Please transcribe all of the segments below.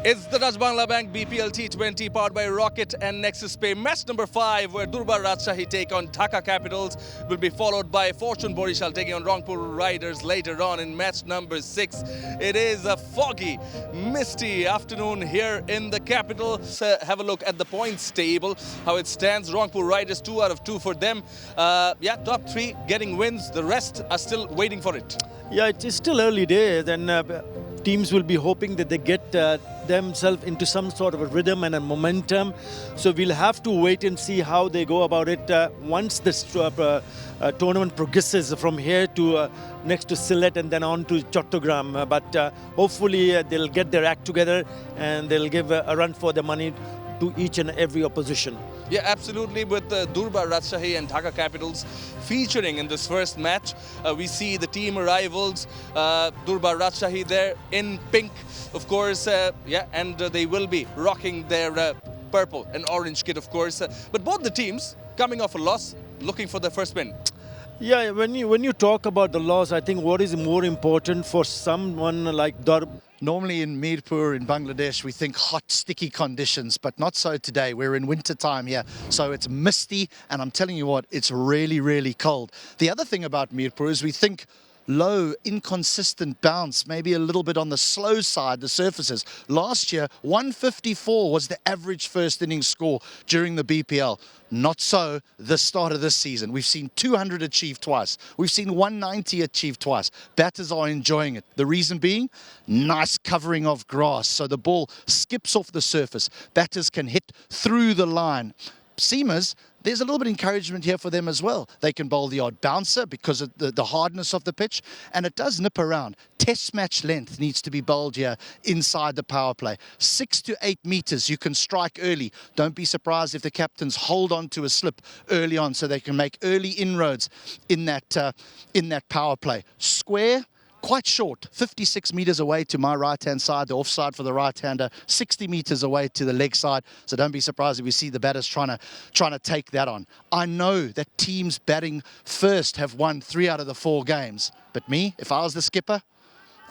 It's the Dutch Bangla Bank BPL T20 powered by Rocket and 𝗃𝗃 Pay. Match number 5 where Durbar Rajshahi take on Dhaka Capitals will be followed by 𝗵𝗺𝗃𝗃 taking on 𝗃𝗺𝗃𝗃 Riders later on in match number 6. It is a foggy, misty afternoon here in the capital. Have a look at the points table, how it stands. 𝗃𝗺𝗃𝗃 Riders 2 out of 2 for them. Top 3 getting wins. The rest are still waiting for it. Yeah, it is still early days, and teams will be hoping that they get themselves into some sort of a rhythm and a momentum. So we'll have to wait and see how they go about it once this tournament progresses from here to next to Sylhet and then on to Chattogram. But hopefully they'll get their act together and they'll give a run for their money to each and every opposition. Yeah, absolutely. With Durbar Rajshahi and Dhaka Capitals featuring in this first match, we see the team rivals. Durbar Rajshahi there in pink, of course. And they will be rocking their purple and orange kit, of course. But both the teams coming off a loss, looking for their first win. Yeah, when you talk about the loss, I think what is more important for someone like Durbar. Normally in Mirpur in Bangladesh, we think hot, sticky conditions, but not so today. We're in winter time here, so it's misty, and I'm telling you what, it's really, really cold. The other thing about Mirpur is we think low, inconsistent bounce, maybe a little bit on the slow side, the surfaces. Last year, 154 was the average first innings score during the BPL. Not so the start of this season. We've seen 200 achieved twice. We've seen 190 achieved twice. Batters are enjoying it. The reason being, nice covering of grass. So the ball skips off the surface. Batters can hit through the line. Seamers, there's a little bit of encouragement here for them as well. They can bowl the odd bouncer because of the hardness of the pitch, and it does nip around. Test match length needs to be bowled here inside the power play. 6 to 8 meters, you can strike early. Don't be surprised if the captains hold on to a slip early on so they can make early inroads in that power play. Square, quite short, 56 meters away to my right-hand side, the offside for the right-hander, 60 meters away to the leg side. So don't be surprised if we see the batters trying to take that on. I know that teams batting first have won 3 out of the 4 games. But me, if I was the skipper,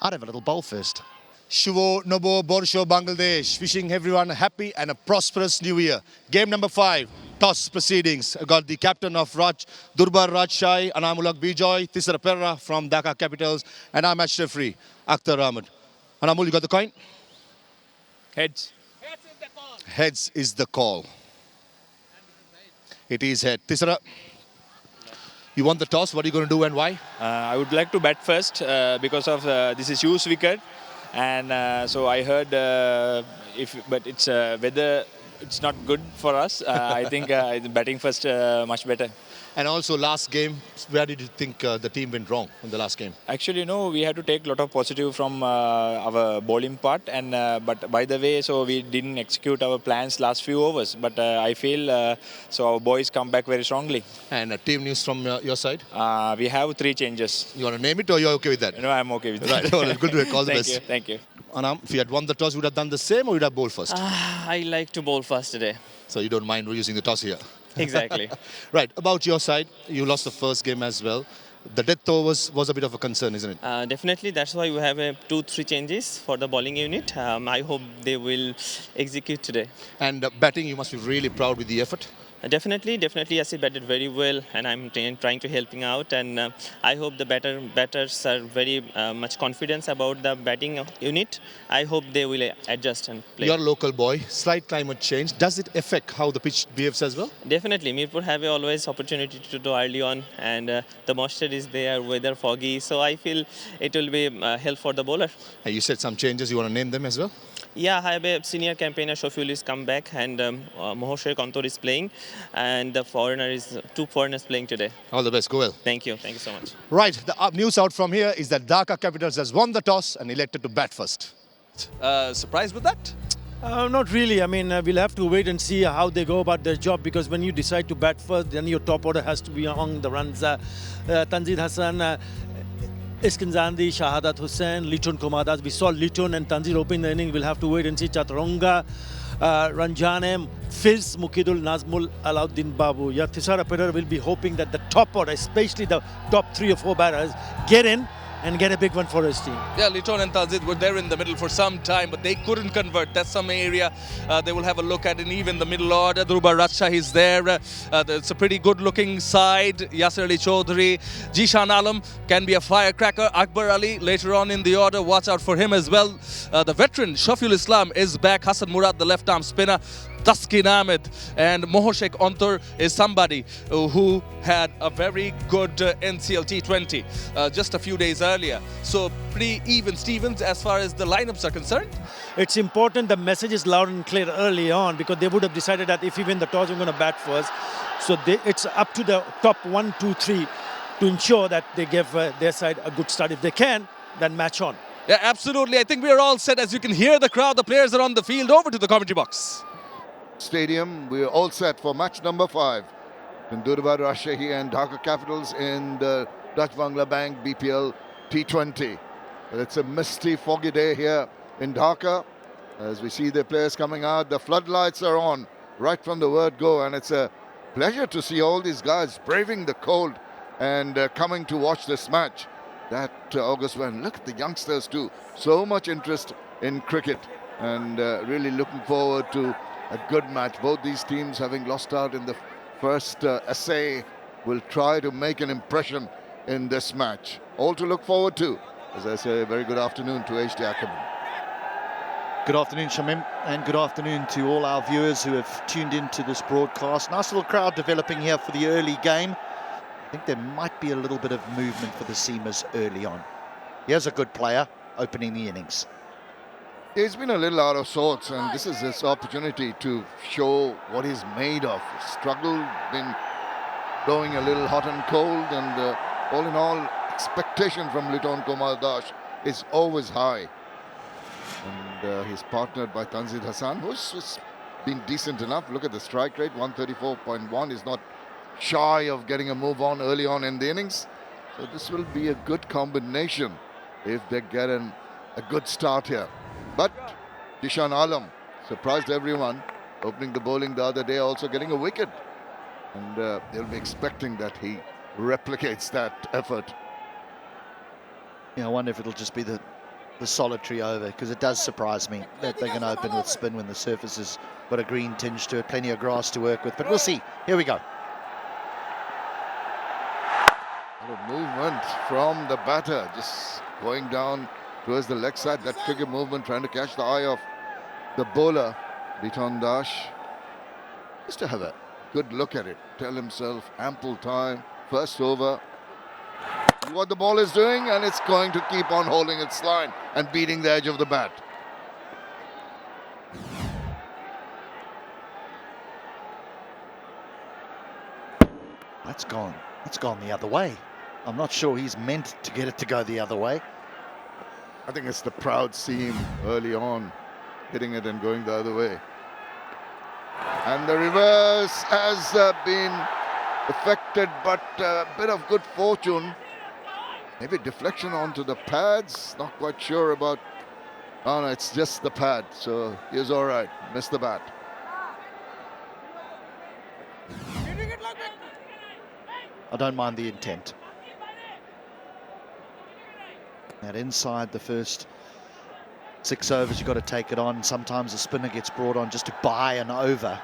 I'd have a little bowl first. Shubho Nobo Borsho Bangladesh, wishing everyone a happy and a prosperous new year. Game number 5, toss proceedings. I got the captain of Durbar Rajshahi, Anamulak Bijoy, 𝗃𝗃 from Dhaka Capitals, and I'm match referee, 𝗃𝗃 Ahmed. Anamul, you got the coin? Heads. Heads is the call. It is head. 𝗃𝗃, you won the toss. What are you going to do and why? I would like to bat first because of this is huge wicket, and so I heard but it's weather. It's not good for us. I think batting first much better. And also last game, where did you think the team went wrong in the last game? Actually, no, we had to take a lot of positive from our bowling part, and but by the way, so we didn't execute our plans last few overs. But I feel so our boys come back very strongly. And team news from your side? We have 3 changes. You want to name it, or you're okay with that? No, I'm okay with that. Right, good work. All the best. Thank you. Anam, if you had won the toss, you would have done the same, or you would have bowled first? I like to bowl first today. So you don't mind using the toss here? Exactly. Right, about your side, you lost the first game as well. The death toll was a bit of a concern, isn't it? Definitely, that's why we have 2-3 changes for the bowling unit. I hope they will execute today. And batting, you must be really proud with the effort. Definitely, 𝗃𝗃 batted very well, and I'm trying to help him out. And I hope the batters are very much confident about the batting unit. I hope they will adjust and play. You're a local boy. Slight climate change. Does it affect how the pitch behaves as well? Definitely. Mirpur have always opportunity to do early on, and the moisture is there, weather foggy. So I feel it will be help for the bowler. You said some changes. You want to name them as well? Yeah, I have a senior campaigner, 𝗃𝗃 is come back, and 𝗃𝗃 is playing, and the 2 foreigners playing today. All the best, go well. Thank you so much. Right, the news out from here is that Dhaka Capitals has won the toss and elected to bat first. Surprised with that? Not really. I mean, we'll have to wait and see how they go about their job, because when you decide to bat first, then your top order has to be on the runs. Tanzid Hasan, 𝗃𝗃 𝗃𝗃 Hussain, 𝗃𝗃 Komadas. We saw 𝗃𝗃 and Tanzid open the inning. We'll have to wait and see. Chaturanga, Ranjane, Fizz, Mukidul, Nazmul, Alauddin Babu. 𝗃𝗃 will be hoping that the top order, especially the top 3 or 4 batters, get in and get a big one for his team. Yeah, Liton and Tanzid were there in the middle for some time, but they couldn't convert. That's some area they will have a look at. And even the middle order, Durbar Rajshahi is there. It's a pretty good-looking side. Yasir Ali Chaudhary, Jishan Alam can be a firecracker. Akbar Ali later on in the order, watch out for him as well. The veteran Shaful Islam is back. Hassan Murad, the left-arm spinner. Taskin Ahmed and 𝗃𝗃𝗃𝗃 Ontur is somebody who had a very good NCL T20 just a few days earlier. So pretty even Stevens as far as the lineups are concerned. It's important the message is loud and clear early on, because they would have decided that if we win the toss, we're going to bat first. So it's up to the top 1, 2, 3 to ensure that they give their side a good start. If they can, then match on. Yeah, absolutely. I think we are all set. As you can hear the crowd, the players are on the field. Over to the commentary box. Stadium, we are all set for match number 5 in Durbar Rajshahi and Dhaka Capitals in the Dutch Bangla Bank BPL T20. It's a misty, foggy day here in Dhaka. As we see the players coming out, the floodlights are on right from the word go, and it's a pleasure to see all these guys braving the cold and coming to watch this match. That August when, look at the youngsters too. So much interest in cricket, and really looking forward to a good match. Both these teams, having lost out in the first essay, will try to make an impression in this match. All to look forward to. As I say, a very good afternoon to 𝗃𝗃𝗃𝗃. Good afternoon, Shamim, and good afternoon to all our viewers who have tuned into this broadcast. Nice little crowd developing here for the early game. I think there might be a little bit of movement for the Seamers early on. Here's a good player opening the innings. He's been a little out of sorts, and this is his opportunity to show what he's made of. Struggle, been going a little hot and cold, and all in all, expectation from Liton Kumar Das is always high. And he's partnered by Tanzid Hasan, who's been decent enough. Look at the strike rate, 134.1. He's not shy of getting a move on early on in the innings. So this will be a good combination if they get a good start here. But Jishan Alam surprised everyone, opening the bowling the other day, also getting a wicket. And they'll be expecting that he replicates that effort. Yeah, I wonder if it'll just be the solitary over, because it does surprise me that they're going to open with spin when the surface has got a green tinge to it, plenty of grass to work with. But we'll see. Here we go. A lot of movement from the batter, just going down towards the leg side. That trigger movement, trying to catch the eye of the bowler, Liton Das. Just to have a good look at it, tell himself ample time, first over. What the ball is doing, and it's going to keep on holding its line and beating the edge of the bat. That's gone. It's gone the other way. I'm not sure he's meant to get it to go the other way. I think it's the proud seam early on, hitting it and going the other way. And the reverse has been affected, but a bit of good fortune. Maybe deflection onto the pads, not quite sure about. Oh no, it's just the pad, so he was all right, missed the bat. I don't mind the intent. Now inside the first 6 overs, you've got to take it on. Sometimes the spinner gets brought on just to buy an over.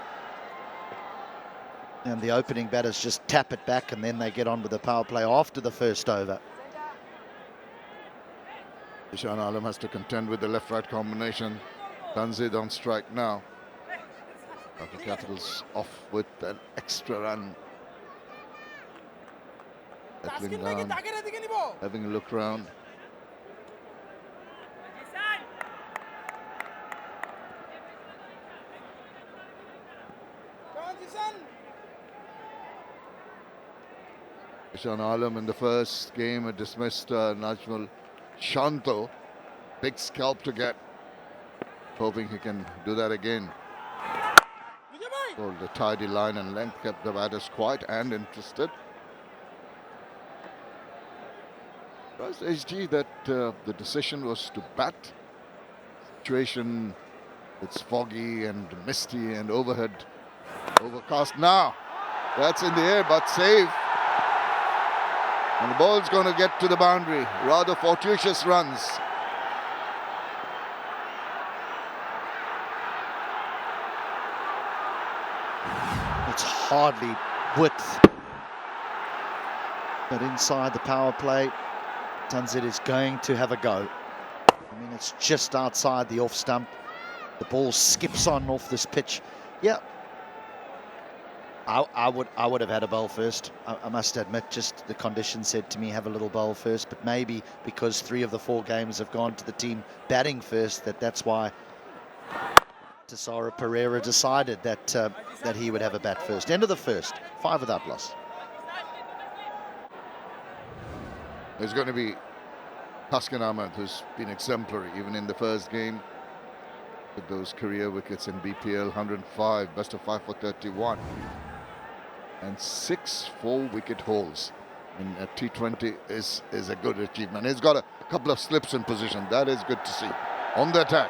And the opening batters just tap it back, and then they get on with the power play after the first over. Jishan Alam has to contend with the left-right combination. Tanzid on strike now. Dhaka Capitals off with an extra run. Settling down, having a look round. Jishan Alam in the first game had dismissed Najmul Shanto. Big scalp to get. Hoping he can do that again. Hold the tidy line and length, kept the batters quiet and interested. Surprised 𝗃𝗃𝗃𝗃 that the decision was to bat. Situation, it's foggy and misty and overhead overcast now. That's in the air, but safe. And the ball's going to get to the boundary. Rather fortuitous runs. It's hardly width. But inside the power play, Tanzid is going to have a go. I mean, it's just outside the off stump. The ball skips on off this pitch. Yeah. I would have had a bowl first. I must admit, just the conditions said to me have a little bowl first, but maybe because 3 of the 4 games have gone to the team batting first, that's why 𝗃𝗗𝗃𝗃𝗃𝗃 decided that he would have a bat first. End of the first, 5 without loss. There's going to be Taskin Ahmed, who's been exemplary even in the first game with those career wickets in BPL, 105, best of 5 for 31. And 6 4-wicket hauls in a T20 is a good achievement. He's got a couple of slips in position. That is good to see. On the attack.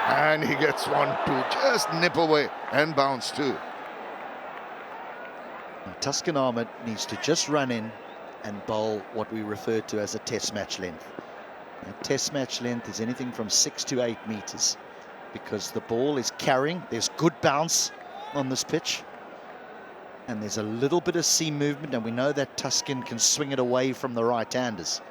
And he gets one to just nip away and bounce too. Taskin Ahmed needs to just run in and bowl what we refer to as a test match length. A test match length is anything from 6 to 8 meters because the ball is carrying. There's good bounce on this pitch and there's a little bit of seam movement, and we know that Taskin can swing it away from the right-handers.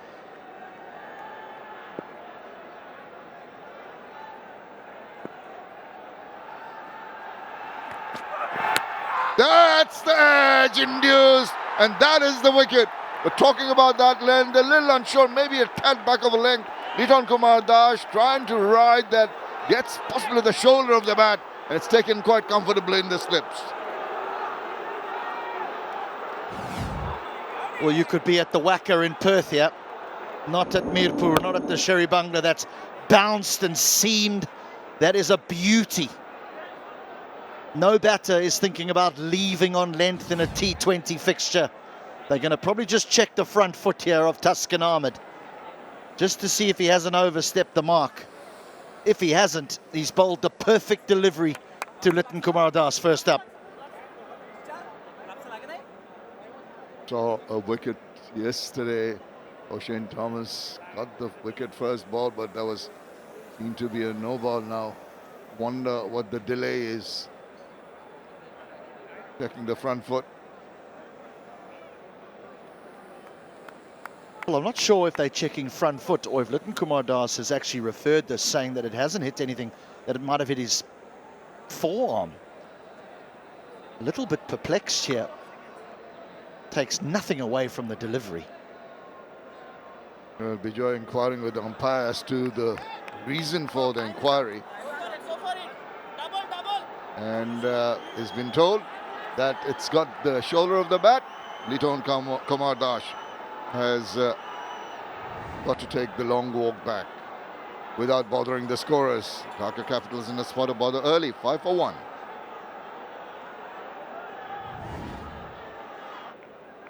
That's the edge induced, and that is the wicket. We're talking about that length, a little unsure, maybe a tad back of a length. Liton Kumar Das trying to ride that, gets possibly the shoulder of the bat, and it's taken quite comfortably in the slips. Well, you could be at the 𝗃𝗃 in Perth here, not at Mirpur, not at the Sherry Bangla. That's bounced and seamed. That is a beauty. No batter is thinking about leaving on length in a T20 fixture. They're going to probably just check the front foot here of Taskin Ahmed, just to see if he hasn't overstepped the mark. If he hasn't, he's bowled the perfect delivery to Liton Kumar Das first up. Saw a wicket yesterday. O'Shane Thomas got the wicket first ball, but that was seemed to be a no ball now. Wonder what the delay is. Checking the front foot. Well, I'm not sure if they're checking front foot or if Liton Kumar Das has actually referred this, saying that it hasn't hit anything, that it might have hit his forearm. A little bit perplexed here. Takes nothing away from the delivery. 𝗃𝗃𝗃𝗃 inquiring with the umpire as to the reason for the inquiry. And he's been told that it's got the shoulder of the bat. Liton Kumar Das has got to take the long walk back without bothering the scorers. Dhaka Capitals in the spot to bother early, 5 for 1.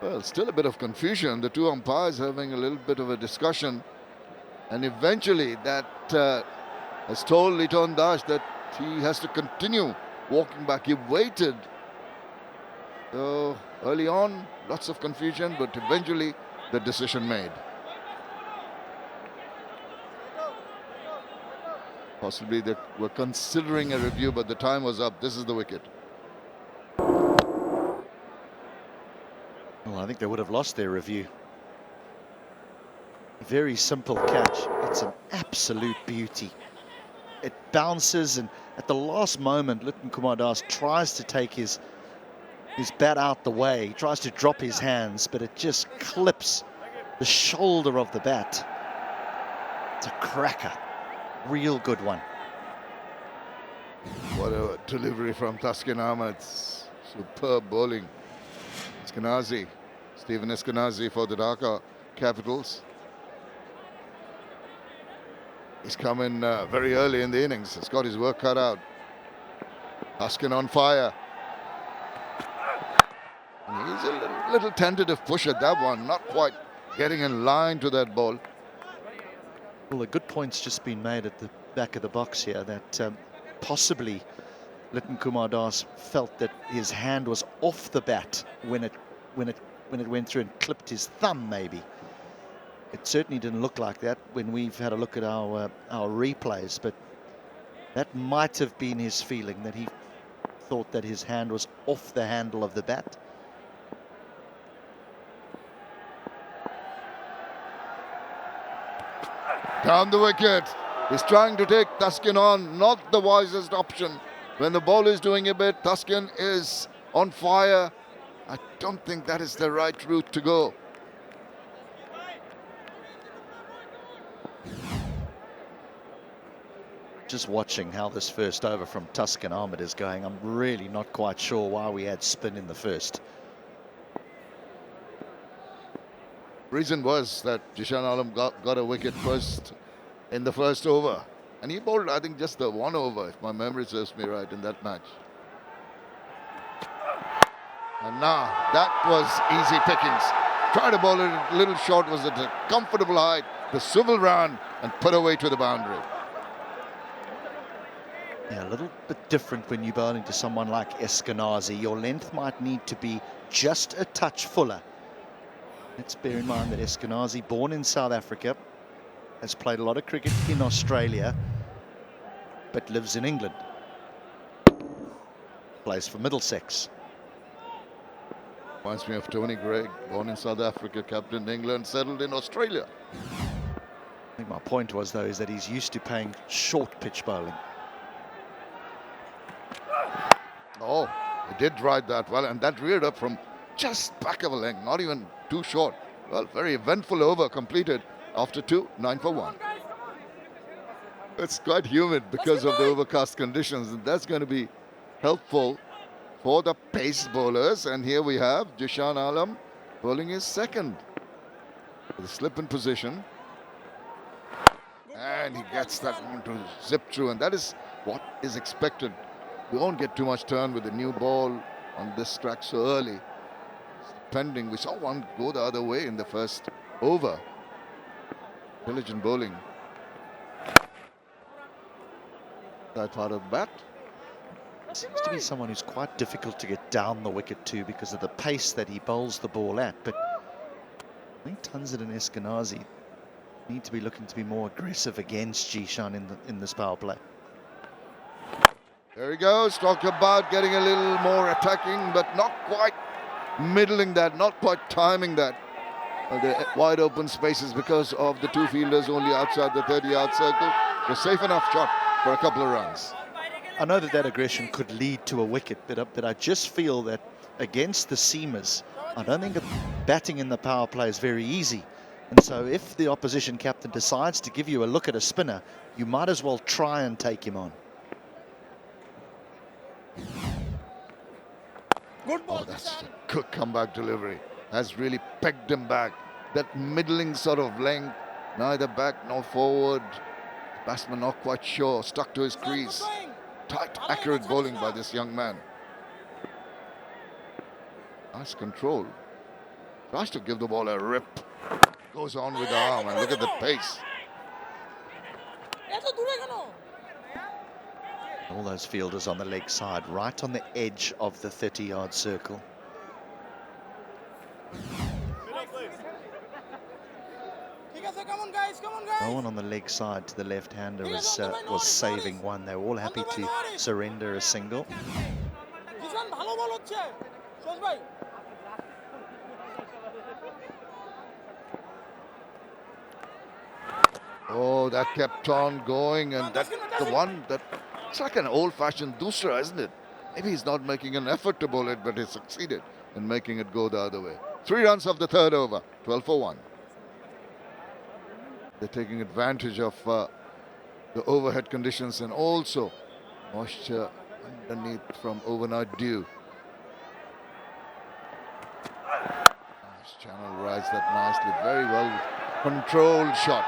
Well, still a bit of confusion. The 2 umpires having a little bit of a discussion. And eventually that has told Liton Das that he has to continue walking back. He waited. So early on, lots of confusion, but eventually the decision made. Possibly they were considering a review, but the time was up. This is the wicket. Well, I think they would have lost their review. Very simple catch. It's an absolute beauty. It bounces, and at the last moment, Liton Kumar Das tries to take his bat out the way. He tries to drop his hands, but it just clips the shoulder of the bat. It's a cracker. Real good one. What a delivery from Taskin Ahmed. Superb bowling. Eskinazi, Stephen Eskinazi for the Dhaka Capitals. He's come in very early in the innings. He's got his work cut out. Taskin on fire. And he's a little tentative push at that one, not quite getting in line to that ball. Well, a good point's just been made at the back of the box here, that possibly Liton Kumar Das felt that his hand was off the bat when it when it went through and clipped his thumb, maybe. It certainly didn't look like that when we've had a look at our replays, but that might have been his feeling, that he thought that his hand was off the handle of the bat. Down the wicket. He's trying to take Taskin on, not the wisest option. When the ball is doing a bit, Taskin is on fire. I don't think that is the right route to go. Just watching how this first over from Taskin Ahmed is going, I'm really not quite sure why we had spin in the first. Reason was that Jishan Alam got a wicket first in the first over. And he bowled, I think, just the one over, if my memory serves me right, in that match. And now, that was easy pickings. Tried to bowl it a little short, was at a comfortable height. The swivel round and put away to the boundary. Yeah, a little bit different when you're bowling to someone like Eskanazi. Your length might need to be just a touch fuller. Let's bear in mind that Eskanazi, born in South Africa, has played a lot of cricket in Australia, but lives in England. Plays for Middlesex. Reminds me of Tony Greig, born in South Africa, captained England, settled in Australia. I think my point was, though, is that he's used to playing short pitch bowling. Oh, he did ride that well, and that reared up from just back of a leg, not even too short. Well, very eventful over completed after 2, 9 for 1. It's quite humid because of the overcast conditions, and that's going to be helpful for the pace bowlers. And here we have Jishan Alam bowling his second. With a slip in position. And he gets that one to zip through, and that is what is expected. We won't get too much turn with the new ball on this track so early. Pending, we saw one go the other way in the first over. Intelligent bowling. That part of the bat. Seems to be someone who's quite difficult to get down the wicket to because of the pace that he bowls the ball at. But I think Tanzid and Eskanazi need to be looking to be more aggressive against Jishan in this power play. There he goes. Talk about getting a little more attacking, but not quite middling that, not quite timing that. The wide open spaces because of the two fielders only outside the 30-yard circle. A safe enough shot for a couple of runs. I know that aggression could lead to a wicket, but I just feel that against the seamers, I don't think batting in the power play is very easy. And so if the opposition captain decides to give you a look at a spinner, you might as well try and take him on. Oh, that's a good comeback delivery. Has really pegged him back. That middling sort of length, neither back nor forward. Batsman not quite sure, stuck to his crease. Tight, accurate bowling by this young man. Nice control. Tries to give the ball a rip. Goes on with the arm, and look at the pace. All those fielders on the leg side, right on the edge of the 30-yard circle. No one on the leg side to the left-hander was saving one. They were all happy to surrender a single. Oh, that kept on going, and that's the one that it's like an old-fashioned doosra, isn't it? Maybe he's not making an effort to bowl it, but he succeeded in making it go the other way. 3 runs of the third over, 12 for 1. They're taking advantage of the overhead conditions and also moisture underneath from overnight dew. Nice channel rides that nicely, very well controlled shot.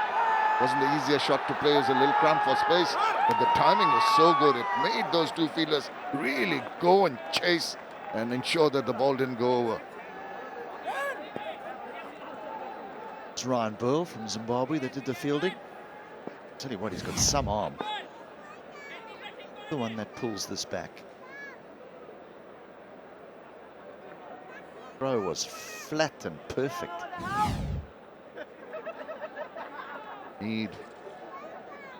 Wasn't the easiest shot to play, it was a little cramped for space, but the timing was so good. It made those two fielders really go and chase and ensure that the ball didn't go over. It's Ryan Burl from Zimbabwe that did the fielding. Tell you what, he's got some arm. The one that pulls this back. Throw was flat and perfect. Need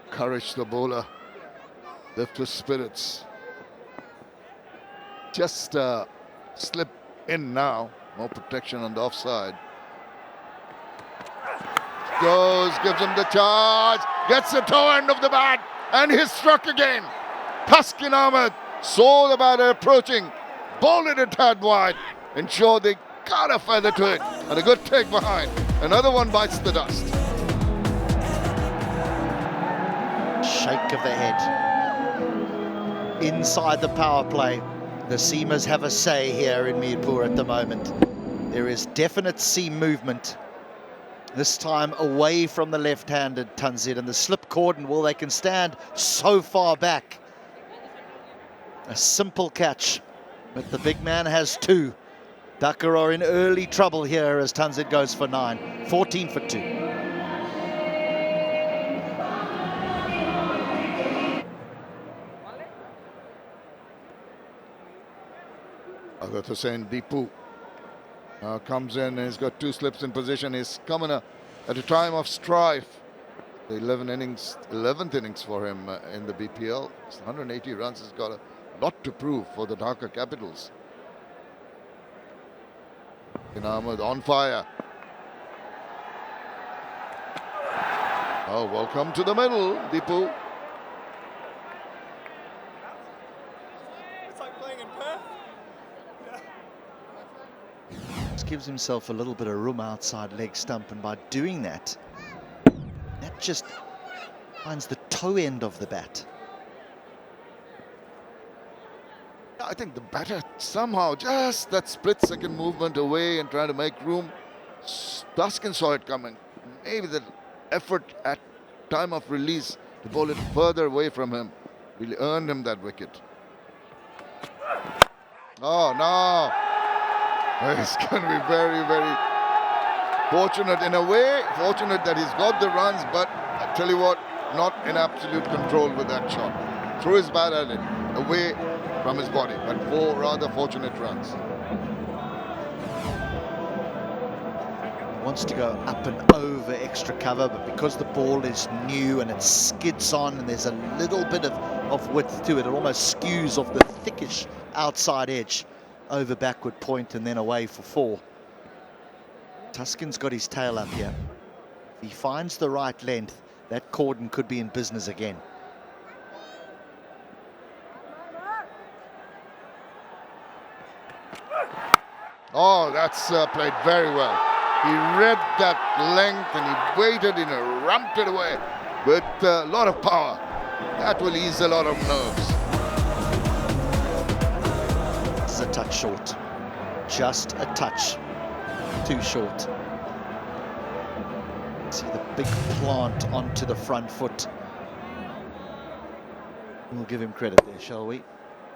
courage, the bowler. Lift his spirits. Just slip in now. No protection on the offside. Goes, gives him the charge. Gets the toe end of the bat. And he's struck again. Taskin Ahmed saw the batter approaching. Bowled it a tad wide. Ensure they got a feather to it. And a good take behind. Another one bites the dust. Shake of the head. Inside the power play. The seamers have a say here in Mirpur at the moment. There is definite seam movement. This time away from the left-handed Tanzid, and the slip cordon, well, they can stand so far back. A simple catch, but the big man has 2. Dhaka are in early trouble here as Tanzid goes for 9. 14 for 2. Hussain Deepu comes in and he's got 2 slips in position. He's coming at a time of strife. The 11th innings for him in the BPL. It's 180 runs. He's got a lot to prove for the Dhaka Capitals. Ahmed on fire. Oh, welcome to the middle, Deepu. Gives himself a little bit of room outside leg stump, and by doing that, that just finds the toe end of the bat. I think the batter somehow just that split-second movement away and trying to make room. Taskin saw it coming. Maybe the effort at time of release to bowl it further away from him really earned him that wicket. Oh no! He's going to be very, very fortunate in a way. Fortunate that he's got the runs, but I tell you what, not in absolute control with that shot. Threw his bat at it, away from his body, but 4 rather fortunate runs. Wants to go up and over extra cover, but because the ball is new and it skids on and there's a little bit of width to it, it almost skews off the thickish outside edge. Over backward point and then away for 4. Taskin's got his tail up here. If he finds the right length, that cordon could be in business again. Oh, that's played very well. He read that length and he waited and he ramped it away with a lot of power. That will ease a lot of nerves. A touch short, just a touch too short. See the big plant onto the front foot. We'll give him credit there, shall we?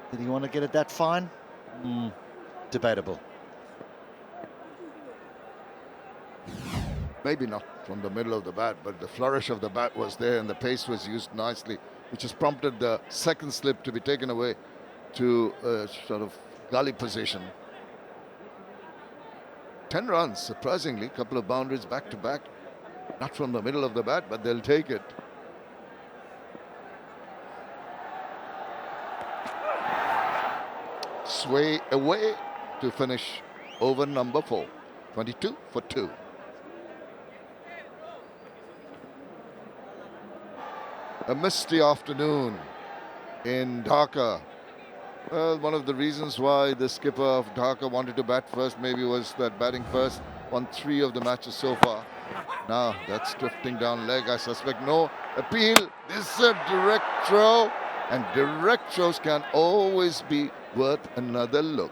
Did he want to get it that fine? Debatable. Maybe not from the middle of the bat, but the flourish of the bat was there and the pace was used nicely, which has prompted the second slip to be taken away to sort of gully position. 10 runs, surprisingly, a couple of boundaries back to back. Not from the middle of the bat, but they'll take it. Sway away to finish over number 4. 22 for 2. A misty afternoon in Dhaka. Well, one of the reasons why the skipper of Dhaka wanted to bat first maybe was that batting first won 3 of the matches so far. Now that's drifting down leg. I suspect no appeal. This is a direct throw, and direct throws can always be worth another look.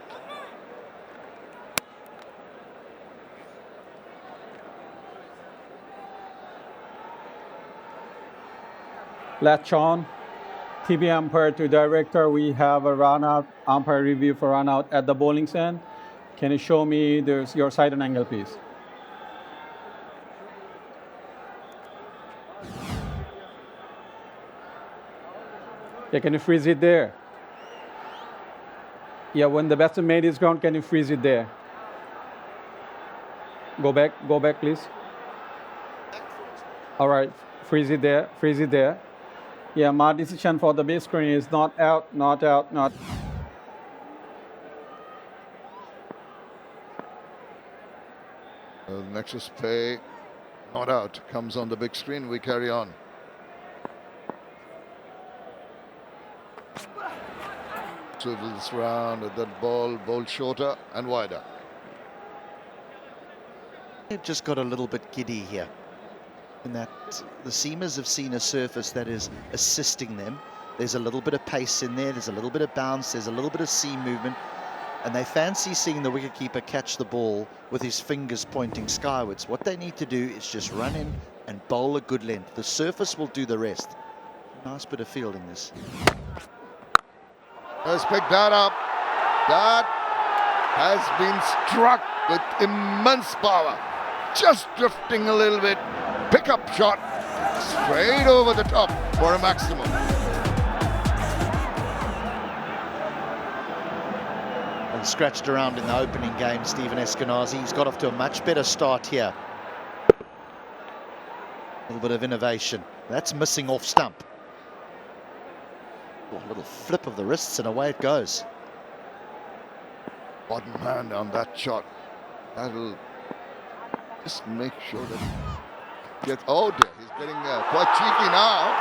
Latch on. TV umpire to director, we have a run out, umpire review for run out at the bowling end. Can you show me your side and angle, please? Yeah, can you freeze it there? Yeah, when the batsman made his ground, can you freeze it there? Go back, please. All right, freeze it there, Yeah, my decision for the big screen is not out, not out, not. 𝗃𝗍𝗃𝗃 not out, comes on the big screen. We carry on. Swivels round at that ball shorter and wider. They've just got a little bit giddy here, in that the seamers have seen a surface that is assisting them. There's a little bit of pace in there, there's a little bit of bounce, there's a little bit of seam movement, and they fancy seeing the wicketkeeper catch the ball with his fingers pointing skywards. What they need to do is just run in and bowl a good length. The surface will do the rest. Nice bit of fielding this. Let's pick that up. That has been struck with immense power. Just drifting a little bit. Pickup shot. Straight over the top for a maximum. And scratched around in the opening game, Stephen Eskinazi. He's got off to a much better start here. A little bit of innovation. That's missing off stump. Oh, a little flip of the wrists and away it goes. Bottom hand on that shot. That'll just make sure that oh dear, he's getting quite cheeky now.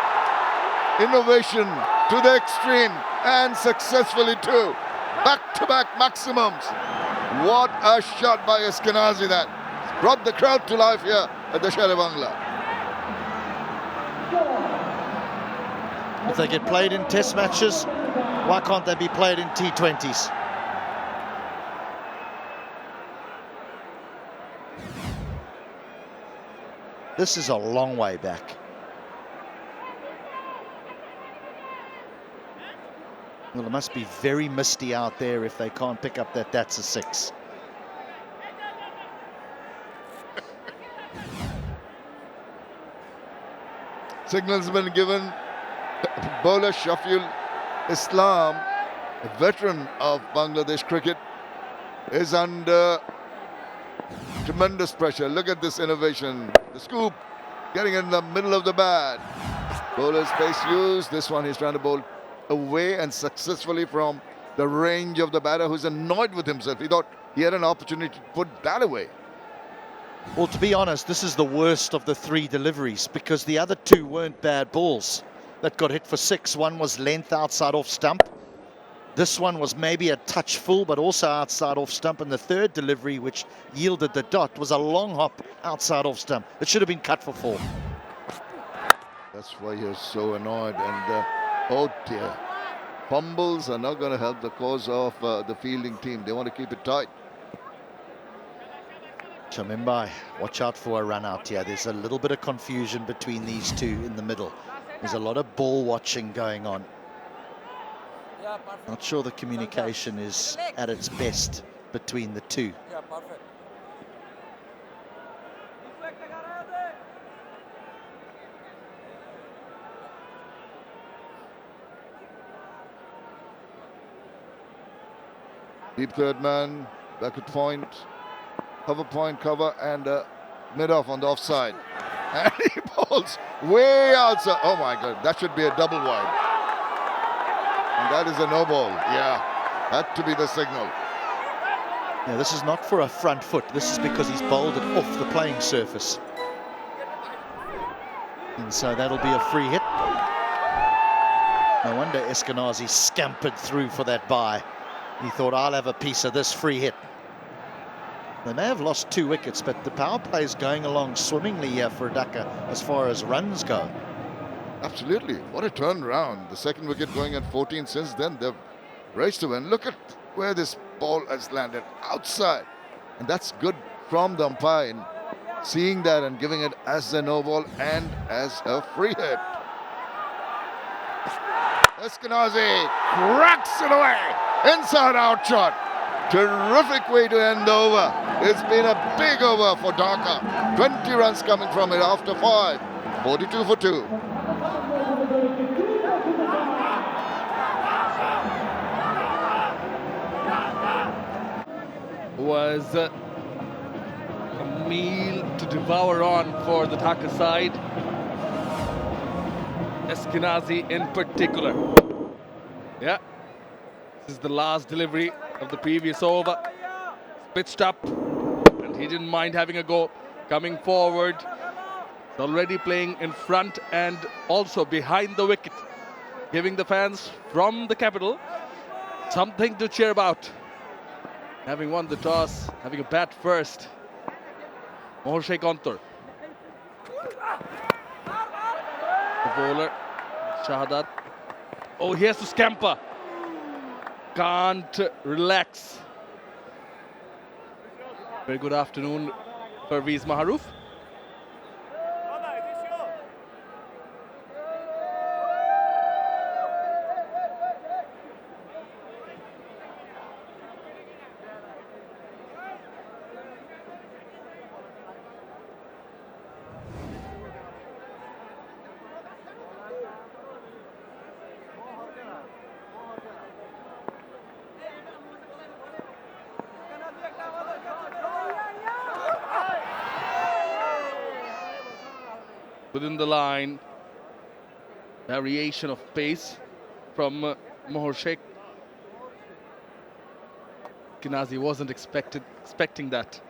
Innovation to the extreme and successfully too. Back-to-back maximums. What a shot by Eskinazi that. It's brought the crowd to life here at the Sher-e Bangla. If they get played in test matches, why can't they be played in T20s? This is a long way back. Well, it must be very misty out there if they can't pick up that that's a 6. Signal's been given. Bowler Shafiul Islam, a veteran of Bangladesh cricket, is under tremendous pressure. Look at this innovation. The scoop, getting in the middle of the bat. Bowler's pace used. This one he's trying to bowl away and successfully from the range of the batter, who's annoyed with himself. He thought he had an opportunity to put that away. Well, to be honest, this is the worst of the 3 deliveries, because the other 2 weren't bad balls that got hit for 6. One was length outside off stump. This one was maybe a touch full, but also outside off stump. And the 3rd delivery, which yielded the dot, was a long hop outside off stump. It should have been cut for 4. That's why you're so annoyed. And oh dear, fumbles are not going to help the cause of the fielding team. They want to keep it tight. 𝗂𝗏𝗃𝗃, watch out for a run out here. There's a little bit of confusion between these 2 in the middle. There's a lot of ball watching going on. Not sure the communication is at its best between the 2. Deep third man, back at point, cover point, cover, and mid-off on the offside. And he bowls way outside. Oh my God, that should be a double wide. And that is a no ball. Yeah, had to be the signal. Yeah, this is not for a front foot. This is because he's bowled it off the playing surface. And so that'll be a free hit. No wonder Eskinazi scampered through for that bye. He thought, I'll have a piece of this free hit. They may have lost 2 wickets, but the power play is going along swimmingly here for Dhaka as far as runs go. Absolutely. What a turnaround. The 2nd wicket going at 14. Since then, they've raced to win. Look at where this ball has landed. Outside. And that's good from the umpire in seeing that and giving it as a no ball and as a free hit. Eskinazi cracks it away. Inside out shot. Terrific way to end the over. It's been a big over for Dhaka. 20 runs coming from it after 5. 42 for 2. Was a meal to devour on for the Dhaka side. 𝗂𝗂𝗃𝗃 in particular. Yeah, this is the last delivery of the previous over. Pitched up, and he didn't mind having a go. Coming forward, he's already playing in front and also behind the wicket, giving the fans from the capital something to cheer about. Having won the toss, having a bat first. 𝗃𝗃𝗃𝗃. The bowler, Shahadat. Oh, he has to scamper. Can't relax. Very good afternoon, Parvez Maharoof. Within the line, variation of pace from 𝗃𝗃𝗃𝗃 wasn't expecting that.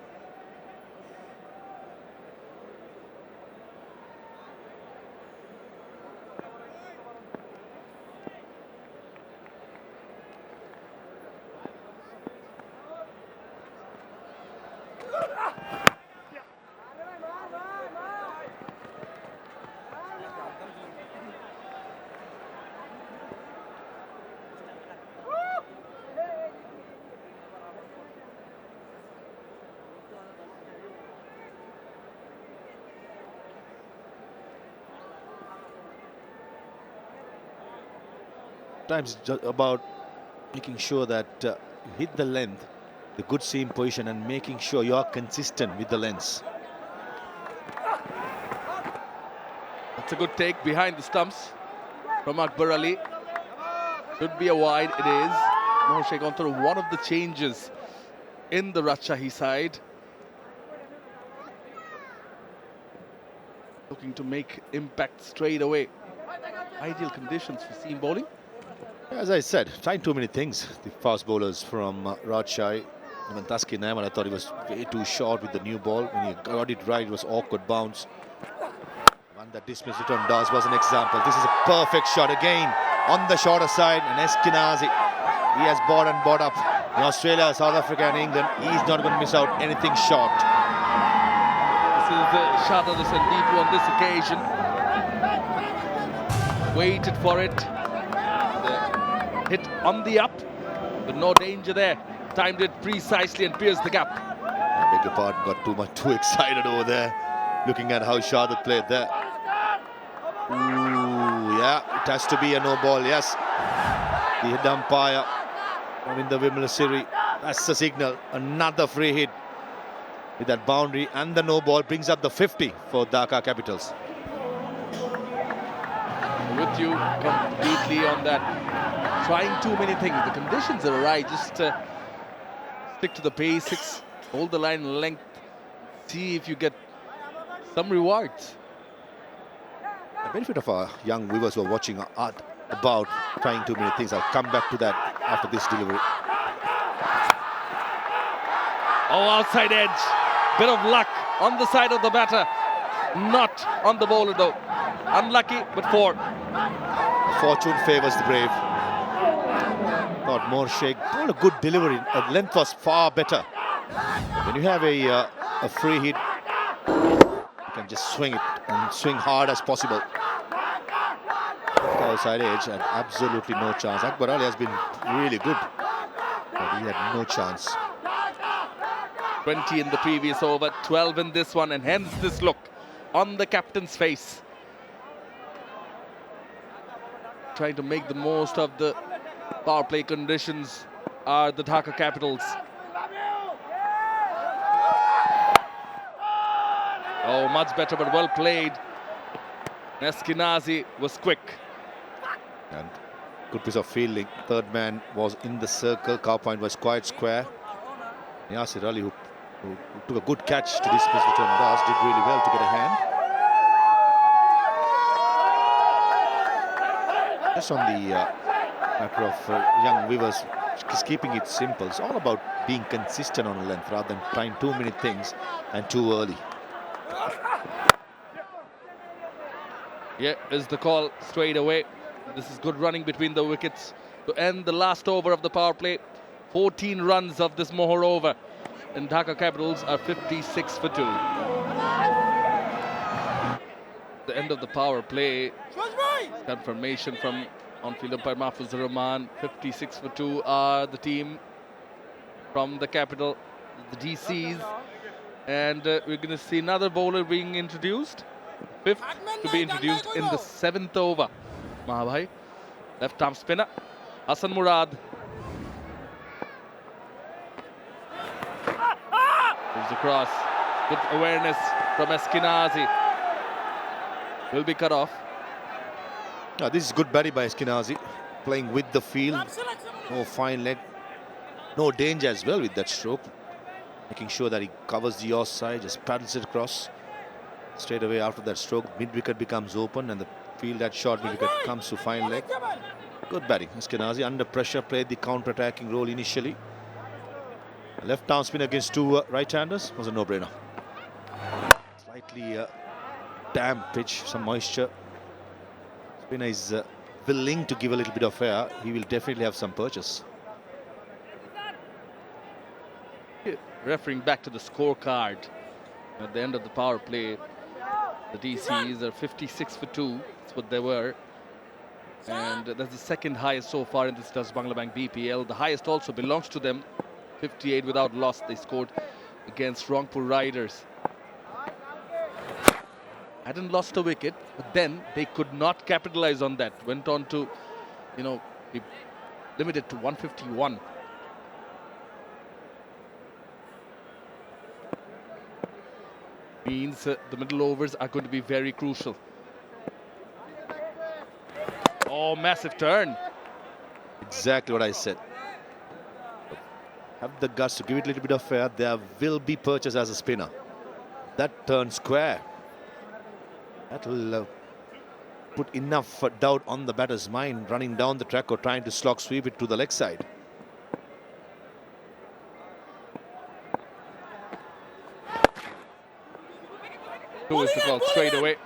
Sometimes it's just about making sure that you hit the length, the good seam position, and making sure you are consistent with the lengths. That's a good take behind the stumps from Akbar Ali. Should be a wide, it is. 𝗃𝗃𝗃𝗃, one of the changes in the Rajshahi side. Looking to make impact straight away. Ideal conditions for seam bowling. As I said, trying too many things. The fast bowlers from Rajshahi, even Taskin Ahmed, I thought he was way too short with the new ball. When he got it right, it was awkward bounce. One that dismissed it on does was an example. This is a perfect shot again on the shorter side, and 𝗂𝗃𝗃𝗃, he has bought and bought up in Australia, South Africa and England. He's not going to miss out anything short. This is Shahzad Sandeep on this occasion. Waited for it. Hit on the up, but no danger there. Timed it precisely and pierced the gap. I beg your pardon, got too excited over there, looking at how Shahzad played there. Ooh, yeah, it has to be a no ball, yes. The head umpire from 𝗿𝗵𝗄𝗃𝗃, that's the signal. Another free hit with that boundary, and the no ball brings up the 50 for Dhaka Capitals. With you completely on that. Trying too many things. The conditions are right. Just stick to the basics. Hold the line length. See if you get some rewards. The benefit of our young viewers who are watching are about trying too many things. I'll come back to that after this delivery. Oh, outside edge. Bit of luck on the side of the batter. Not on the bowler though. Unlucky, but four. Fortune favors the brave. Thought 𝗃𝗃𝗃𝗃, not a good delivery. The length was far better. When you have a free hit, you can just swing it and swing hard as possible. Outside edge and absolutely no chance. Akbar Ali has been really good, but he had no chance. 20 in the previous over, 12 in this one, and hence this look on the captain's face. Trying to make the most of the power play conditions are the Dhaka Capitals. Oh, much better, but well played. 𝗂𝗃𝗃𝗃 was quick. And good piece of fielding. Third man was in the circle. Cow point was quite square. Yasir Ali, who who took a good catch to this return pass, did really well to get a hand. Just on the matter of young weavers, just keeping it simple. It's all about being consistent on a length rather than trying too many things and too early. Yeah, is the call straight away. This is good running between the wickets to end the last over of the power play. 14 runs of this Mohor over, and Dhaka Capitals are 56 for 2. The end of the power play. Confirmation from on-field umpire Mahfuzur Rahman. 56 for 2 are the team from the capital, the DCs. And we're going to see another bowler being introduced. Fifth to be introduced in the 7th over. Mahabhai, left arm spinner. Hassan Murad. Moves across. Good awareness from Eskinazi. Will be cut off. This is good batting by Eskinazi, playing with the field. No fine leg. No danger as well with that stroke. Making sure that he covers the off side, just paddles it across. Straight away after that stroke, mid-wicket becomes open and the field at short mid-wicket comes to fine leg. Good batting. Eskinazi under pressure played the counter-attacking role initially. Left arm spin against two right-handers was a no-brainer. Slightly damp pitch, some moisture. Spinner is willing to give a little bit of air. He will definitely have some purchase. Referring back to the scorecard at the end of the power play, the DCs are 56 for 2. That's what they were. And that's the second highest so far in this Dutch Bangla Bank BPL. The highest also belongs to them. 58 without loss they scored against Rangpur Riders. Hadn't lost a wicket, but then they could not capitalize on that. Went on to, be limited to 151. Means the middle overs are going to be very crucial. Oh, massive turn. Exactly what I said. Have the guts to give it a little bit of air. There will be purchase as a spinner. That turn square. That will put enough doubt on the batter's mind, running down the track or trying to slog sweep it to the leg side. Who is the call straight away?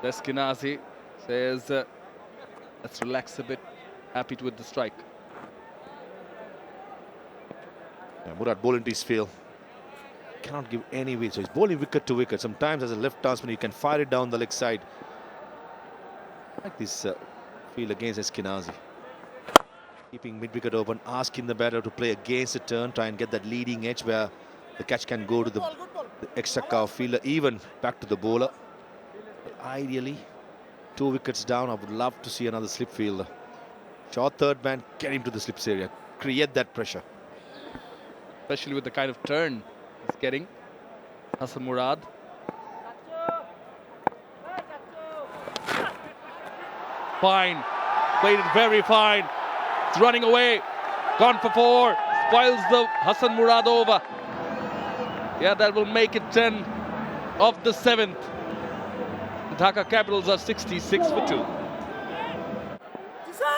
Eskinazi says, let's relax a bit. Happy with the strike. Yeah, Murad bowling to his field. Cannot give any way. So he's bowling wicket to wicket. Sometimes as a left armsman, you can fire it down the leg side. Like this field against Eskinazi. Keeping mid-wicket open, asking the batter to play against the turn, try and get that leading edge where the catch can go to the extra cow fielder, even back to the bowler. But ideally, 2 wickets down, I would love to see another slip fielder. Short third man, get him to the slips area, create that pressure. Especially with the kind of turn he's getting. Hassan Murad. Fine. Played it very fine. It's running away. Gone for 4. Spoils the Hassan Murad over. Yeah, that will make it 10 of the 7th. Dhaka Capitals are 66 for 2.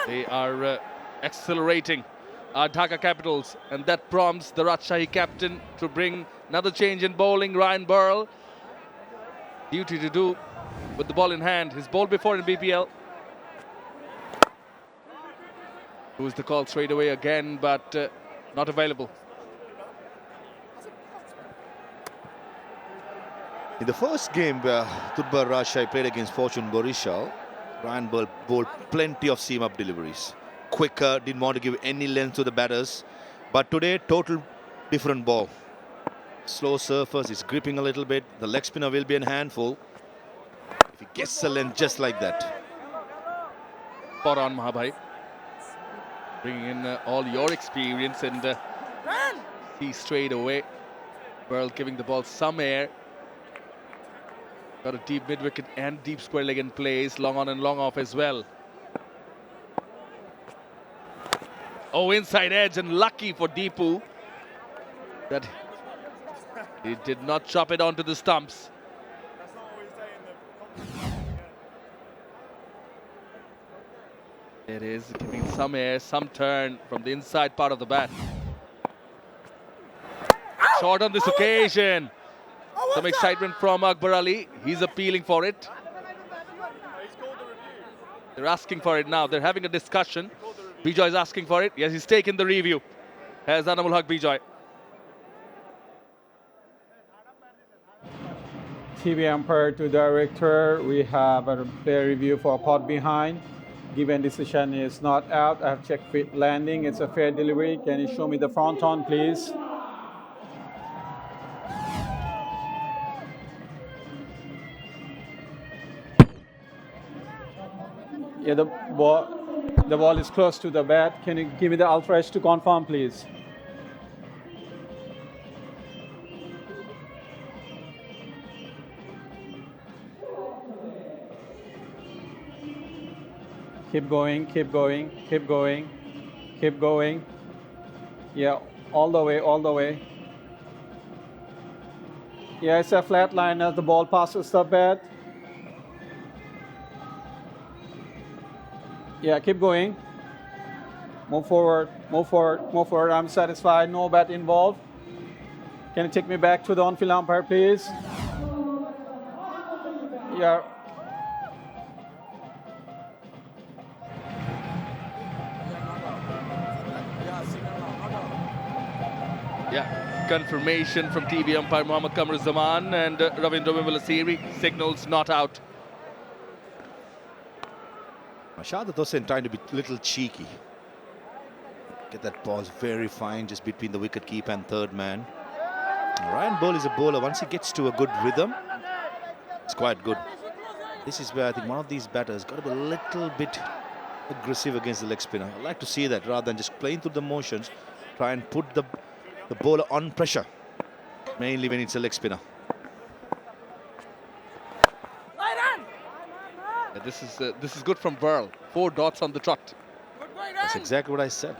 They are accelerating our Dhaka Capitals, and that prompts the Rajshahi captain to bring another change in bowling. Ryan Burrell, duty to do with the ball in hand. He's bowled before in BPL. Who's the call straight away again, but not available. In the first game where Durbar Rajshahi played against Fortune Borishal, Ryan Burrell bowled plenty of seam-up deliveries. Quicker, didn't want to give any length to the batters. But today, total different ball. Slow surface, he's gripping a little bit. The leg spinner will be a handful. If he gets the length just like that. Spot on, Mahabhai. Bringing in all your experience and see straight away. Burrell giving the ball some air. Got a deep mid-wicket and deep square leg in place. Long on and long off as well. Oh, inside edge, and lucky for Deepu that He did not chop it onto the stumps. It is giving some air, some turn from the inside part of the bat. Short on this occasion. Some excitement from 𝗂𝗃𝗃𝗃. He's appealing for it. They're asking for it now. They're having a discussion. 𝗵𝗁𝗽 is asking for it. Yes, he's taken the review. Has Anamul Haq 𝗵𝗁𝗽. TV umpire to director, we have a player review for pot behind. Given decision is not out. I have checked fit landing. It's a fair delivery. Can you show me the front on, please? Yeah, the ball is close to the bat. Can you give me the ultra edge to confirm, please? Keep going, keep going, keep going, keep going. Yeah, all the way, all the way. Yeah, it's a flat line as the ball passes the bat. Yeah, keep going. Move forward, move forward, move forward. I'm satisfied, no bat involved. Can you take me back to the on-field umpire, please? Yeah. Yeah, confirmation from TV umpire Mohammad Kamruzaman, and Ravindra Wimbledon signals not out. 𝗁𝗂𝗃𝗃𝗃 Hasan trying to be a little cheeky. Get that pause very fine just between the wicket keeper and third man. Ryan Bowle is a bowler. Once he gets to a good rhythm, it's quite good. This is where I think one of these batters got to be a little bit aggressive against the leg spinner. I like to see that rather than just playing through the motions, try and put the bowler on pressure, mainly when it's a leg spinner. Yeah, this is good from Burl. 4 dots on the trot. That's exactly what I said.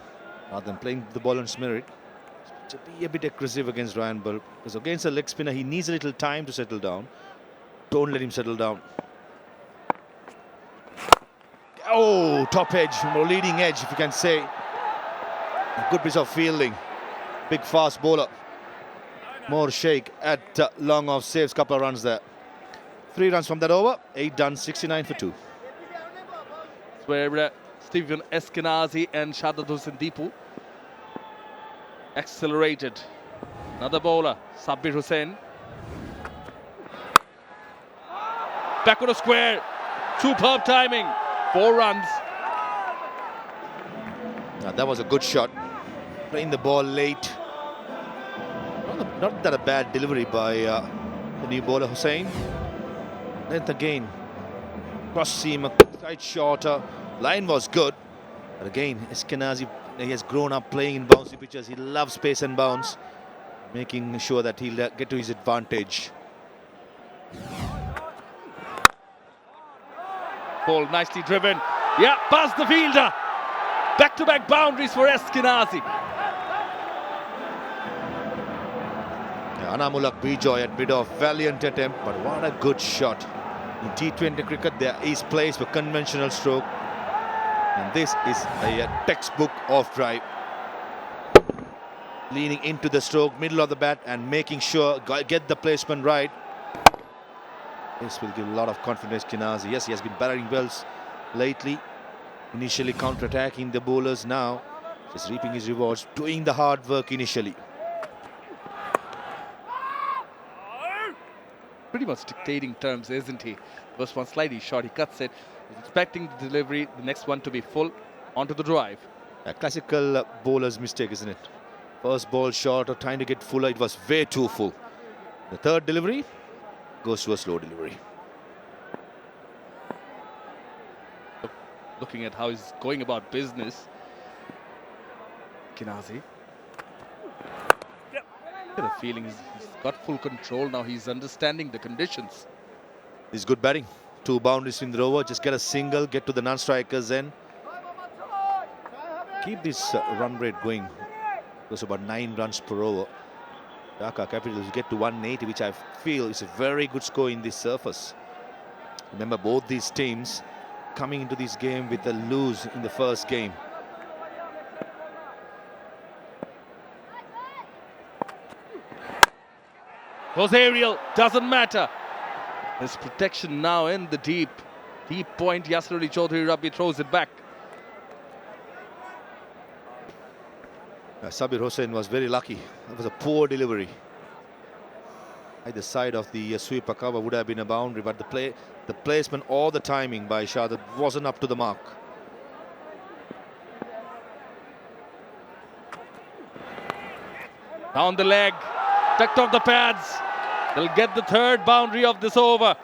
Rather than playing the ball on spirit, to be a bit aggressive against Ryan Bowle, because against a leg spinner he needs a little time to settle down. Don't let him settle down. Oh, top edge, or leading edge, if you can say. A good piece of fielding. Big fast bowler. 𝗃𝗃𝗃𝗃 at long off, saves couple of runs there. 3 runs from that over, 8 done, 69 for 2. It's where Stephen Eskenazi and Shahid Hussain Deepu accelerated. Another bowler, Sabbir Hussain. Back on a square. Superb timing. 4 runs. Now, that was a good shot. Playing the ball late. Not that a bad delivery by the new bowler Hussain. Length again. Cross seam, a tight shorter. Line was good. But again, Eskenazi, he has grown up playing in bouncy pitches. He loves pace and bounce, making sure that he'll get to his advantage. Ball nicely driven. Yeah, past the fielder. Back-to-back boundaries for Eskenazi. Anamul Haq 𝗵𝗁𝗽 at mid-off, valiant attempt, but what a good shot. In T20 cricket, there is place for conventional stroke, and this is a textbook off drive. Leaning into the stroke, middle of the bat, and making sure get the placement right. This will give a lot of confidence to 𝗂𝗃𝗃𝗃. Yes, he has been batting wells lately. Initially counter-attacking the bowlers, now just reaping his rewards, doing the hard work initially. Pretty much dictating terms, isn't he? First one slightly short, he cuts it. He's expecting the delivery, the next one to be full onto the drive. A classical bowler's mistake, isn't it? First ball short or trying to get fuller, it was way too full. The third delivery goes to a slow delivery. Looking at how he's going about business. Eskenazi. Get a feeling he's got full control now. He's understanding the conditions. This is good batting. 2 boundaries in the over. Just get a single, get to the non-strikers end. Keep this run rate going. Goes about 9 runs per over. Dhaka Capitals get to 180, which I feel is a very good score in this surface. Remember, both these teams coming into this game with a lose in the first game. Goes aerial, doesn't matter. There's protection now in the deep point. 𝗂𝗧-𝗂𝗽𝗂𝗃 throws it back. Sabir Hossain was very lucky. It was a poor delivery. Either side of the 𝗃𝗶𝗃𝗃 would have been a boundary, but the placement or the timing by Shah wasn't up to the mark. Down the leg, tucked off the pads. They'll get the third boundary of this over.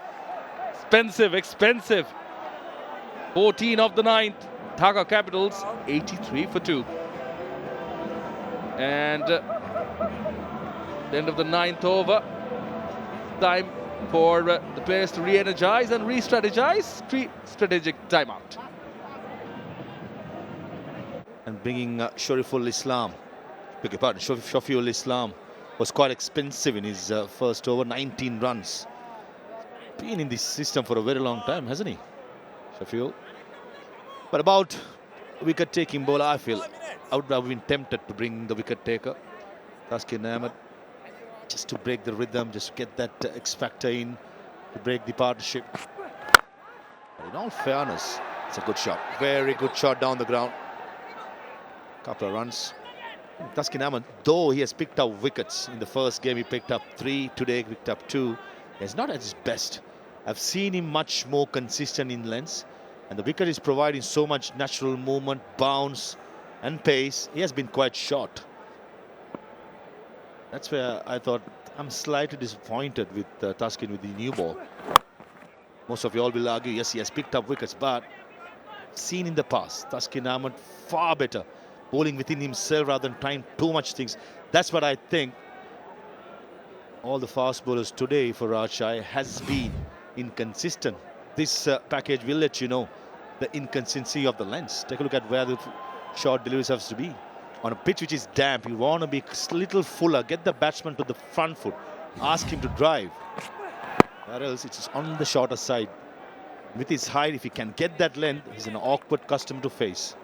Expensive. 14 of the 9th. Dhaka Capitals 83 for 2. And the end of the 9th over. Time for the players to re-energize and re-strategize. Strategic timeout. And bringing Shorturl.at, beg your pardon, Shorturl.at was quite expensive in his first over, 19 runs. Been in this system for a very long time, hasn't he, Shorturl? But about wicket-taking bowler, I feel I would have been tempted to bring the wicket-taker, Taskin Ahmed, just to break the rhythm, just to get that X factor in, to break the partnership. But in all fairness, it's a good shot. Very good shot down the ground. Couple of runs. Taskin Ahmed, though he has picked up wickets in the first game, he picked up 3, today he picked up 2. He's not at his best. I've seen him much more consistent in lengths, and the wicket is providing so much natural movement, bounce and pace. He has been quite short. That's where I thought I'm slightly disappointed with Taskin with the new ball. Most of you all will argue, yes, he has picked up wickets, but seen in the past, Taskin Ahmed far better, bowling within himself rather than trying too much things. That's what I think all the fast bowlers today for Rajshahi has been inconsistent. This package will let you know the inconsistency of the lengths. Take a look at where the short deliveries have to be. On a pitch which is damp, you want to be a little fuller, get the batsman to the front foot, ask him to drive. Or else it's on the shorter side. With his height, if he can get that length, he's an awkward customer to face.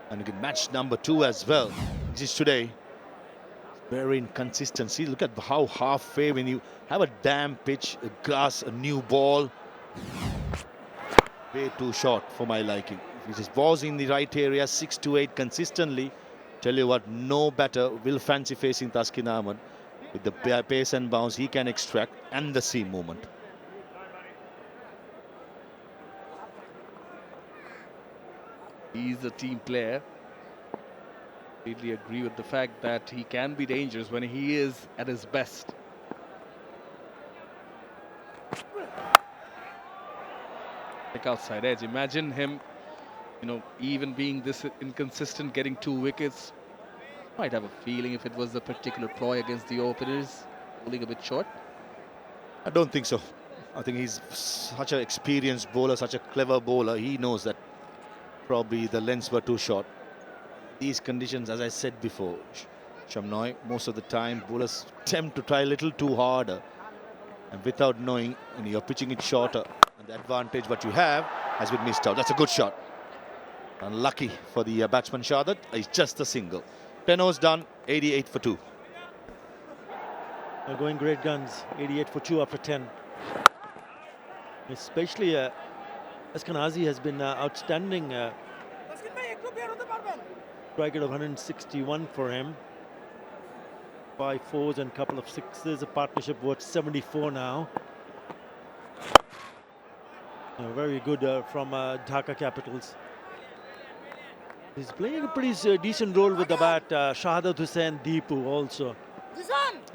And again, match number 2 as well, which is today. Very inconsistent. See, look at how halfway when you have a damp pitch, a grass, a new ball. Way too short for my liking. If he just balls in the right area, 6 to 8 consistently, tell you what, no batter will fancy facing Taskin Ahmed. With the pace and bounce he can extract and the seam movement. He's a team player. Completely agree with the fact that he can be dangerous when he is at his best. Take outside edge. Imagine him, even being this inconsistent, getting 2 wickets. Might have a feeling if it was a particular ploy against the openers, bowling a bit short. I don't think so. I think he's such an experienced bowler, such a clever bowler. He knows that probably the lengths were too short. These conditions, as I said before, Shamnoy, most of the time bowlers attempt to try a little too harder, and without knowing, you're pitching it shorter, and the advantage what you have has been missed out. That's a good shot. Unlucky for the batsman Shahdat. It's just a single. 10 overs done, 88 for 2. They're going great guns, 88 for 2 after 10. Especially Ashkenazi has been outstanding. Target of 161 for him. 5 4s and a couple of 6s. A partnership worth 74 now. Very good from Dhaka Capitals. He's playing a pretty decent role with the bat. Shahdat Hussain Deepu also.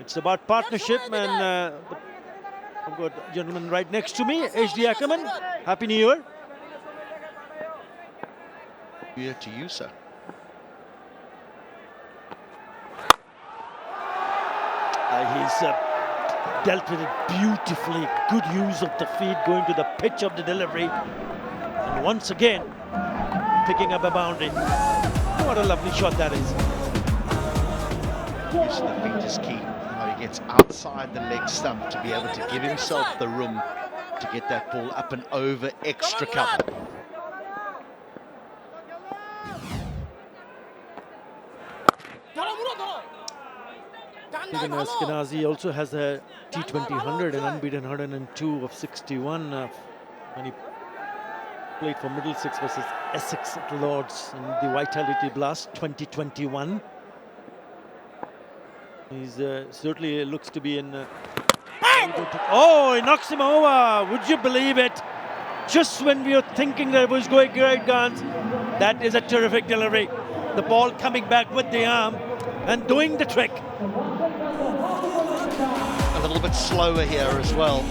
It's about partnership, and I've got a gentleman right next to me, HD Ackerman. Happy New Year. New Year to you, sir. He's dealt with it beautifully. Good use of the feet, going to the pitch of the delivery. And once again, picking up a boundary. What a lovely shot that is. Use of the feet is key. How he gets outside the leg stump to be able to give himself the room to get that ball up and over extra cover. Even 𝗂𝗂𝗃𝗃𝗃 also has a T20 100, an unbeaten 102 of 61 when he played for Middlesex versus Essex at Lords in the Vitality Blast 2021. He's certainly looks to be in. Oh, he knocks him over! Would you believe it? Just when we were thinking that it was going great guns, that is a terrific delivery. The ball coming back with the arm and doing the trick. A little bit slower here as well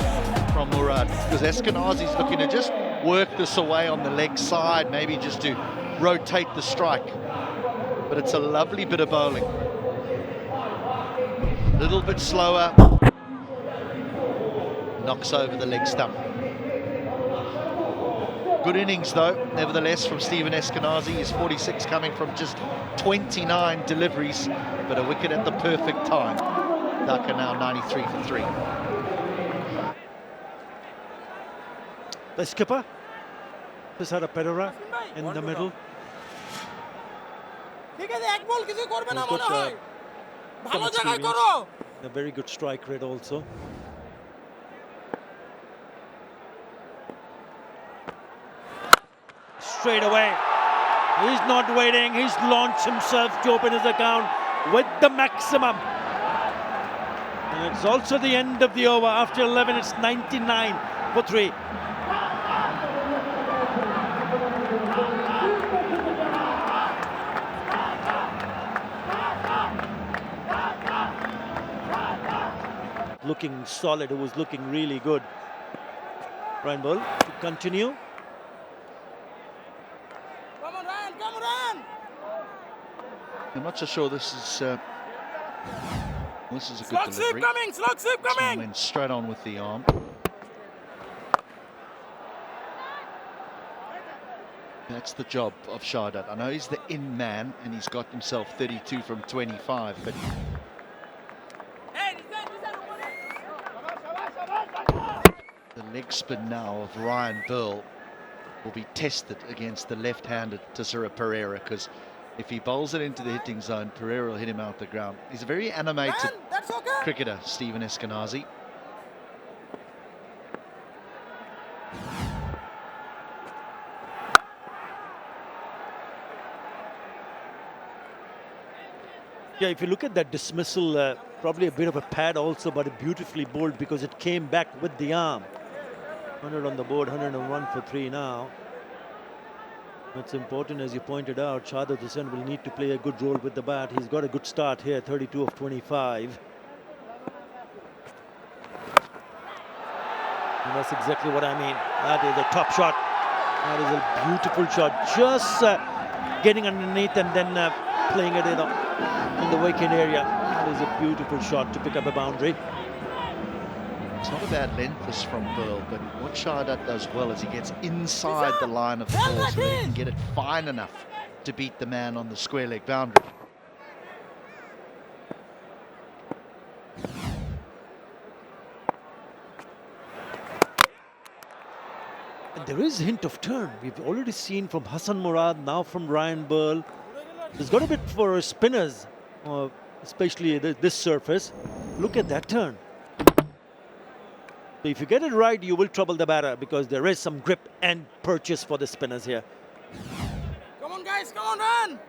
from Murad, because 𝗂𝗃𝗃𝗃𝗃's looking to just work this away on the leg side, maybe just to rotate the strike. But it's a lovely bit of bowling. A little bit slower. Knocks over the leg stump. Good innings though, nevertheless, from Steven 𝗂𝗃𝗃𝗃. His 46 coming from just 29 deliveries, but a wicket at the perfect time. Dhaka now 93 for 3. The skipper, 𝗂𝗃𝗃𝗃𝗃 in the middle. A very good strike rate also. Straight away, he's not waiting, he's launched himself to open his account with the maximum. And it's also the end of the over. After 11, it's 99 for 3. Looking solid, it was looking really good. Ryan Bull to continue. I'm not so sure this is a good delivery. Slug sweep coming! Went straight on with the arm. That's the job of Shahdat. I know he's the in man and he's got himself 32 from 25, but the leg spin now of Ryan Bull will be tested against the left-handed 𝗃𝗃𝗃𝗃, because if he bowls it into the hitting zone, 𝗃𝗃𝗃𝗃 will hit him out the ground. He's a very animated cricketer, Steven 𝗂𝗃𝗃𝗃𝗃. Yeah, if you look at that dismissal, probably a bit of a pad also, but beautifully bowled because it came back with the arm. 100 on the board, 101 for 3 now. It's important, as you pointed out, Tanzid Hasan will need to play a good role with the bat. He's got a good start here, 32 of 25. And that's exactly what I mean. That is a top shot. That is a beautiful shot. Just getting underneath and then playing it in the wicket area. That is a beautiful shot to pick up a boundary. It's not a bad length this from Pearl, but what Shahdat does well is he gets inside the line of the ball so that he can get it fine enough to beat the man on the square leg boundary. And there is a hint of turn. We've already seen from Hassan Murad, now from Ryan Bull. There's got a bit for spinners, especially this surface. Look at that turn. So if you get it right, you will trouble the batter because there is some grip and purchase for the spinners here. Come on, guys, come on, run!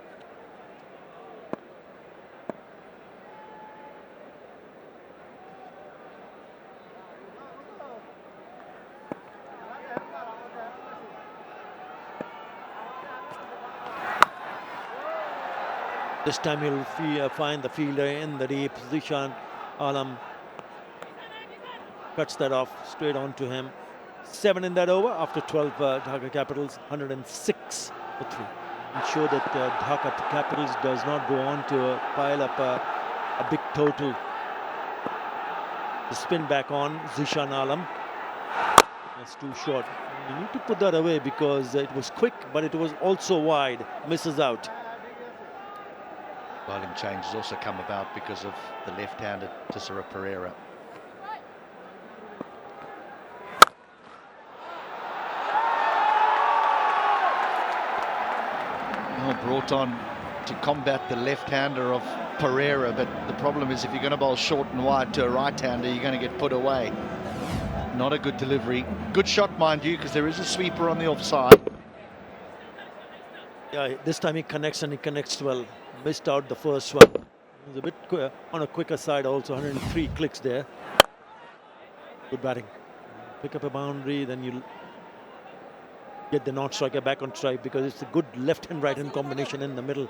This time he'll find the fielder in the deep position. Alam cuts that off straight on to him. 7 in that over after 12. Dhaka Capitals 106 for 3. Ensure that Dhaka Capitals does not go on to pile up a big total. The spin back on Zishan Alam. That's too short. You need to put that away because it was quick, but it was also wide. Misses out. Bowling change has also come about because of the left-handed 𝗃𝗂𝗃𝗃𝗃. Brought on to combat the left-hander of Pereira, but the problem is if you're going to bowl short and wide to a right-hander, you're going to get put away. Not a good delivery. Good shot, mind you, because there is a sweeper on the offside. Yeah, this time he connects and he connects well. Missed out the first one. It was a bit on a quicker side also, 103 clicks there. Good batting. Pick up a boundary, then you'll get the non-striker back on strike because it's a good left and right hand combination in the middle.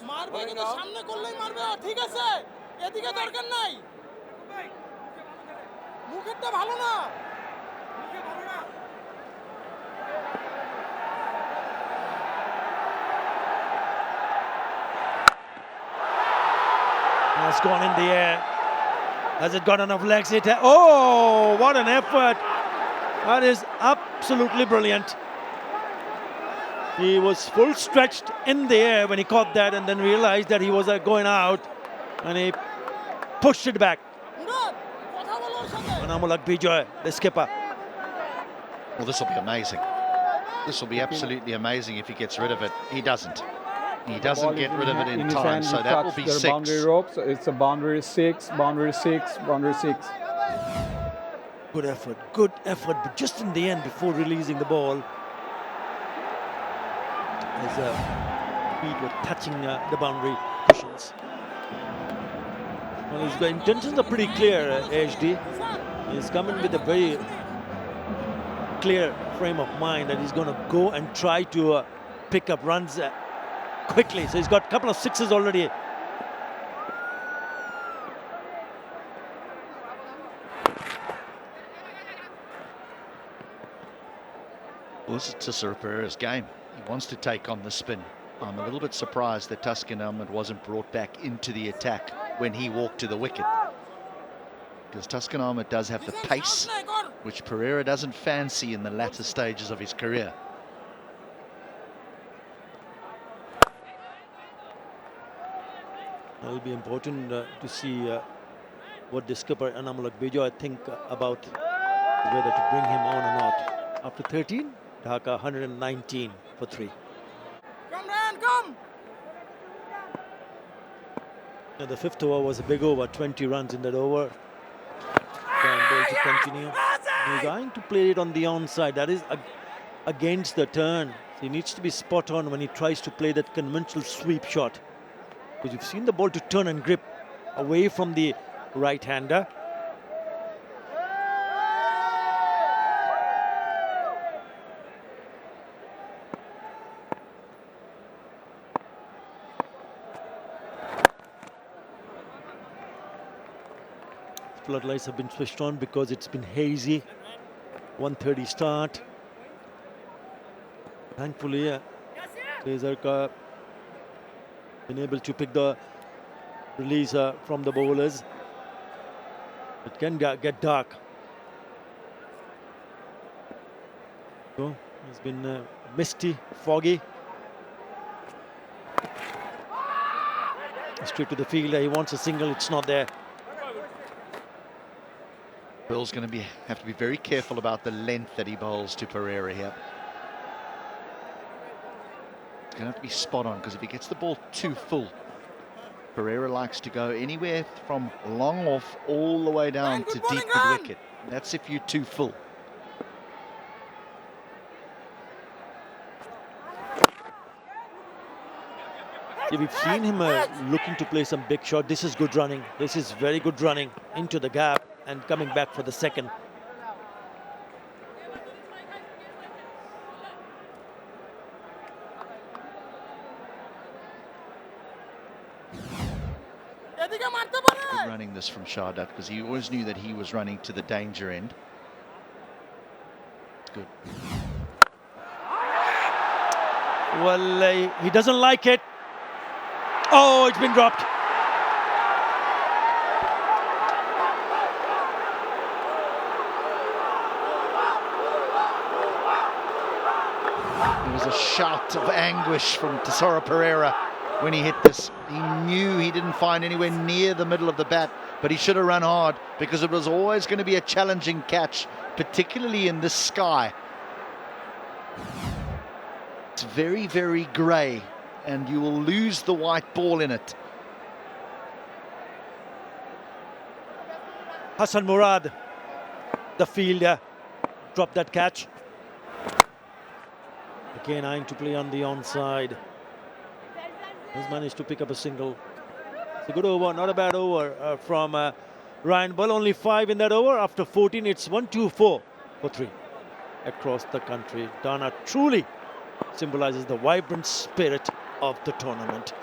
মারবে কিন্তু সামনে করলেই মারবে ঠিক আছে এদিকে দরকার নাই মুখেরটা ভালো না মুখে ভালো না It's gone in the air. Has it got enough legs? Oh, what an effort. That is absolutely brilliant. He was full stretched in the air when he caught that and then realized that he was going out and he pushed it back. 𝗃𝗃𝗃𝗃𝗃, the skipper. Well, this will be amazing. This will be absolutely amazing if he gets rid of it. He doesn't. He doesn't get rid of it in time, so that will be 6. Boundary rope, so it's a boundary 6, boundary 6, boundary 6. Good effort, but just in the end, before releasing the ball, his feet were touching the boundary cushions. Well, his intentions are pretty clear, 𝗍𝗃. He's coming with a very clear frame of mind that he's going to go and try to pick up runs quickly. So he's got a couple of sixes already. Well, this is 𝗃𝗃𝗃𝗃's game. He wants to take on the spin. I'm a little bit surprised that Taskin Ahmed wasn't brought back into the attack when he walked to the wicket. Because Taskin Ahmed does have the pace, which Pereira doesn't fancy in the latter stages of his career. It'll be important to see what the skipper 𝗃𝗃𝗃𝗃 think about whether to bring him on or not. After 13, Dhaka 119 for 3. Come Ryan, come. Now, the 5th over was a big over, 20 runs in that over. Ball to continue. He's going to play it on the onside. That is against the turn. So he needs to be spot on when he tries to play that conventional sweep shot. Because you've seen the ball to turn and grip away from the right-hander. Floodlights have been switched on because it's been hazy. 1:30 start. Thankfully, 𝗃𝗃𝗃𝗃 been able to pick the release from the bowlers. It can get dark. So it's been misty, foggy. Straight to the fielder. He wants a single. It's not there. Bill's going to have to be very careful about the length that he bowls to Pereira here. It's going to have to be spot on because if he gets the ball too full, Pereira likes to go anywhere from long off all the way down to deep mid-wicket. That's if you're too full. Yeah, we've seen him looking to play some big shot. This is good running. This is very good running into the gap and coming back for the second. Good running this from Shahdat because he always knew that he was running to the danger end. Good. Well, he doesn't like it. Oh, it's been dropped. There was a shout of anguish from 𝗬𝗂𝗧 when he hit this. He knew he didn't find anywhere near the middle of the bat, but he should have run hard because it was always going to be a challenging catch, particularly in this sky. It's very, very grey, and you will lose the white ball in it. Hassan Murad, the fielder, dropped that catch. 𝗂𝗍 to play on the onside. He's managed to pick up a single. It's a good over, not a bad over from Ryan Ball. Only 5 in that over. After 14, it's 1-2-4 for 3 across the country. Dana truly symbolizes the vibrant spirit of the tournament.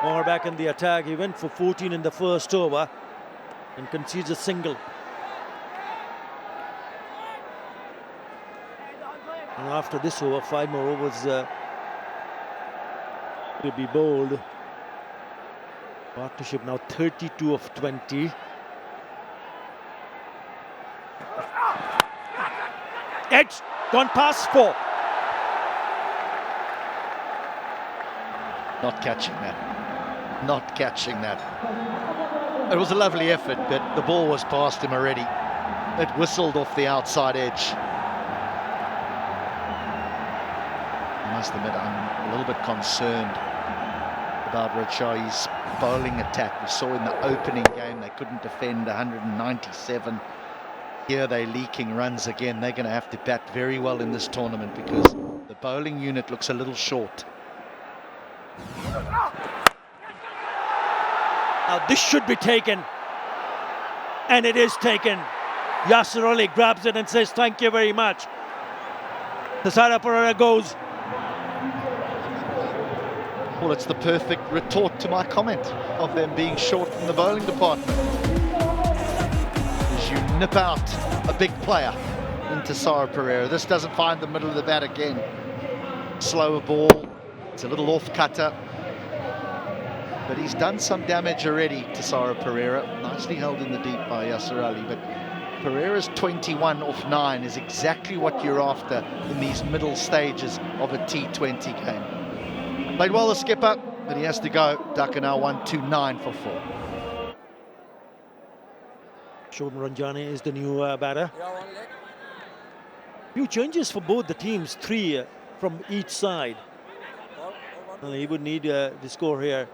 More back in the attack. He went for 14 in the first over and concedes a single. And after this over, 5 more overs to be bowled. Partnership now 32 of 20. Edge gone past 4. Not catching that. Not catching that. It was a lovely effort, but the ball was past him already. It whistled off the outside edge. I must admit, I'm a little bit concerned about Rajshahi's bowling attack. We saw in the opening game they couldn't defend 197. Here they're leaking runs again. They're going to have to bat very well in this tournament because the bowling unit looks a little short. Now this should be taken, and it is taken. Yasir Ali grabs it and says thank you very much. 𝗬𝗂𝗧 goes. Well, it's the perfect retort to my comment of them being short in the bowling department. As you nip out a big player into 𝗬𝗂𝗧. This doesn't find the middle of the bat again. Slower ball. It's a little off cutter. But he's done some damage already to 𝗬𝗂𝗧. Nicely held in the deep by Yasir Ali. But Pereira's 21 off 9 is exactly what you're after in these middle stages of a T20 game. Played well the skipper, but he has to go. Dhaka now 1-2-9 for 4. Shogun Ranjani is the new batter. Few changes for both the teams, 3 from each side. He would need to score here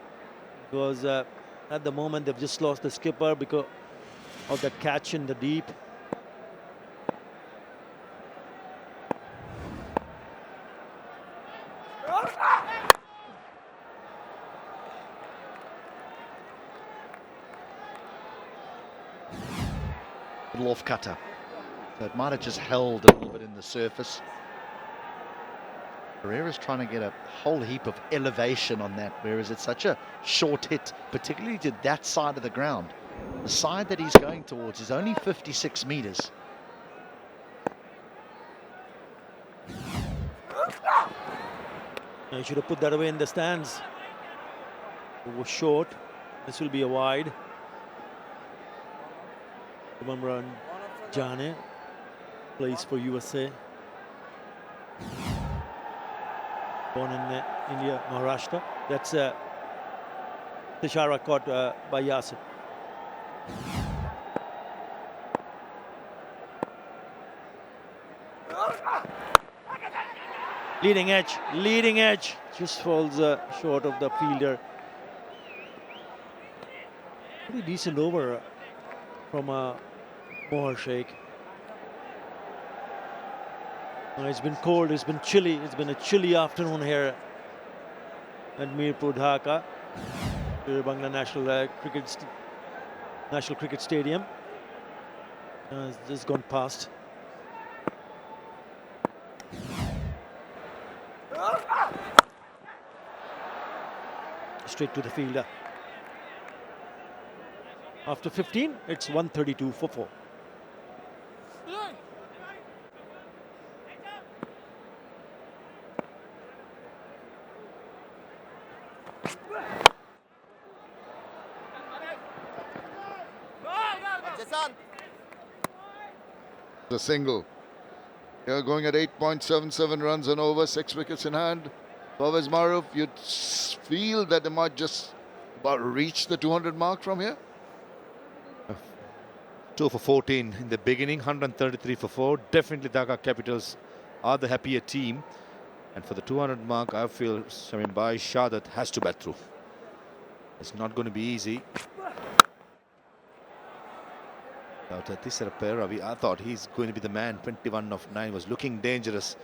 because at the moment they've just lost the skipper because of that catch in the deep. Little off cutter. So it might have just held a little bit in the surface. Pereira's trying to get a whole heap of elevation on that, whereas it's such a short hit, particularly to that side of the ground. The side that he's going towards is only 56 meters. He should have put that away in the stands. It was short. This will be a wide. Durbar Rajshahi plays for USA. Born in India, Maharashtra. That's Tishara caught by Yasir. Leading edge, just falls short of the fielder. Pretty decent over from 𝗂𝗍𝗄𝗃. It's been cold, it's been chilly, it's been a chilly afternoon here at Mirpur, Dhaka, Bangla National Cricket Stadium. It's just gone past. Straight to the fielder. After 15, it's 132 for 4. The single. They're going at 8.77 runs and over, 6 wickets in hand. Pervez Maruf, you'd feel that they might just about reach the 200 mark from here. 2 for 14 in the beginning, 133 for 4. Definitely Dhaka Capitals are the happier team. And for the 200 mark, I feel 𝗂𝗵𝗂𝗃 has to bat through. It's not going to be easy. 𝗬𝗃𝗃 𝗵𝗃𝗃𝗃, I thought he's going to be the man. 21 of 9 was looking dangerous.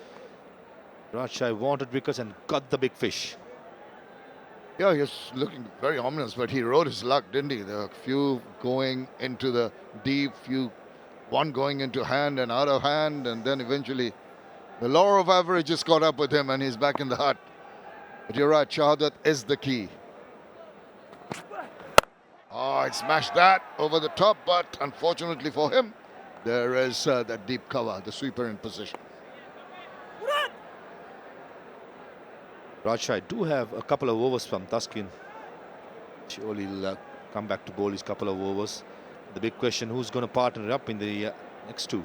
Rajshahi wanted wickets and got the big fish. Yeah, he's looking very ominous, but he rode his luck, didn't he? There were a few going into the deep, one going into hand and out of hand, and then eventually the law of averages caught up with him and he's back in the hut. But you're right, 𝗂𝗃 is the key. Oh, he smashed that over the top, but unfortunately for him, there is that deep cover, the sweeper in position. Rajshahi do have a couple of overs from Taskin. Surely he'll come back to bowl his couple of overs. The big question, who's going to partner up in the next two?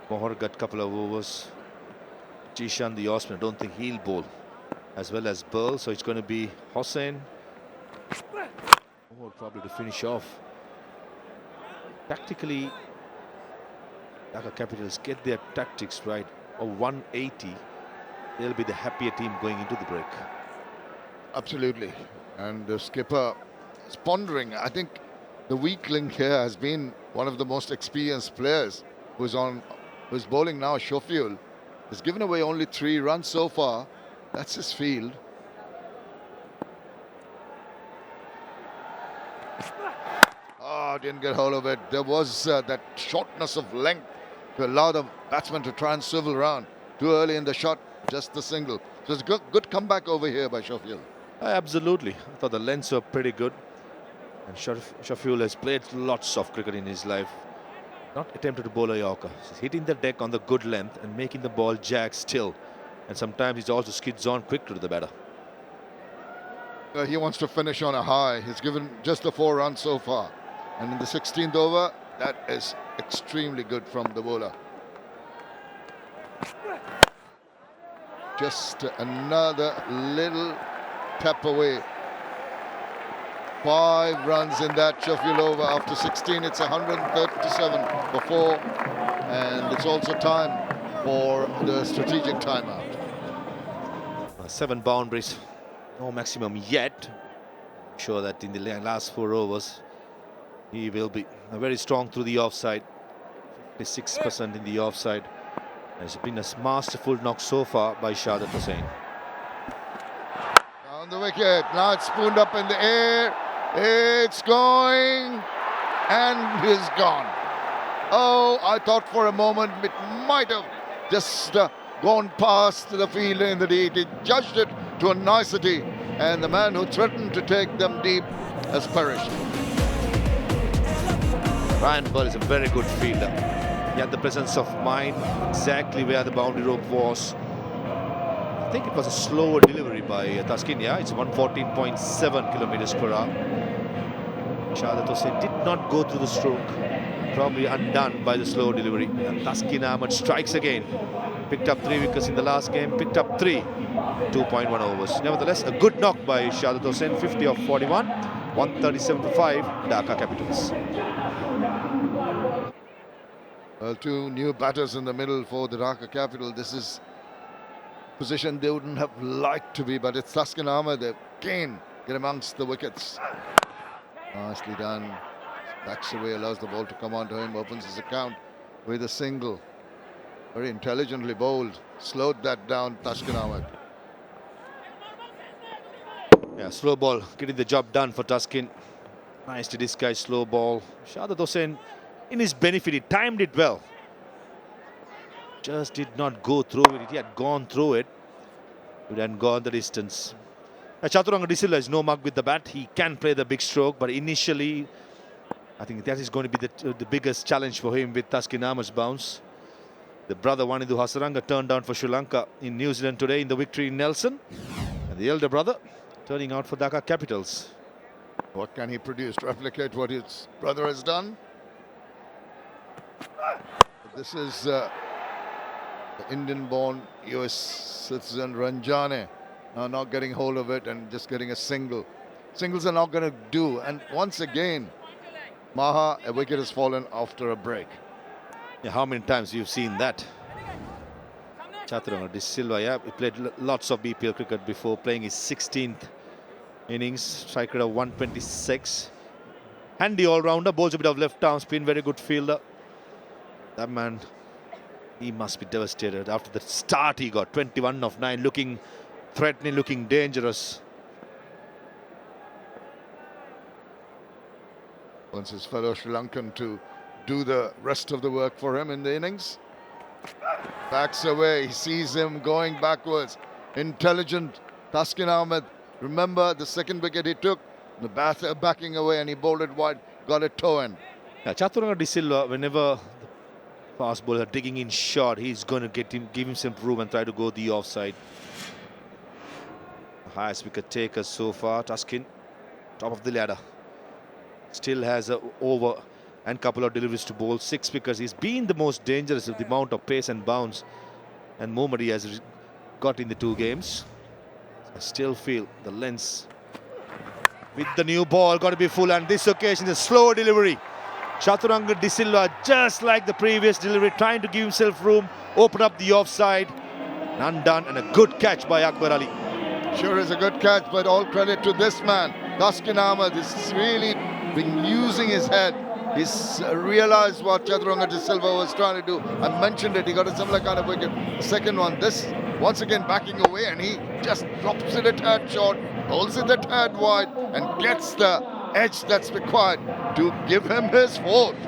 Mohor got a couple of overs. Jishan, the Osman, I don't think he'll bowl as well as Burl, so it's going to be Hossain. Mohor probably to finish off. Tactically, Dhaka Capitals get their tactics right. A 180. They'll be the happier team going into the break. Absolutely. And the skipper is pondering. I think the weak link here has been one of the most experienced players who's bowling now, Schofield. He's given away only 3 runs so far. That's his field. Oh, didn't get hold of it. There was that shortness of length to allow the batsman to try and swivel around. Too early in the shot. Just the single. So it's a good comeback over here by Schofield. Absolutely. I thought the lengths were pretty good. And Schofield has played lots of cricket in his life. Not attempted to bowl a Yorker. He's hitting the deck on the good length and making the ball jag still. And sometimes he also skids on quick to the batter. He wants to finish on a high. He's given just the 4 runs so far. And in the 16th over, that is extremely good from the bowler. Just another little tap away. 5 runs in that Sheffield over. After 16, it's 137 for 4. And it's also time for the strategic timeout. 7 boundaries. No maximum yet. I'm sure that in the last 4 overs, he will be very strong through the offside. 56% in the offside. It's been a masterful knock so far by Shahid Hussain. Down the wicket. Now it's spooned up in the air. It's going. And he's gone. Oh, I thought for a moment it might have just gone past the field in the deep. He judged it to a nicety. And the man who threatened to take them deep has perished. Ryan Burl is a very good fielder. He had the presence of mind exactly where the boundary rope was. I think it was a slower delivery by Taskin. Yeah, it's 114.7 kilometers per hour. Shahid Hussain did not go through the stroke. Probably undone by the slow delivery. And Taskin Ahmed strikes again. Picked up 3 wickets in the last game. Picked up 3. 2.1 overs. Nevertheless, a good knock by Shahid Hussain. 50 of 41. 137 for 5. Dhaka Capitals. Well, 2 new batters in the middle for the Dhaka Capital. This is position they wouldn't have liked to be, but it's Taskin Ahmed. They again get amongst the wickets. Nicely done. Backs away, allows the ball to come onto him, opens his account with a single. Very intelligently bowled. Slowed that down, Taskin Ahmed. Yeah, slow ball, getting the job done for Taskin. Nice to disguise slow ball. Shahid Hussain, in his benefit, he timed it well. Just did not go through it. If he had gone through it, he would have gone the distance. Chaturanga de Silva is no mug with the bat. He can play the big stroke, but initially, I think that is going to be the biggest challenge for him with Taskin Ahmed's bounce. The brother Wanindu Hasaranga turned down for Sri Lanka in New Zealand today in the victory in Nelson. And the elder brother turning out for Dhaka Capitals. What can he produce to replicate what his brother has done? This is the Indian-born US citizen Ranjane. Now not getting hold of it and just getting a single. Singles are not going to do. And once again, Maha, a wicket has fallen after a break. Yeah, how many times you've seen that? 𝗬𝗃𝗃, yeah, he played lots of BPL cricket before, playing his 16th innings, strike rate of 126. Handy all-rounder, bowls a bit of left arm spin, very good fielder. That man, he must be devastated after the start he got. 21 of 9, looking threatening, looking dangerous. Wants his fellow Sri Lankan to do the rest of the work for him in the innings. Backs away, he sees him going backwards. Intelligent Taskin Ahmed. Remember the second wicket he took? The batter backing away and he bowled it wide, got it toe end. Yeah, 𝗬𝗃𝗃, whenever the fast bowler digging in short, he's going to give him some room and try to go the offside. The highest wicket taker so far, Taskin, top of the ladder. Still has a over and couple of deliveries to bowl, 6 wickets. He's been the most dangerous with the amount of pace and bounce, and 𝗬𝗺𝗼𝗍 has got in the 2 games. I still feel the length with the new ball got to be full, and this occasion is a slow delivery. 𝗬𝗃𝗃, just like the previous delivery, trying to give himself room, open up the offside. Undone, and a good catch by Akbar Ali. Sure is a good catch, but all credit to this man. Taskin Ahmed is really been using his head. He's realized what 𝗬𝗃𝗃 was trying to do. I mentioned it, he got a similar kind of wicket. The second one, this once again backing away, and he just drops it a tad short, holds it a tad wide, and gets the edge that's required to give him his 4th.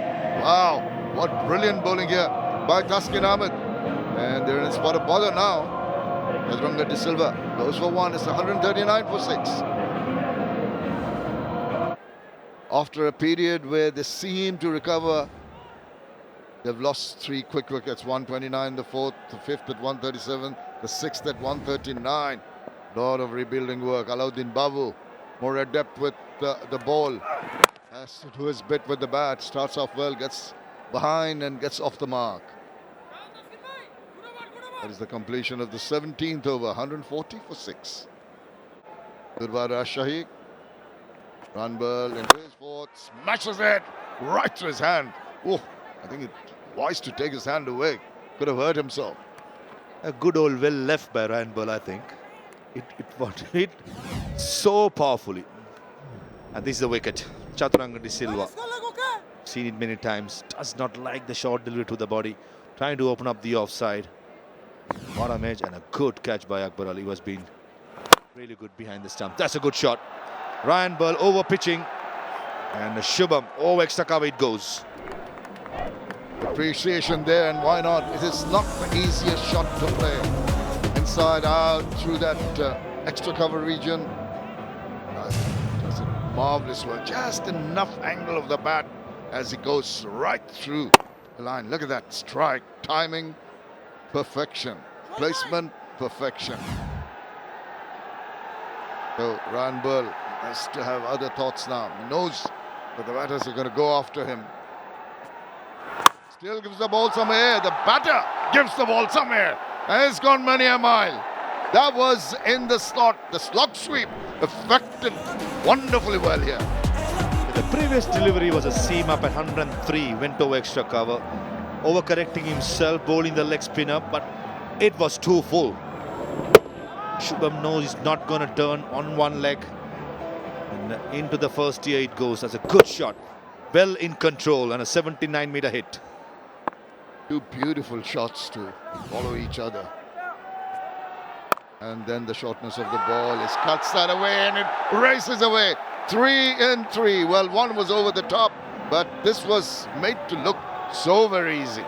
Wow, what brilliant bowling here by Taskin Ahmed. And they're in a spot of bother now. 𝗬𝗃𝗃 goes for 1, it's 139 for 6. After a period where they seem to recover, they've lost 3 quick wickets. 129 the 4th, the 5th at 137, the 6th at 139. Lot of rebuilding work. Alauddin Babu, more adept with the ball, has to do his bit with the bat. Starts off well, gets behind and gets off the mark. That is the completion of the 17th over, 140 for 6. Durbar Rajshahi. Run ball into his 4th, smashes it right to his hand. Oh, I think it's wise to take his hand away. Could have hurt himself. A good old well left by Ryan Ball, I think. It hit so powerfully. And this is the wicket. 𝗬𝗃𝗃, seen it many times. Does not like the short delivery to the body. Trying to open up the offside. Bottom edge, and a good catch by Akbar Ali, who has been really good behind the stump. That's a good shot. Ryan Ball over pitching, and Shubham over extra cover it goes. Appreciation there, and why not? It is not the easiest shot to play. Inside out through that extra cover region. Does a marvelous work. Just enough angle of the bat as it goes right through the line. Look at that strike, timing, perfection, placement, perfection. So Ryan Ball has to have other thoughts now. He knows that the batters are going to go after him. Still gives the ball some air. The batter gives the ball some air. And it's gone many a mile. That was in the slot. The slot sweep affected wonderfully well here. The previous delivery was a seam up at 103. Went over extra cover. Overcorrecting himself, bowling the leg spinner. But it was too full. Shubham knows he's not going to turn on one leg. And into the first tier it goes. That's a good shot. Well in control and a 79-meter hit. 2 beautiful shots to follow each other. And then the shortness of the ball is cuts that away and it races away. 3 in 3. Well, one was over the top, but this was made to look so very easy.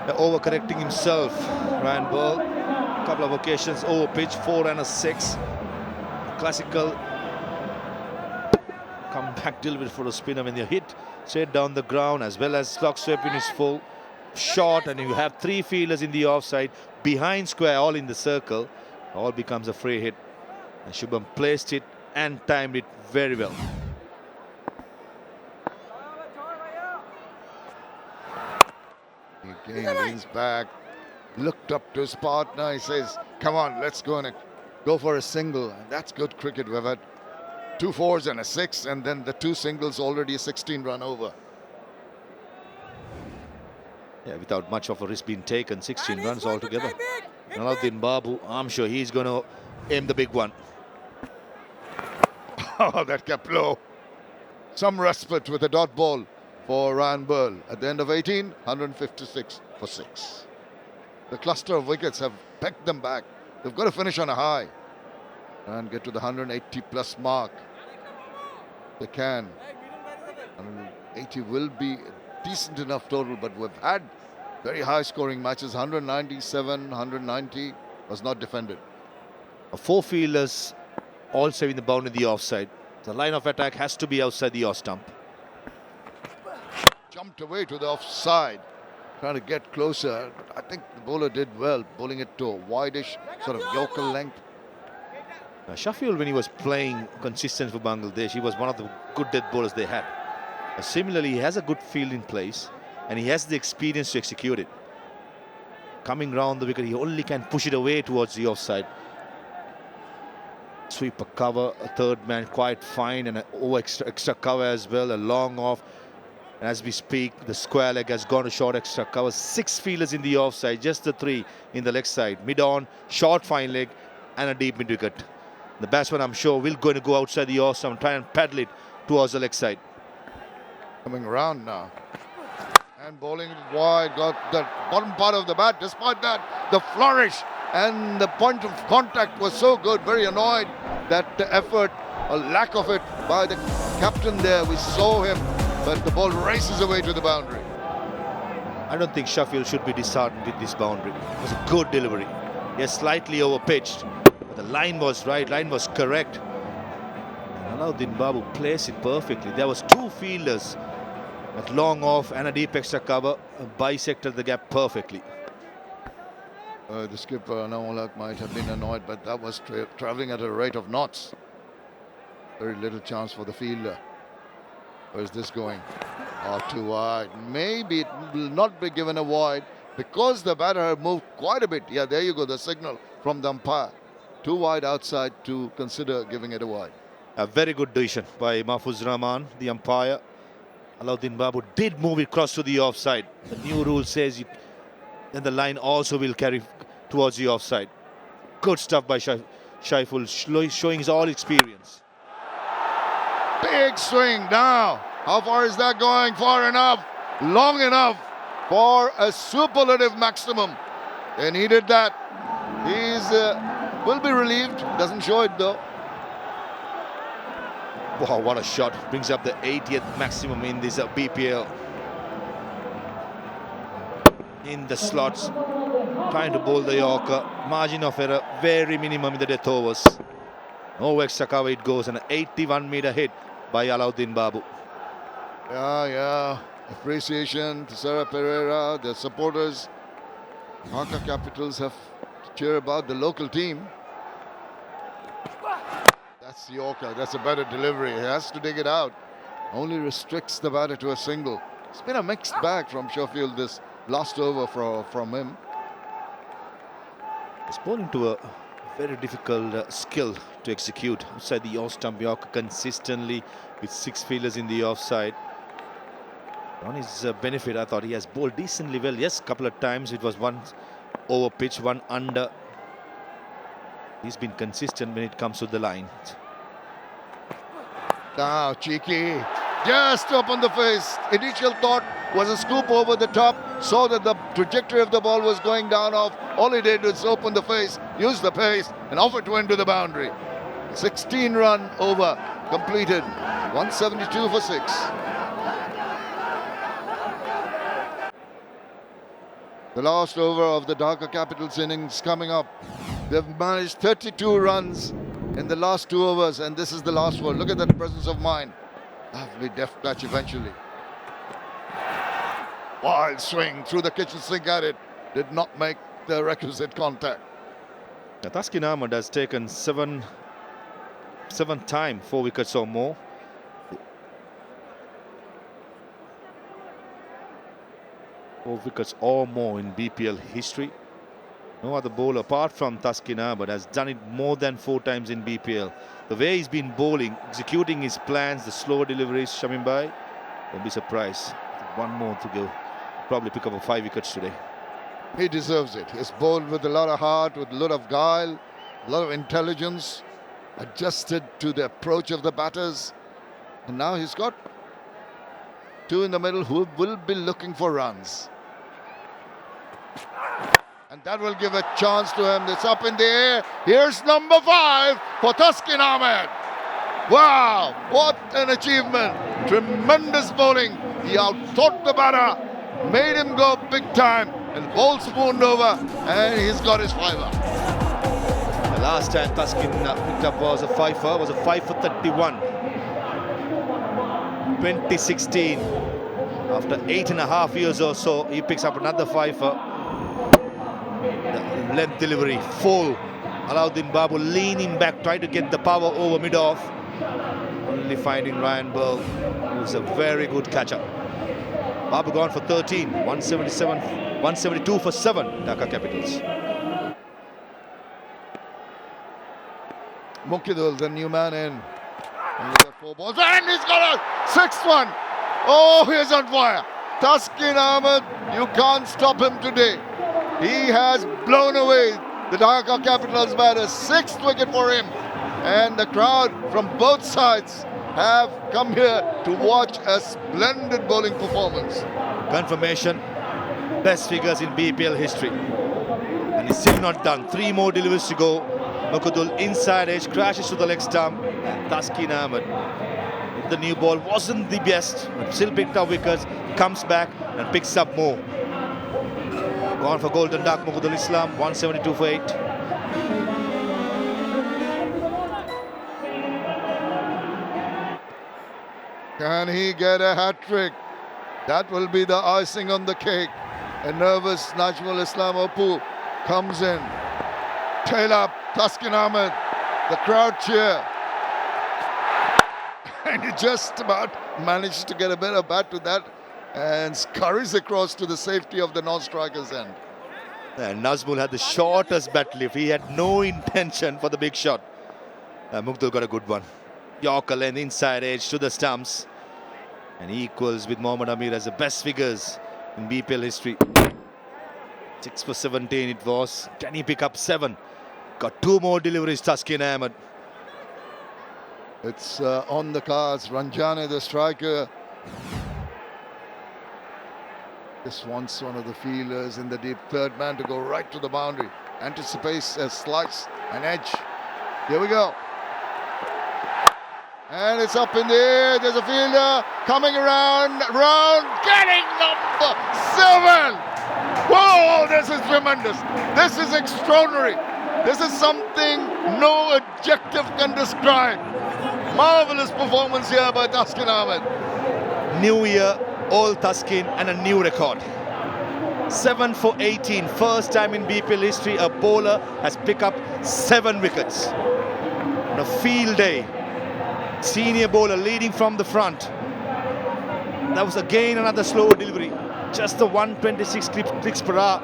Overcorrecting himself, Ryan Ball. A couple of occasions over pitch, 4 and a 6. Classical comeback delivery for a spinner when you hit straight down the ground, as well as slog sweeping is full short, and you have 3 fielders in the offside behind square, all in the circle. All becomes a free hit, and Shubham placed it and timed it very well. Again, leans back, looked up to his partner. He says, come on, let's go and go for a single. And that's good cricket. We've had 2 fours and a 6, and then the 2 singles, already a 16-run over. Yeah, without much of a risk being taken, 16 runs altogether. 𝗂𝗏𝗂𝗧, I'm sure he's going to aim the big one. Oh, that kept low. Some respite with a dot ball for Ryan Burl. At the end of 18, 156 for 6. The cluster of wickets have pegged them back. They've got to finish on a high and get to the 180-plus mark. They can. 180 will be a decent enough total, but we've had very high-scoring matches. 197, 190 was not defended. 4 fielders all saving the boundary in the offside. The line of attack has to be outside the off stump. Jumped away to the offside, trying to get closer. I think the bowler did well, bowling it to a wideish sort of Yorker length. Sheffield, when he was playing consistent for Bangladesh, he was one of the good death bowlers they had. Similarly, he has a good field in place and he has the experience to execute it. Coming round the wicket, he only can push it away towards the offside. Sweep a cover, a third man quite fine, and an extra cover as well, a long off. And as we speak, the square leg has gone to short extra cover. 6 fielders in the offside, just the 3 in the leg side. Mid-on, short fine leg, and a deep mid wicket. The batsman, I'm sure, will going to go outside the off stump, try and paddle it towards the leg side. Coming around now. And bowling wide, got the bottom part of the bat. Despite that, the flourish and the point of contact was so good. Very annoyed that the effort, a lack of it by the captain there. We saw him, but the ball races away to the boundary. I don't think Sheffield should be disheartened with this boundary. It was a good delivery. Yes, slightly over-pitched. But the line was right, line was correct. And 𝗂𝗏𝗂𝗃𝗏 placed it perfectly. There was 2 fielders at long off and a deep extra cover, bisected the gap perfectly. The skipper, 𝗂𝗏𝗂𝗃𝗏 might have been annoyed, but that was travelling at a rate of knots. Very little chance for the fielder. Where's this going? Oh, too wide. Maybe it will not be given a wide because the batter had moved quite a bit. Yeah, there you go, the signal from the umpire. Too wide outside to consider giving it a wide. A very good decision by Mahfuz Rahman, the umpire. 𝗂𝗏𝗂𝗏𝗏 did move it across to the offside. The new rule says then the line also will carry towards the offside. Good stuff by Shaiful, showing his all experience. Big swing now. How far is that going? Far enough, long enough for a superlative maximum. They needed that. He's will be relieved. Doesn't show it though. Wow, what a shot. Brings up the 80th maximum in this BPL. In the slots, trying to bowl the Yorker. Margin of error, very minimum in the death overs. No extra cover it goes, and an 81-meter hit by 𝗂𝗏𝗂𝗏𝗏. Yeah. Appreciation to 𝗂𝗏𝗂𝗏𝗏, the supporters. Dhaka Capitals have to cheer about the local team. That's the Yorker. That's a better delivery. He has to dig it out. Only restricts the batter to a single. It's been a mixed bag from Sheffield this last over from him. It's bowling to a very difficult skill to execute outside the off stump Yorker consistently with 6 fielders in the offside. On his benefit, I thought he has bowled decently well. Yes, a couple of times it was one over pitch, one under. He's been consistent when it comes to the line. Now cheeky, just up on the face. Initial thought was a scoop over the top. Saw that the trajectory of the ball was going down off. All he did was open the face, use the pace, and off it went to the boundary. 16-run over completed. 172 for 6. The last over of the Dhaka Capitals innings coming up. They've managed 32 runs in the last 2 overs, and this is the last one. Look at that presence of mind. Lovely deft catch eventually. Wild swing through the kitchen sink at it. Did not make the requisite contact. Taskin Ahmed has taken 7 times 4 wickets or more. 4 wickets or more in BPL history. No other bowler apart from Taskin Ahmed has done it more than 4 times in BPL. The way he's been bowling, executing his plans, the slow deliveries, Shamin, don't be surprised. One more to go. Probably pick up 5 wickets today. He deserves it. He's bowled with a lot of heart, with a lot of guile, a lot of intelligence, adjusted to the approach of the batters. And now he's got 2 in the middle who will be looking for runs. And that will give a chance to him. It's up in the air. Here's number 5 for Taskin Ahmed. Wow, what an achievement. Tremendous bowling. He out-thought the batter, made him go big time, and ball spooned over, and he's got his 5er. The last time Taskin picked up was a 5er, was a 5 for 31. 2016. After 8.5 years or so, he picks up another 5er. The length delivery, full. Alauddin Babu leaning back, trying to get the power over mid-off. Only finding Ryan Burl, who's a very good catcher. Babu gone for 13, 172 for 7, Dhaka Capitals. Muqidul, the new man in. And he's got 4 balls, and he's got a 6th one. Oh, he's on fire. Taskin Ahmed, you can't stop him today. He has blown away the Dhaka Capitals batter. 6th wicket for him. And the crowd from both sides have come here to watch a splendid bowling performance. Confirmation, best figures in BPL history. And he's still not done. 3 more deliveries to go. Muqidul inside edge, crashes to the leg stump. And Taskin Ahmed, the new ball wasn't the best, but still picked up wickets, comes back and picks up more. Gone for golden duck, Muqidul Islam, 172 for 8. Can he get a hat-trick? That will be the icing on the cake. A nervous Najmul Islam Opoo comes in. Tail up, Taskin Ahmed. The crowd cheer. And he just about managed to get a better bat to that and scurries across to the safety of the non-striker's end. And Nazmul had the shortest bat lift. He had no intention for the big shot. Muqidul got a good one. Yorker length inside edge to the stumps. And he equals with Mohammad Amir as the best figures in BPL history. 6 for 17 it was. Can he pick up 7? Got 2 more deliveries, Taskin Ahmed. It's on the cards. Ranjane, the striker, just wants one of the fielders in the deep, 3rd man to go right to the boundary. Anticipates a slice, an edge. Here we go. And it's up in the air. There's a fielder coming around, getting number 7. Whoa, this is tremendous. This is extraordinary. This is something no adjective can describe. Marvelous performance here by Taskin Ahmed. New year, all Taskin and a new record. 7 for 18. First time in BPL history a bowler has picked up 7 wickets. On a field day. Senior bowler leading from the front. That was again another slower delivery. Just the 126 clicks per hour.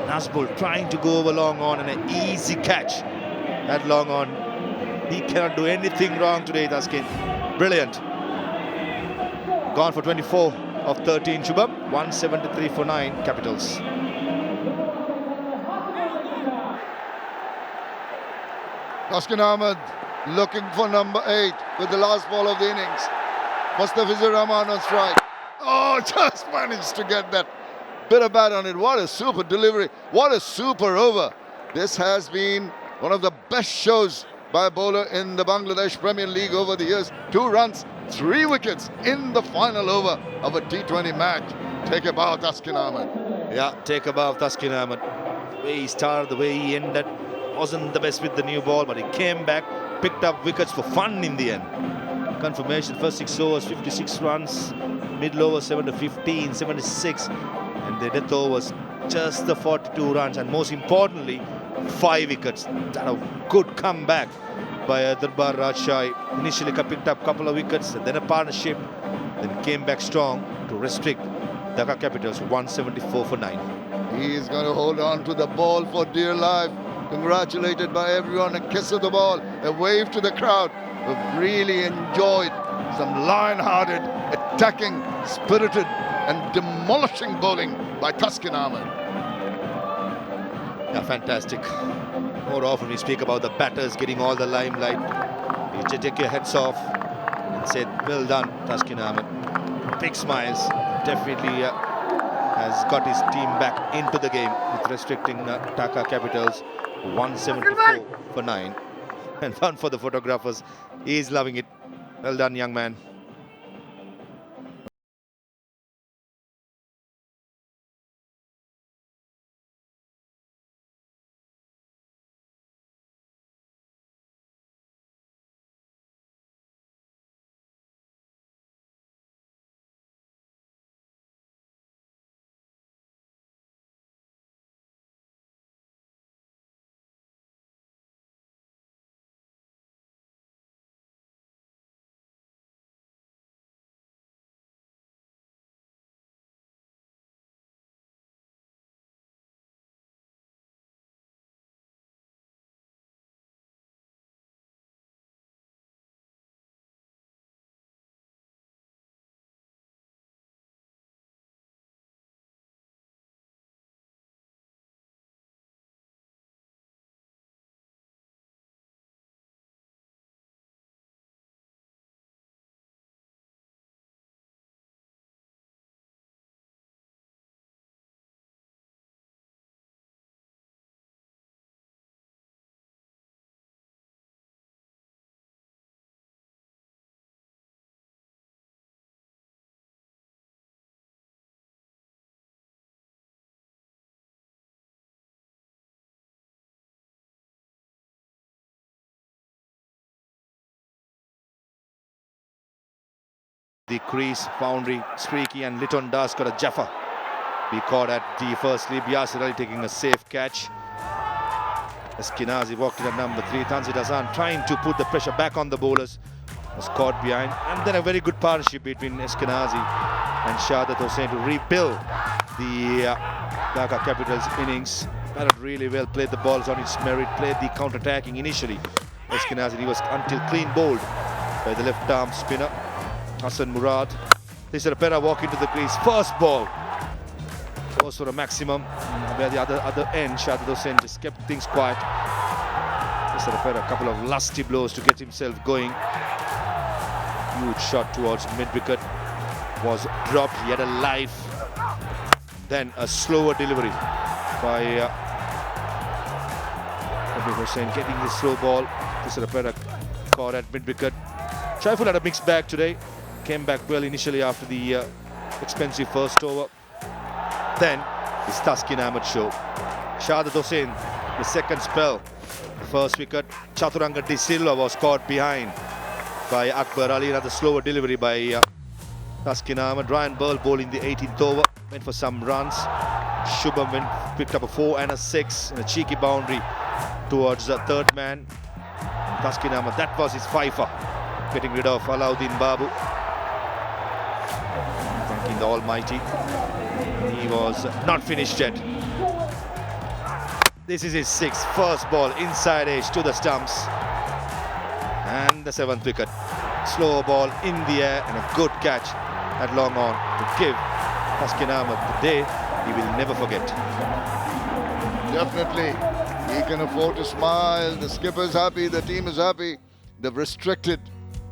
Nazmul trying to go over long on and an easy catch. That long on. He cannot do anything wrong today, Taskin. Brilliant. Gone for 24 of 13, Shubham. 173 for 9, Capitals. Taskin Ahmed looking for number 8 with the last ball of the innings. Mustafizur Rahman on strike. Oh, just managed to get that bit of bat on it. What a super delivery. What a super over. This has been one of the best shows by a bowler in the Bangladesh Premier League over the years. 2 runs, 3 wickets in the final over of a T20 match. Take a bow, Taskin Ahmed. Yeah, take a bow, Taskin Ahmed. The way he started, the way he ended, wasn't the best with the new ball, but he came back, picked up wickets for fun in the end. Confirmation, first 6 overs, 56 runs, middle over 7 to 15, 76, and the death overs just the 42 runs, and most importantly, 5 wickets. That a good comeback by Durbar Rajshahi. Initially picked up a couple of wickets, then a partnership, then came back strong to restrict Dhaka Capitals 174 for 9. He is going to hold on to the ball for dear life. Congratulated by everyone, a kiss of the ball, a wave to the crowd. We've really enjoyed some lion-hearted, attacking, spirited and demolishing bowling by Taskin Ahmed. Yeah, fantastic. More often we speak about the batters getting all the limelight. You take your heads off and said, well done, Taskin Ahmed. Big smiles. Definitely has got his team back into the game with restricting Dhaka Capitals 174 for 9. And fun for the photographers. He is loving it. Well done, young man. The crease, boundary, streaky and Litton Das got a jaffa. Be caught at the first leap. Yasir Ali taking a safe catch. Eshkenazi walked in at number 3. Tanzid Hasan trying to put the pressure back on the bowlers. Was caught behind. And then a very good partnership between Eshkenazi and 𝗂𝗲 𝗂𝗃 to rebuild the Dhaka Capitals innings. Batted really well, played the balls on its merit, played the counter-attacking initially. Eshkenazi, he was until clean bowled by the left-arm spinner Hassan Murad. 𝗃𝗶𝗃𝗃 walk into the crease. First ball goes for a maximum. Where the other end, 𝗂𝗲 𝗂𝗃 just kept things quiet. 𝗃𝗶𝗃 a couple of lusty blows to get himself going. Huge shot towards mid-wicket was dropped. He had a life. Then a slower delivery by Hussain, getting the slow ball. 𝗃𝗶𝗃 caught at mid-wicket. Shaiful had a mixed bag today. Came back well initially after the expensive first over. Then it's Taskin Ahmed show. 𝗂𝗲 𝗂𝗃, the second spell. The first wicket. Chaturanga De Silva was caught behind by Akbar Ali. Another slower delivery by Taskin Ahmed. Ryan Burl bowling the 18th over. Went for some runs. Shubham picked up a 4 and a 6 in a cheeky boundary towards the third man. And Taskin Ahmed, that was his fifer. Getting rid of Alauddin Babu. Thanking the Almighty. He was not finished yet. This is his 6th. First ball inside edge to the stumps. And the 7th wicket. Slow ball in the air and a good catch at long on to give Taskin Ahmed the day he will never forget. Definitely. He can afford to smile. The skipper's happy. The team is happy. They've restricted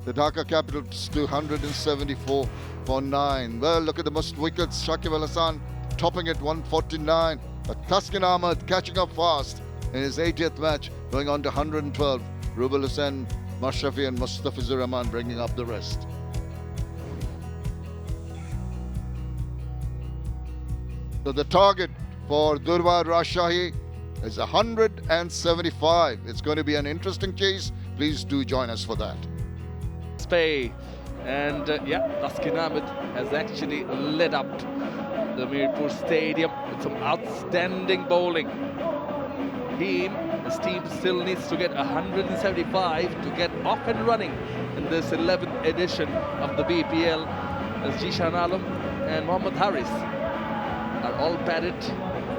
the Dhaka Capitals to 174 for 9. Well, look at the most wickets. Shakib Al Hasan topping at 149. But Taskin Ahmed catching up fast in his 80th match, going on to 112. Rubal Hussain, Mashrafi and Mustafizur Rahman bringing up the rest. So the target for Durbar Rajshahi is 175. It's going to be an interesting chase. Please do join us for that. Spain. And yeah, Taskin Ahmed has actually lit up the Mirpur Stadium with some outstanding bowling. His team still needs to get 175 to get off and running in this 11th edition of the BPL. As Jishan Alam and Mohammad Haris are all padded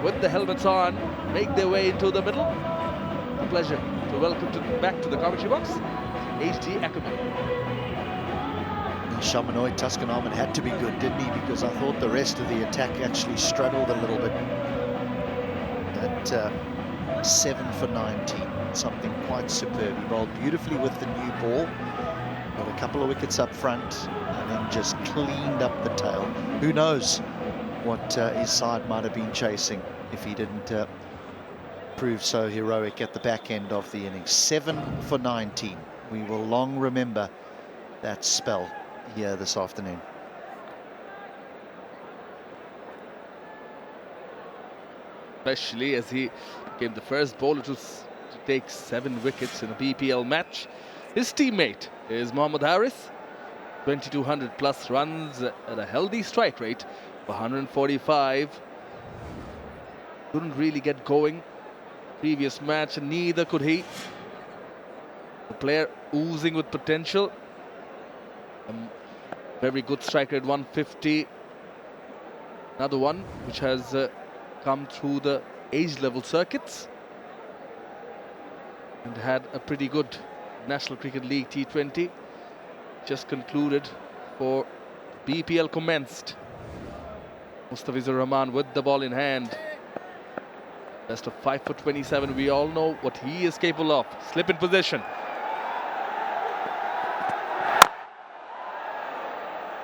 with the helmets on, make their way into the middle. A pleasure to welcome back to the commentary box, 𝗍𝗂𝗃𝗍𝗃. 𝗂𝗏𝗃𝗃 Taskin Ahmed had to be good, didn't he? Because I thought the rest of the attack actually struggled a little bit. That 7 for 19, something quite superb. He bowled beautifully with the new ball, got a couple of wickets up front, and then just cleaned up the tail. Who knows what his side might have been chasing if he didn't prove so heroic at the back end of the innings. 7 for 19. We will long remember that spell here this afternoon. Especially as he became the first bowler to take 7 wickets in a BPL match. His teammate is Mohammad Harris, 2200 plus runs at a healthy strike rate of 145. Couldn't really get going previous match, and neither could he. The player oozing with potential. Very good striker at 150. Another one which has come through the age level circuits and had a pretty good National Cricket League T20 just concluded for BPL commenced. Mustafizur Rahman with the ball in hand. Best of 5 for 27. We all know what he is capable of. Slip in position.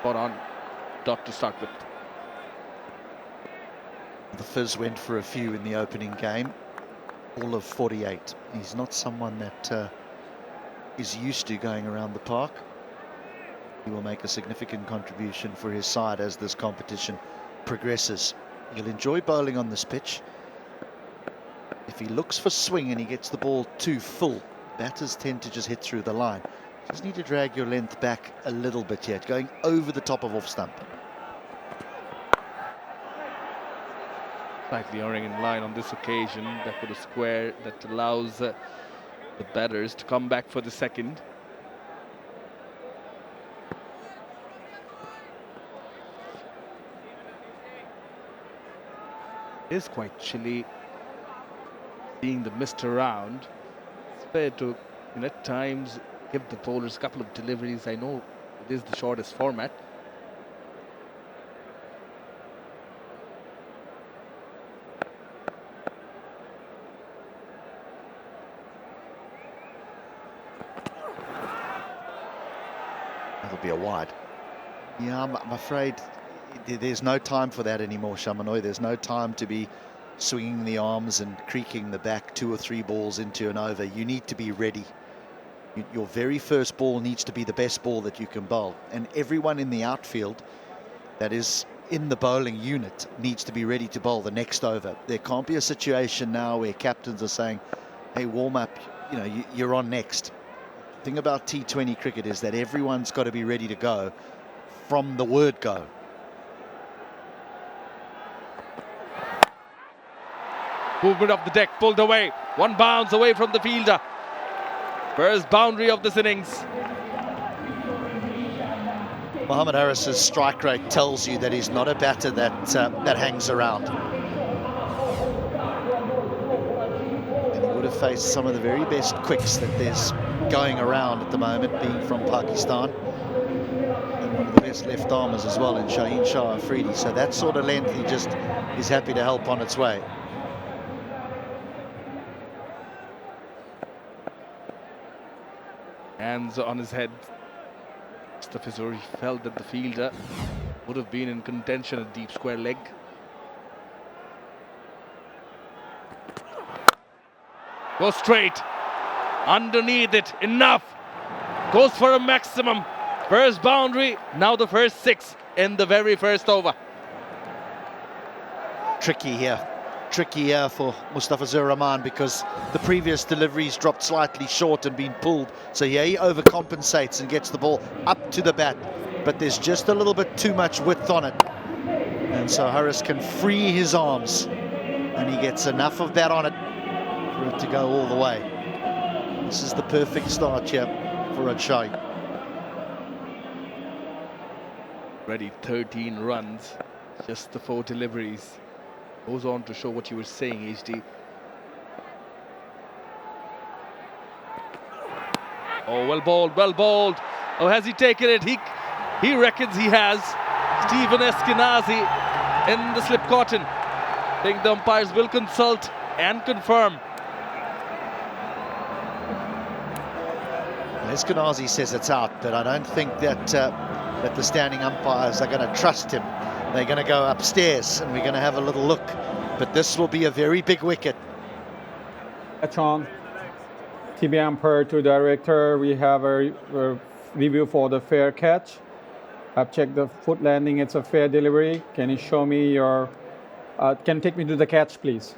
Spot on dot to start with. The Fizz went for a few in the opening game, all of 48. He's not someone that is used to going around the park. He will make a significant contribution for his side as this competition progresses. He'll enjoy bowling on this pitch. If he looks for swing and he gets the ball too full, batters tend to just hit through the line. Just need to drag your length back a little bit yet, going over the top of off stump. Slightly erring in line on this occasion. That put a square that allows the batters to come back for the second. It is quite chilly seeing the mist around. It's fair to, at times, give the bowlers a couple of deliveries. I know it is the shortest format. That'll be a wide. Yeah, I'm afraid there's no time for that anymore, 𝗍𝗏𝗃𝗍. There's no time to be swinging the arms and creaking the back 2 or 3 balls into an over. You need to be ready. Your very first ball needs to be the best ball that you can bowl. And everyone in the outfield that is in the bowling unit needs to be ready to bowl the next over. There can't be a situation now where captains are saying, hey, warm up, you're on next. The thing about T20 cricket is that everyone's got to be ready to go from the word go. Movement of the deck, pulled away. 1 bounce away from the fielder. First boundary of this innings. Mohammad Harris's strike rate tells you that he's not a batter that hangs around. And he would have faced some of the very best quicks that there's going around at the moment, being from Pakistan. And one of the best left armers as well in 𝗀𝗡𝗃𝗃 Afridi. So that sort of length, he just is happy to help on its way. Hands on his head. Mustafizur felt that the fielder would have been in contention at deep square leg. Goes straight. Underneath it. Enough. Goes for a maximum. First boundary. Now the first 6 in the very first over. Tricky here for Mustafizur Rahman, because the previous deliveries dropped slightly short and been pulled. So yeah, he overcompensates and gets the ball up to the bat, but there's just a little bit too much width on it. And so Harris can free his arms, and he gets enough of that on it for it to go all the way. This is the perfect start here for Rajshahi. Ready 13 runs, just the 4 deliveries. Goes on to show what you were saying, HD. Oh, well bowled, well bowled. Oh, has he taken it? He reckons he has. 𝗃𝗏𝗃𝗃 𝗂𝐽𝗍𝗂 in the slip cotton. I think the umpires will consult and confirm. 𝗂𝐽𝗍𝗂 says it's out, but I don't think that that the standing umpires are going to trust him. They're going to go upstairs and we're going to have a little look. But this will be a very big wicket. Catch on. TV umpire to director. We have a review for the fair catch. I've checked the foot landing. It's a fair delivery. Can you show me your... can you take me to the catch, please?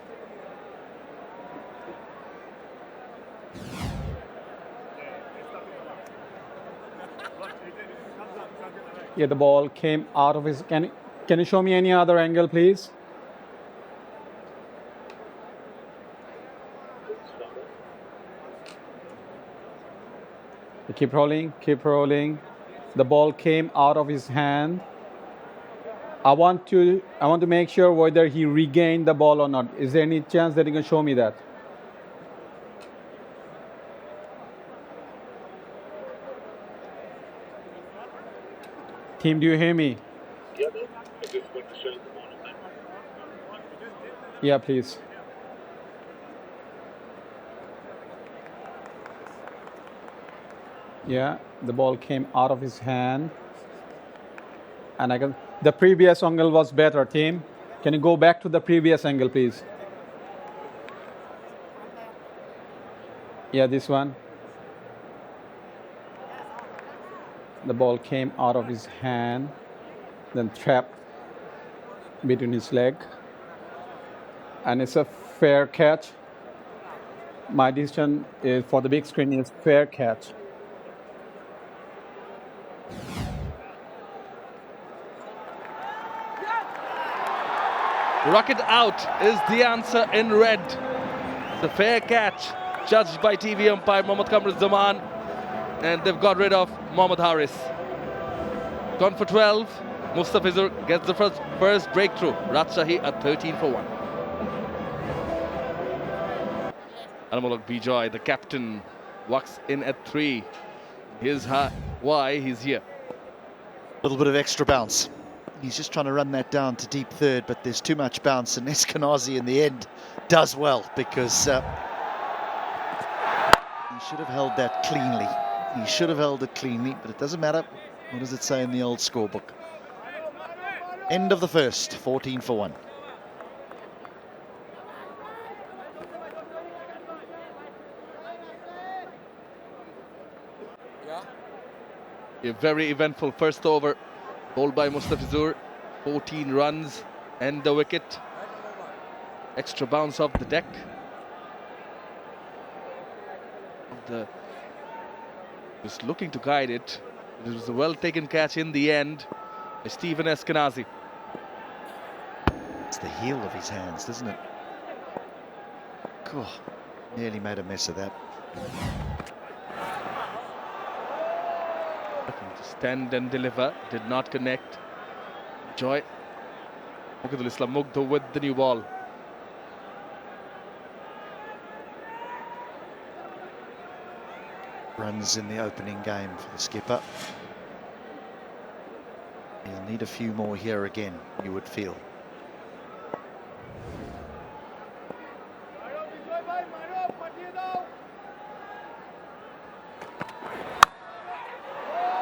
Yeah, the ball came out of his... Can you show me any other angle, please? Keep rolling, keep rolling. The ball came out of his hand. I want to make sure whether he regained the ball or not. Is there any chance that you can show me that? Team, do you hear me? Yeah, please. Yeah, the ball came out of his hand. And the previous angle was better, team. Can you go back to the previous angle, please? Yeah, this one. The ball came out of his hand, then trapped between his leg. And it's a fair catch. My decision is for the big screen is fair catch. Rocket out is the answer in red. The fair catch judged by TV umpire Mohammad Kamrul Zaman, and they've got rid of Mohammad Haris. Gone for 12. Mustafizur gets the first breakthrough. Rajshahi at 13 for 1. 𝗃𝗏𝗃𝗃𝗃, the captain, walks in at 3. Here's why he's here. A little bit of extra bounce. He's just trying to run that down to deep third, but there's too much bounce, and 𝗃𝗏𝗃𝗃 in the end does well because he should have held that cleanly. He should have held it cleanly, but it doesn't matter. What does it say in the old scorebook? End of the first, 14 for 1. A very eventful first over. Bowled by Mustafizur, 14 runs and the wicket. Extra bounce off the deck. Just looking to guide it. It was a well-taken catch in the end by 𝗃𝗏𝗃𝗃 𝗂𝐽𝗍𝗂. It's the heel of his hands, doesn't it? Oh, nearly made a mess of that. Looking to stand and deliver, did not connect. Joy. Mughidul Islam Mugdha with the new ball. Runs in the opening game for the skipper. He'll need a few more here again, you would feel.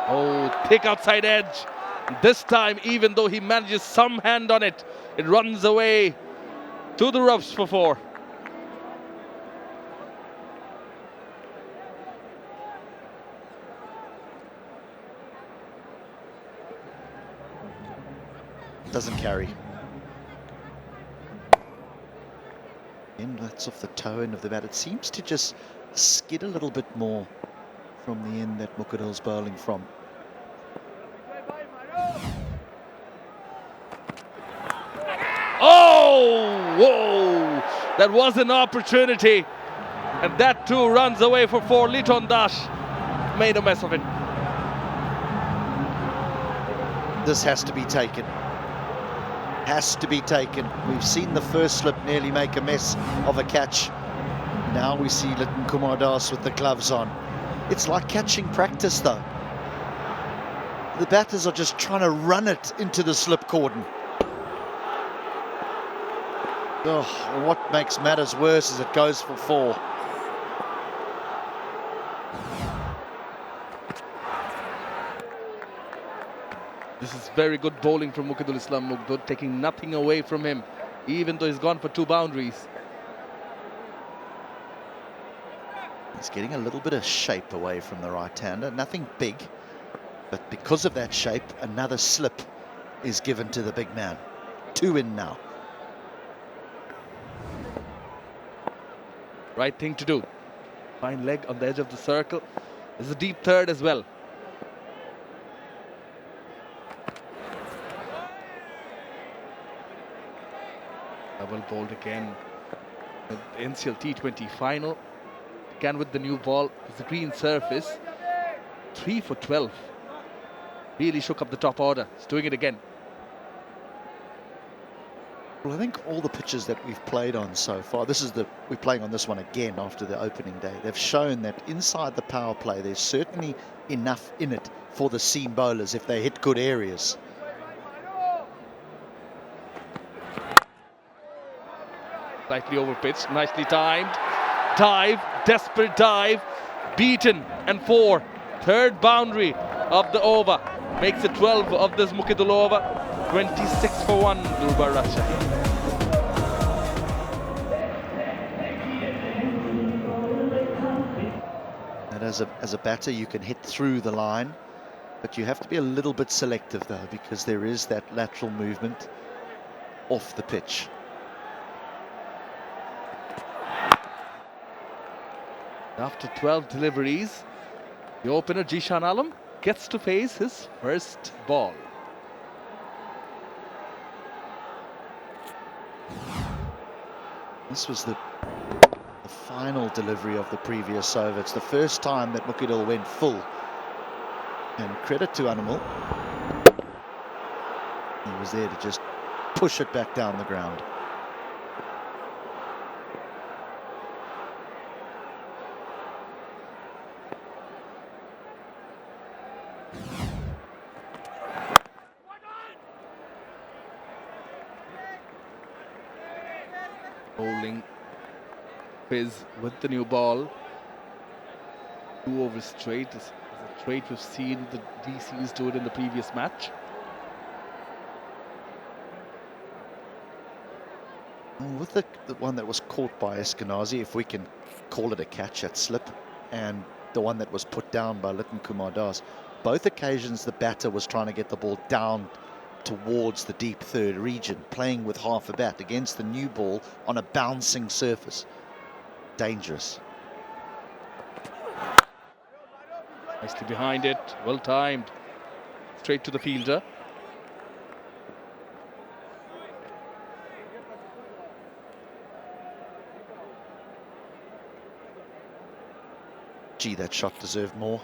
Oh, thick outside edge. This time, even though he manages some hand on it, it runs away to the roughs for 4. Doesn't carry. And that's off the toe end of the bat. It seems to just skid a little bit more from the end that Mughidul's bowling from. Oh, whoa! That was an opportunity. And that too runs away for 4. Liton Das made a mess of it. This has to be taken. has to be taken. We've seen the first slip nearly make a mess of a catch. Now we see 𝗃𝗃𝗃𝗃𝗃 with the gloves on. It's like catching practice though. The batters are just trying to run it into the slip cordon. Oh, and what makes matters worse is it goes for 4. This is very good bowling from Mukhidul Islam Mughdud, taking nothing away from him, even though he's gone for 2 boundaries. He's getting a little bit of shape away from the right-hander, nothing big, but because of that shape, another slip is given to the big man. 2 in now. Right thing to do. Fine leg on the edge of the circle. There's a deep third as well. Double bowled again. The NCL T20 final. Again with the new ball. It's a green surface. 3 for 12. Really shook up the top order. He's doing it again. Well, I think all the pitches that we've played on so far, we're playing on this one again after the opening day. They've shown that inside the power play, there's certainly enough in it for the seam bowlers if they hit good areas. Slightly overpitched, nicely timed. Dive, desperate dive, beaten and 4. 3rd boundary of the over. Makes it 12 of this Mukhidul over. 26 for 1, Durbar Rajshahi. And as a batter, you can hit through the line, but you have to be a little bit selective though, because there is that lateral movement off the pitch. After 12 deliveries, the opener Jishan Alam gets to face his first ball. This was the final delivery of the previous over. It's the first time that Mukhidul went full. And credit to Animal. He was there to just push it back down the ground. Bowling Quiz with the new ball. 2 overs straight is a trait we've seen the DCs do it in the previous match. With the one that was caught by Eskenazi, if we can call it a catch at slip, and the one that was put down by 𝗃𝗃𝗃𝗃𝗃, both occasions the batter was trying to get the ball down towards the deep third region, playing with half a bat against the new ball on a bouncing surface. Dangerous. Nicely behind it, well timed. Straight to the fielder. Gee, that shot deserved more.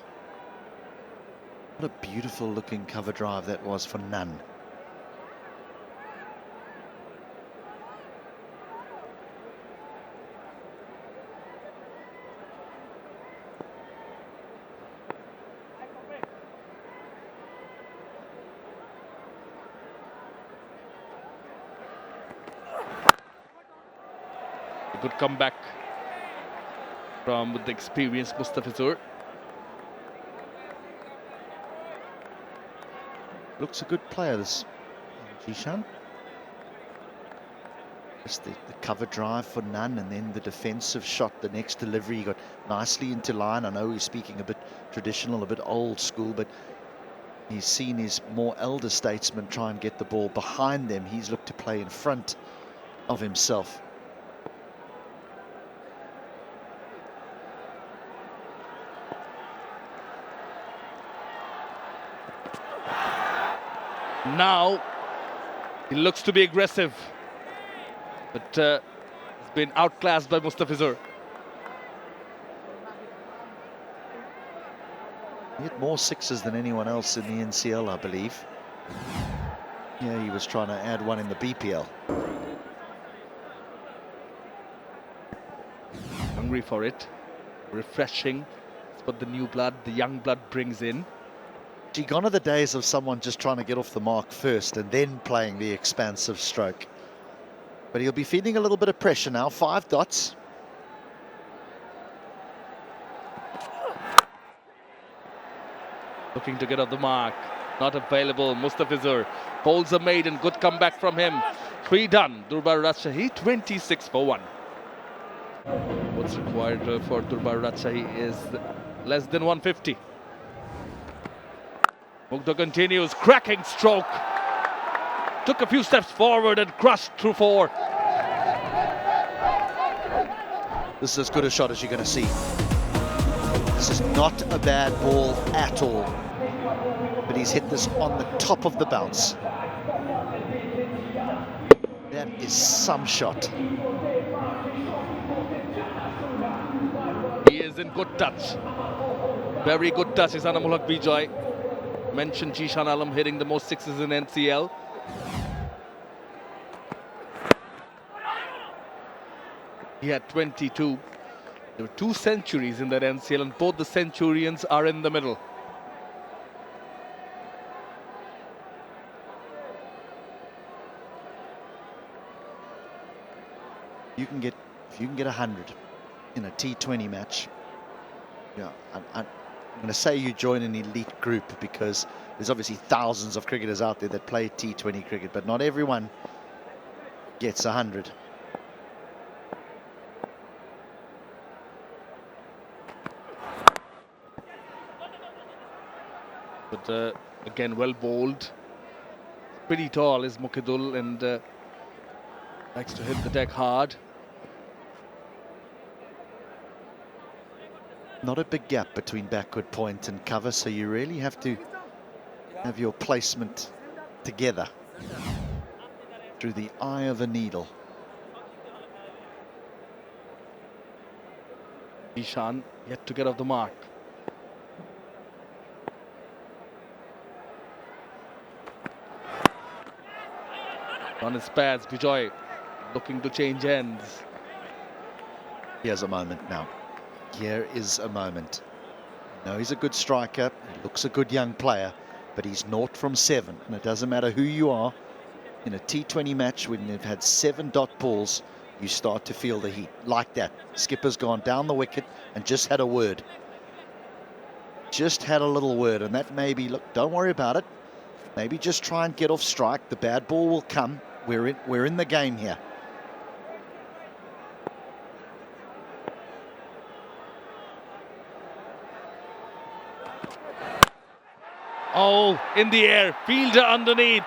What a beautiful looking cover drive that was for none. A good comeback from the experienced Mustafizur. Looks a good player, this Jishan. Just the cover drive for none, and then the defensive shot. The next delivery, he got nicely into line. I know he's speaking a bit traditional, a bit old school, but he's seen his more elder statesmen try and get the ball behind them. He's looked to play in front of himself. Now, he looks to be aggressive, but he's been outclassed by Mustafizur. He hit more sixes than anyone else in the NCL, I believe. Yeah, he was trying to add one in the BPL. Hungry for it. Refreshing. It's what the new blood, the young blood brings in. Gee, gone are the days of someone just trying to get off the mark first and then playing the expansive stroke. But he'll be feeling a little bit of pressure now. 5 dots. Looking to get off the mark. Not available. 𝗬𝗓𝗏𝗧 holds a maiden. Good comeback from him. 3 done. Durbar Rajshahi 26 for 1. What's required for Durbar Rajshahi is less than 150. 𝗬𝗏𝗏 continues. Cracking stroke. Took a few steps forward and crushed through 4. This is as good a shot as you're going to see. This is not a bad ball at all. But he's hit this on the top of the bounce. That is some shot. He is in good touch. Very good touch is 𝗂𝗏𝗏𝗏 𝗵𝗂𝗡. Mentioned Zhishan Alam hitting the most 6s in NCL. He had 22. There were 2 centuries in that NCL, and both the centurions are in the middle. If you can get 100 in a T20 match, yeah, I'm going to say you join an elite group, because there's obviously thousands of cricketers out there that play T20 cricket, but not everyone gets 100. But again, well bowled. Pretty tall is Mukhidul, and likes to hit the deck hard. Not a big gap between backward point and cover, so you really have to have your placement together through the eye of a needle. Zhishan yet to get off the mark. On his pads, 𝗵𝗁𝗏𝗏 looking to change ends. Here's a moment now. Here is a moment. No, he's a good striker. He looks a good young player, but he's 0 from 7. And it doesn't matter who you are. In a T20 match, when you've had 7 dot balls, you start to feel the heat. Like that. Skipper's gone down the wicket and just had a word. Just had a little word. And that maybe, look, don't worry about it. Maybe just try and get off strike. The bad ball will come. We're in the game here. Oh, in the air, fielder underneath.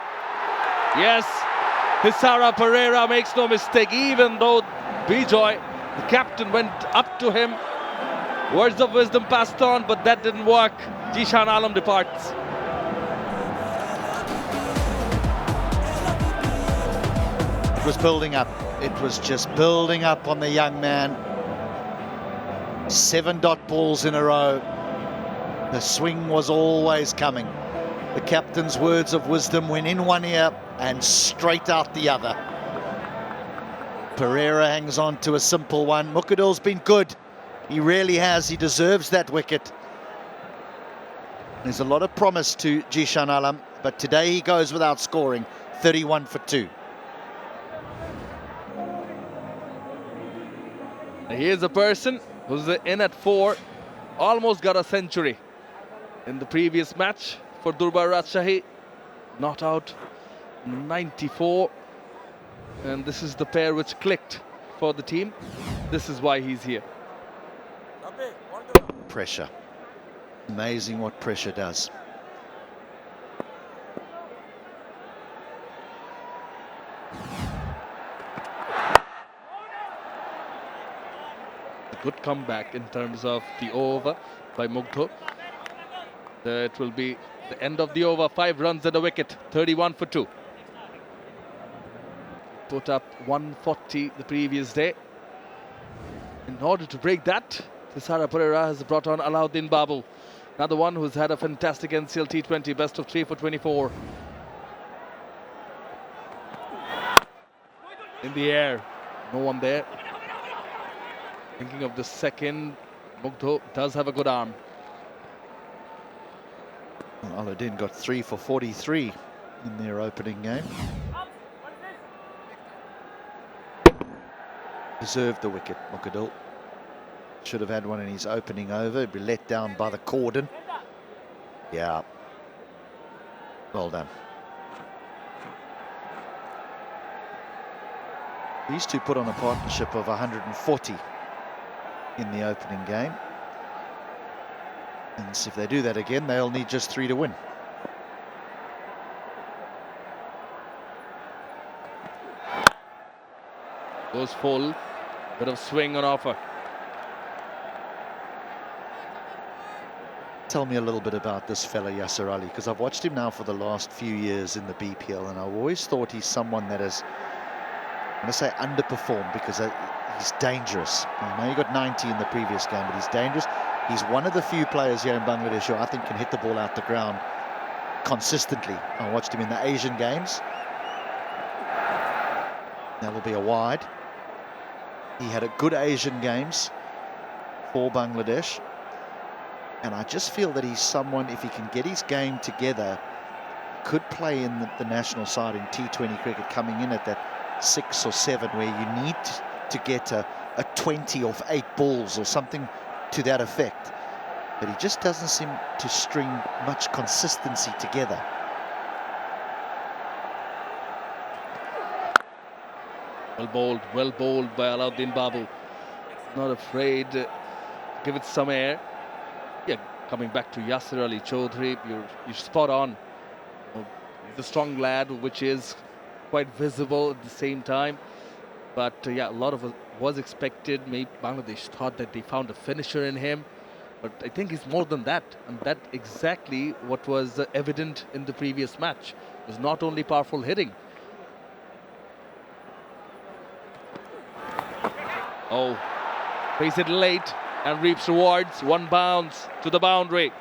Yes, Thisara Pereira makes no mistake, even though 𝗵𝗁𝗏𝗏, the captain, went up to him. Words of wisdom passed on, but that didn't work. Zhishan Alam departs. It was building up. It was just building up on the young man. 7 dot balls in a row. The swing was always coming. The captain's words of wisdom went in one ear and straight out the other. Pereira hangs on to a simple one. Mukhidul's been good. He really has. He deserves that wicket. There's a lot of promise to Zhishan Alam, but today he goes without scoring. 31 for 2. Here's a person who's in at 4, almost got a century in the previous match for Durbar Rajshahi. Not out 94, and this is the pair which clicked for the team. This is why he's here. Pressure. Amazing what pressure does. Good comeback in terms of the over by 𝗬𝗏𝗏𝗏. It will be the end of the over. 5 runs and a wicket. 31 for 2. Put up 140 the previous day. In order to break that, Thisara Pereira has brought on Alauddin Babu, another one who's had a fantastic NCL T20, best of 3 for 24. in the air. No one there. Thinking of the second, 𝗏𝗏 does have a good arm. Well, Alauddin got 3 for 43 in their opening game. Deserved the wicket, 𝗏𝗏. Should have had one in his opening over. He'd be let down by the cordon. Yeah. Well done. These two put on a partnership of 140 in the opening game. And if they do that again, they'll need just 3 to win. Goes full. Bit of swing on offer. Tell me a little bit about this fella Yasir Ali, because I've watched him now for the last few years in the BPL, and I've always thought he's someone that has, I'm going to say underperformed, because he's dangerous. I know he got 90 in the previous game, but he's dangerous. He's one of the few players here in Bangladesh who I think can hit the ball out the ground consistently. I watched him in the Asian games. That'll be a wide. He had a good Asian games for Bangladesh. And I just feel that he's someone, if he can get his game together, could play in the national side in T20 cricket, coming in at that 6 or 7, where you need to get a 20 off 8 balls or something to that effect. But he just doesn't seem to string much consistency together. Well bowled by Alauddin Babu. Not afraid to give it some air. Yeah, coming back to Yasir Ali Chaudhry, you're spot on. He's a strong lad, which is quite visible at the same time. But yeah, a lot of it was expected. Maybe Bangladesh thought that they found a finisher in him. But I think he's more than that. And that exactly what was evident in the previous match. It was not only powerful hitting. Oh, plays it late and reaps rewards. 1 bounce to the boundary.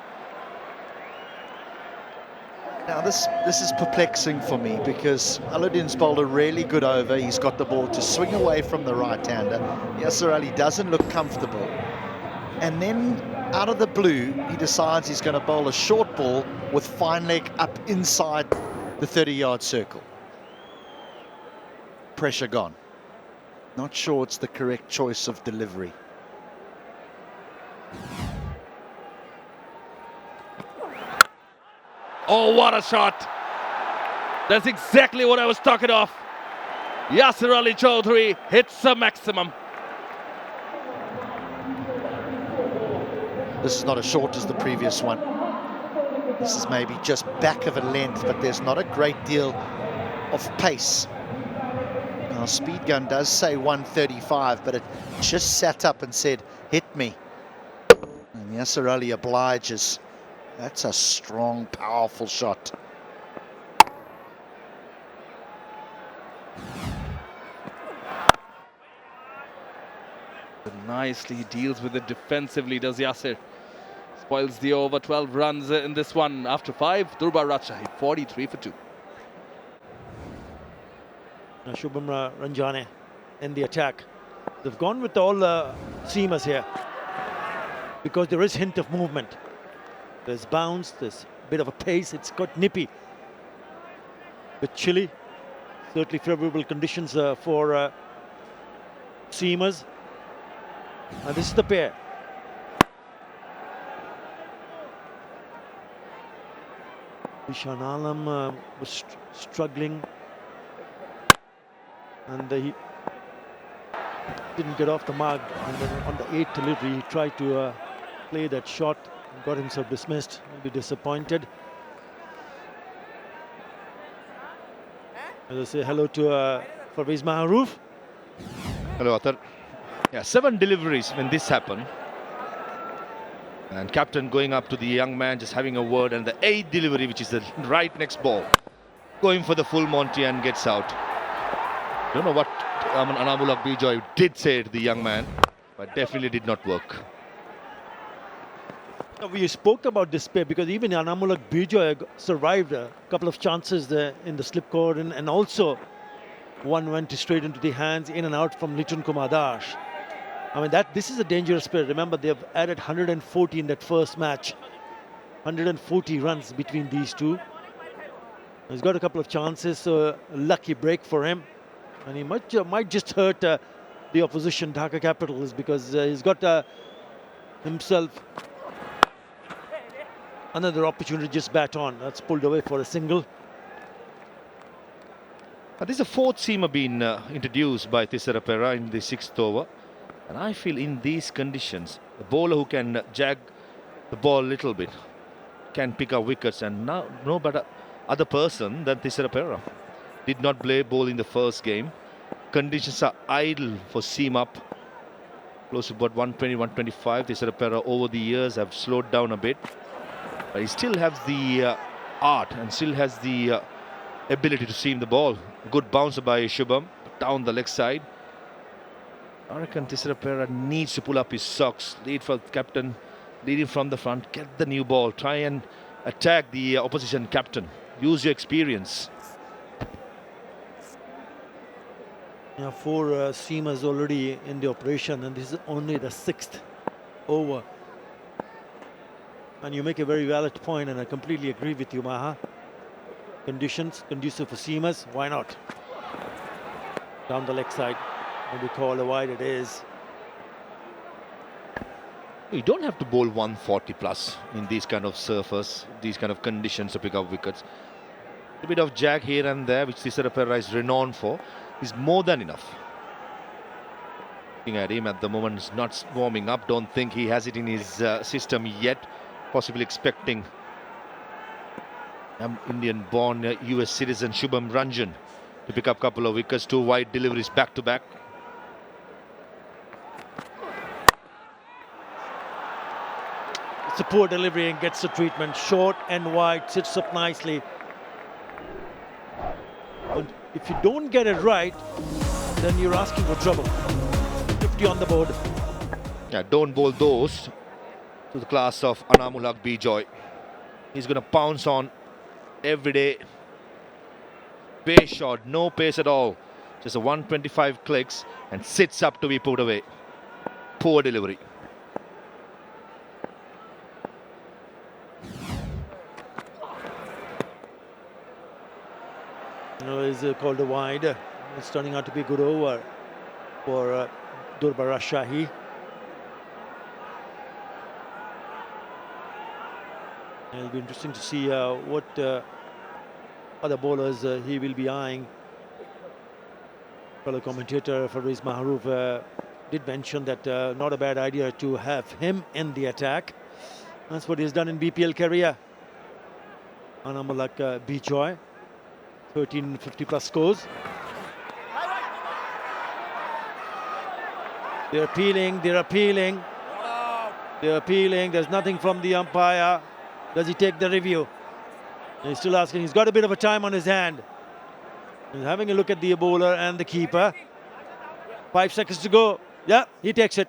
Now this is perplexing for me, because Alauddin's bowled a really good over. He's got the ball to swing away from the right-hander. Yasir Ali doesn't look comfortable. And then out of the blue, he decides he's going to bowl a short ball with fine leg up inside the 30-yard circle. Pressure gone. Not sure it's the correct choice of delivery. Oh, what a shot. That's exactly what I was talking of. Yasir Ali Chaudhry hits a maximum. This is not as short as the previous one. This is maybe just back of a length, but there's not a great deal of pace. Our speed gun does say 135, but it just sat up and said, hit me. And Yasir Ali obliges. That's a strong, powerful shot. Nicely he deals with it defensively, does Yasir. Spoils the over. 12 runs in this one. After 5, Durbar Rajshahi 43 for 2. Shubham Ranjane in the attack. They've gone with all the seamers here, because there is hint of movement. There's bounce, there's a bit of a pace. It's got nippy. But chilly, certainly favorable conditions for seamers. And this is the pair. Ishan Alam was struggling, and he didn't get off the mark. And then on the 8th delivery, he tried to play that shot and got himself dismissed. He'll be disappointed. As I say hello to Parvez Maharouf. Hello, Athar. Yeah, 7 deliveries when this happened. And captain going up to the young man, just having a word, and the 8th delivery, which is the right next ball, going for the full Monty and gets out. Don't know what Anaamulaq Bijoy did say to the young man, but definitely did not work. We spoke about this pair because even Anaamulaq Bijoy survived a couple of chances there in the slip cordon, and also One went straight into the hands, in and out from Litun Kumar Das. I mean, this is a dangerous player. Remember, they've added 140 in that first match. 140 runs between these two. He's got a couple of chances, so a lucky break for him. And he might just hurt the opposition, Dhaka Capitals, because he's got himself another opportunity to just bat on. That's pulled away for a single. This is the fourth seamer being introduced by 𝗃𝗃 in the 6th over. And I feel in these conditions, the bowler who can jag the ball a little bit can pick up wickets, and now no better other person than 𝗃𝗃. Did not play ball in the first game. Conditions are ideal for seam up. Close to about 120, 125. 𝗃𝗃 over the years have slowed down a bit. But he still has the art and still has the ability to seam the ball. Good bouncer by Shubham down the leg side. I reckon 𝗃𝗃 needs to pull up his socks, lead for the captain, leading from the front, get the new ball, try and attack the opposition captain. Use your experience. Yeah, 4 seamers already in the operation, and this is only the 6th over. And you make a very valid point, and I completely agree with you, Maha. Conditions conducive for seamers, why not? Down the leg side, maybe call a wide it is. You don't have to bowl 140 plus in these kind of surface, these kind of conditions to pick up wickets. A bit of jag here and there, which 𝗃𝗃 is renowned for, is more than enough. Looking at him at the moment, is not warming up. Don't think he has it in his system yet. Possibly expecting Indian-born US citizen Shubham Ranjan to pick up a couple of wickets, 2 wide deliveries back to back. It's a poor delivery and gets the treatment. Short and wide, sits up nicely. But if you don't get it right, then you're asking for trouble. 50 on the board. Yeah, don't bowl those to the class of Anamul ภิjoy. He's going to pounce on every day. Pace shot, no pace at all. Just a 125 clicks and sits up to be put away. Poor delivery. Is called a wide. It's turning out to be a good over for Durbar Rajshahi. It'll be interesting to see what other bowlers he will be eyeing. Fellow commentator Faris Maharouf did mention that not a bad idea to have him in the attack. That's what he's done in BPL career. Anamul ภิjoy. 1350 plus scores. They're appealing, they're appealing. They're appealing, there's nothing from the umpire. Does he take the review? He's still asking, he's got a bit of a time on his hand. He's having a look at the bowler and the keeper. 5 seconds to go. Yeah, he takes it.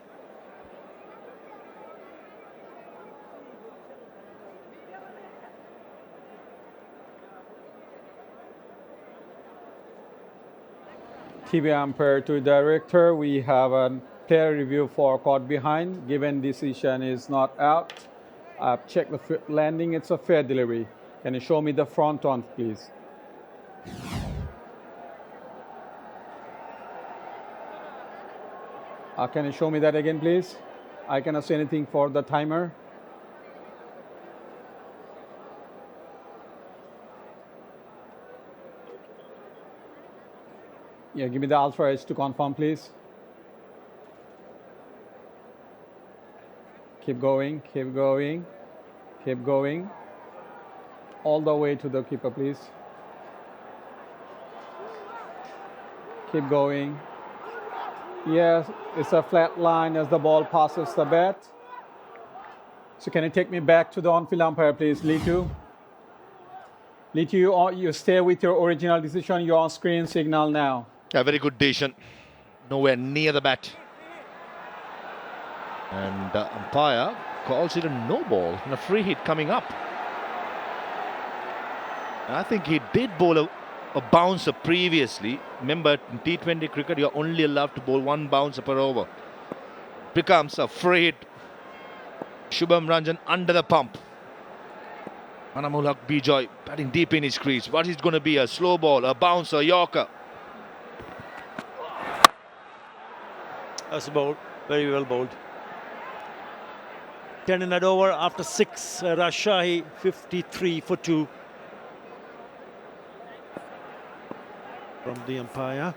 TV umpire to director, we have a player review for caught behind. Given decision is not out. I've checked the foot landing, it's a fair delivery. Can you show me the front on, please? Can you show me that again, please? I cannot say anything for the timer. Yeah, give me the alpha edge to confirm, please. Keep going, keep going, keep going. All the way to the keeper, please. Keep going. Yes, it's a flat line as the ball passes the bat. So can you take me back to the on-field umpire, please, Litu? Litu, you stay with your original decision. You're on screen signal now. Yeah, very good decision. Nowhere near the bat. And umpire calls it a no ball and a free hit coming up. And I think he did bowl a a bouncer previously. Remember, in T20 cricket, you're only allowed to bowl one bouncer per over. Becomes a free hit. Shubham Ranjan under the pump. 𝗂𝗚𝗃𝗃𝗃 batting deep in his crease. What is going to be? A slow ball, a bouncer, Yorker. That's bowled. Very well bowled. 10 in that over after 6. Rajshahi 53 for 2. From the umpire.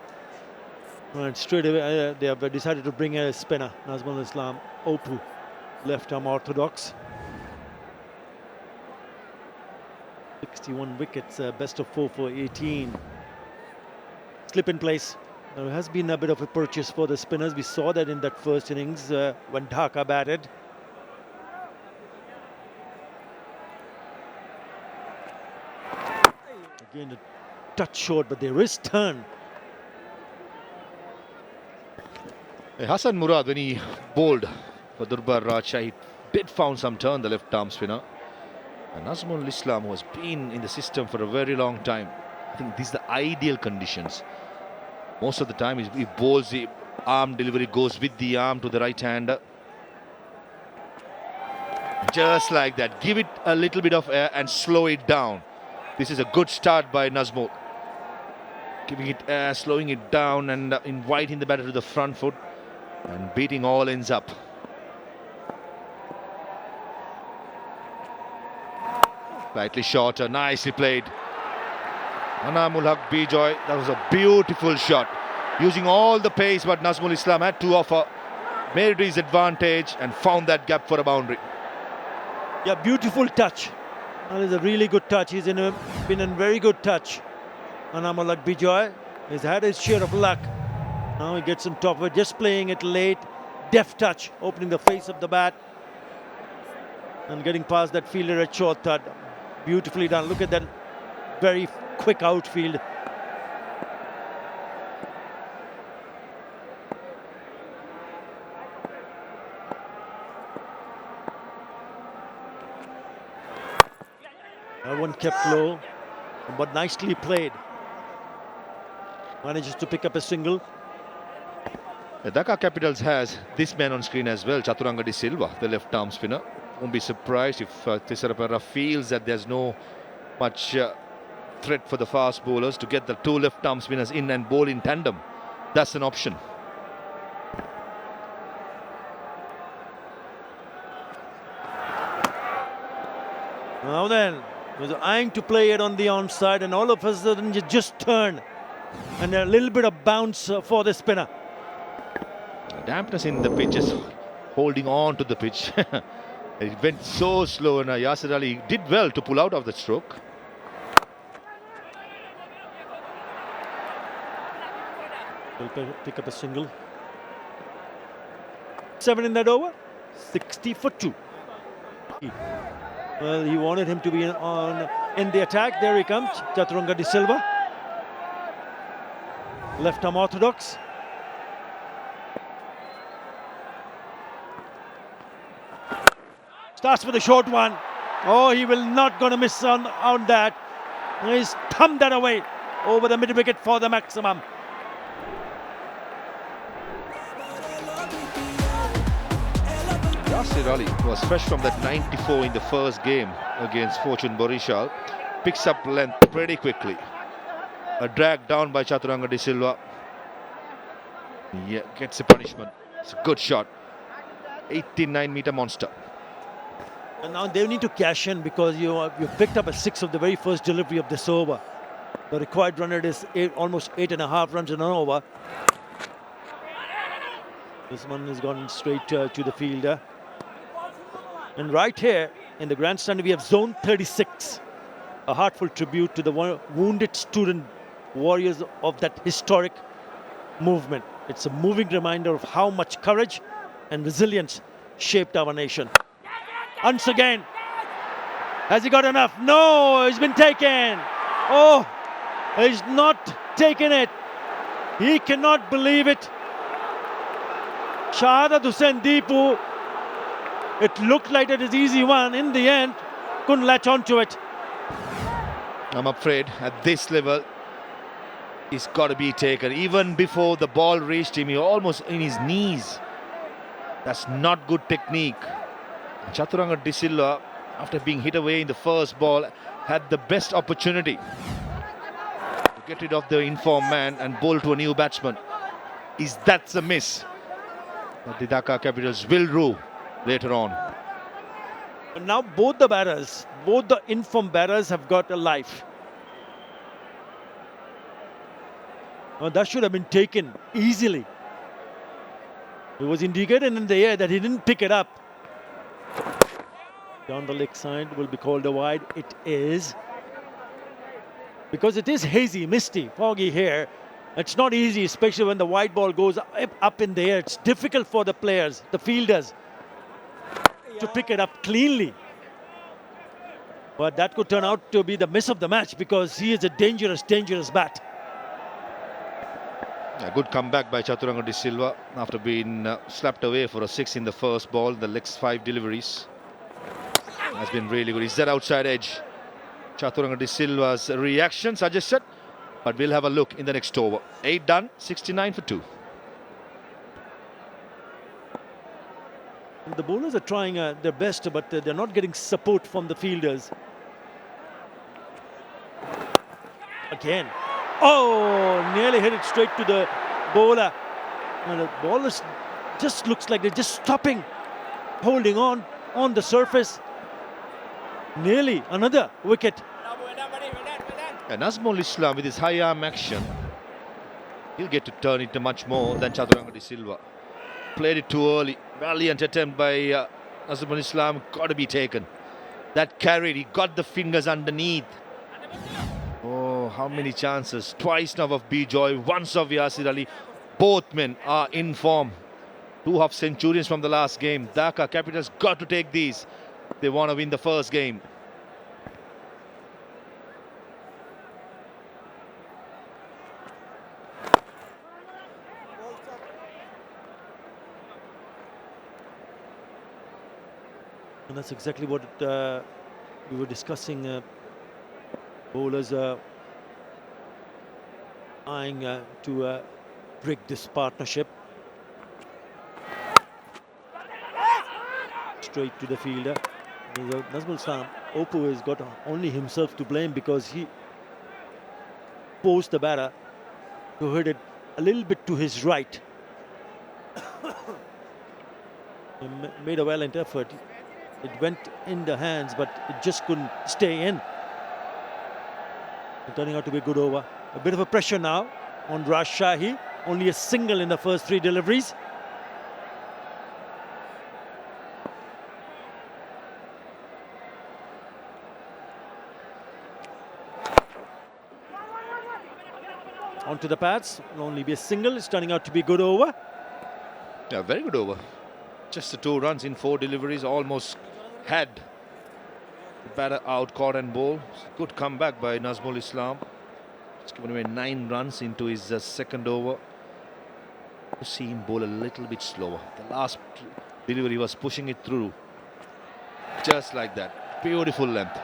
And straight away they have decided to bring a spinner. Nazmul Islam Opu, left arm orthodox. 61 wickets, best of 4 for 18. Slip in place. There has been a bit of a purchase for the spinners. We saw that in that first innings when Dhaka batted. Again, a touch short, but there is turn. Hassan Murad, when he bowled for Durbar Rajshahi, he did found some turn, the left arm spinner. And Nazmul Islam, who has been in the system for a very long time, I think these are the ideal conditions. Most of the time he bowls, the arm delivery goes with the arm to the right hander. Just like that. Give it a little bit of air and slow it down. This is a good start by Nazmul. Giving it air, slowing it down and inviting the batter to the front foot and beating all ends up. Slightly shorter, nicely played. 𝗂𝗚𝗃𝗃𝗃𝗃, that was a beautiful shot. Using all the pace what Nazmul Islam had to offer, made it his advantage and found that gap for a boundary. Yeah, beautiful touch. That is a really good touch. He's been in very good touch. 𝗂𝗚𝗃𝗃𝗃𝗃 has had his share of luck. Now he gets on top of it, just playing it late. Deft touch, opening the face of the bat. And getting past that fielder at short third. Beautifully done. Look at that very quick outfield. That one kept low, but nicely played. Manages to pick up a single. The Dhaka Capitals has this man on screen as well, 𝗃𝗃𝗃𝗃𝗃, the left arm spinner. Won't be surprised if 𝗃𝗃𝗃𝗃𝗃 feels that there's no much threat for the fast bowlers to get the two left arm spinners in and bowl in tandem. That's an option. Now then, was eyeing to play it on the onside, and all of a sudden you just turn. And a little bit of bounce for the spinner. Dampness in the pitch is holding on to the pitch. It went so slow, and Yasir Ali did well to pull out of the stroke. Will pick up a single. 7 in that over. 60 for 2. Well, he wanted him to be in the attack. There he comes, 𝗃𝗃𝗃𝗃𝗃. Left arm orthodox. Starts with a short one. Oh, he will not going to miss on that. He's thumbed that away over the mid wicket for the maximum. Yasir Ali was fresh from that 94 in the first game against Fortune Borishal. Picks up length pretty quickly. A drag down by 𝗃𝗃𝗃𝗃𝗃. Yeah, gets a punishment. It's a good shot. 89-meter monster. And now they need to cash in because you picked up a 6 of the very first delivery of this over. The required run rate is almost 8.5 runs in an over. This one has gone straight to the fielder. And right here in the grandstand we have zone 36. A heartfelt tribute to the wounded student warriors of that historic movement. It's a moving reminder of how much courage and resilience shaped our nation. Once again, has he got enough? No, he's been taken. Oh, he's not taken it. He cannot believe it. Shahada Hussain Deepu, it looked like it is easy one. In the end, couldn't latch onto it. I'm afraid at this level, He's got to be taken. Even before the ball reached him, he almost in his knees. That's not good technique. 𝗬𝗃𝗃𝗃, after being hit away in the first ball, had the best opportunity to get rid of the informed man and bowl to a new batsman. That's a miss that the Dhaka Capitals will rue later on. But now both the batters, both the informed batters have got a life. That should have been taken easily. It was indicated in the air that he didn't pick it up. Down the leg side will be called a wide. It is. Because it is hazy, misty, foggy here. It's not easy, especially when the wide ball goes up in the air. It's difficult for the players, the fielders, to pick it up cleanly. But that could turn out to be the miss of the match because he is a dangerous, dangerous bat. A good comeback by 𝗬𝗃𝗃𝗃 after being slapped away for a 6 in the first ball. The next 5 deliveries has been really good. Is that outside edge? 𝗬𝗃𝗃𝗃's reaction suggested, but we'll have a look in the next over. 8 done, 69 for 2. The bowlers are trying their best, but they're not getting support from the fielders. Again. Oh, nearly hit it straight to the bowler. And the bowlers just looks like they're just stopping, holding on the surface. Nearly another wicket. And 𝗬𝗏𝗡 with his high arm action, he'll get to turn it much more than 𝗬𝗃𝗃𝗃. Played it too early. Valiant attempt by 𝗬𝗏𝗡, got to be taken. That carried, he got the fingers underneath. Oh, how many chances? Twice now of 𝗵𝗺𝗺, once of Yasir Ali. Both men are in form. 2 half centuries from the last game. Dhaka Capitals got to take these. They want to win the first game. And that's exactly what we were discussing. Bowlers eyeing to break this partnership. Straight to the fielder. 𝗬𝗏𝗡 has got only himself to blame because he forced the batter to hit it a little bit to his right. He made a valiant effort. It went in the hands, but it just couldn't stay in. Turning out to be a good over. A bit of a pressure now on Rajshahi. Only a single in the first 3 deliveries. Onto the pads. Will only be a single. It's turning out to be a good over. Yeah, very good over. Just the 2 runs in 4 deliveries. Almost had the batter out, caught and bowled. Good comeback by 𝗬𝗏𝗡. It's given away 9 runs into his second over. To see him bowl a little bit slower. The last delivery was pushing it through. Just like that. Beautiful length.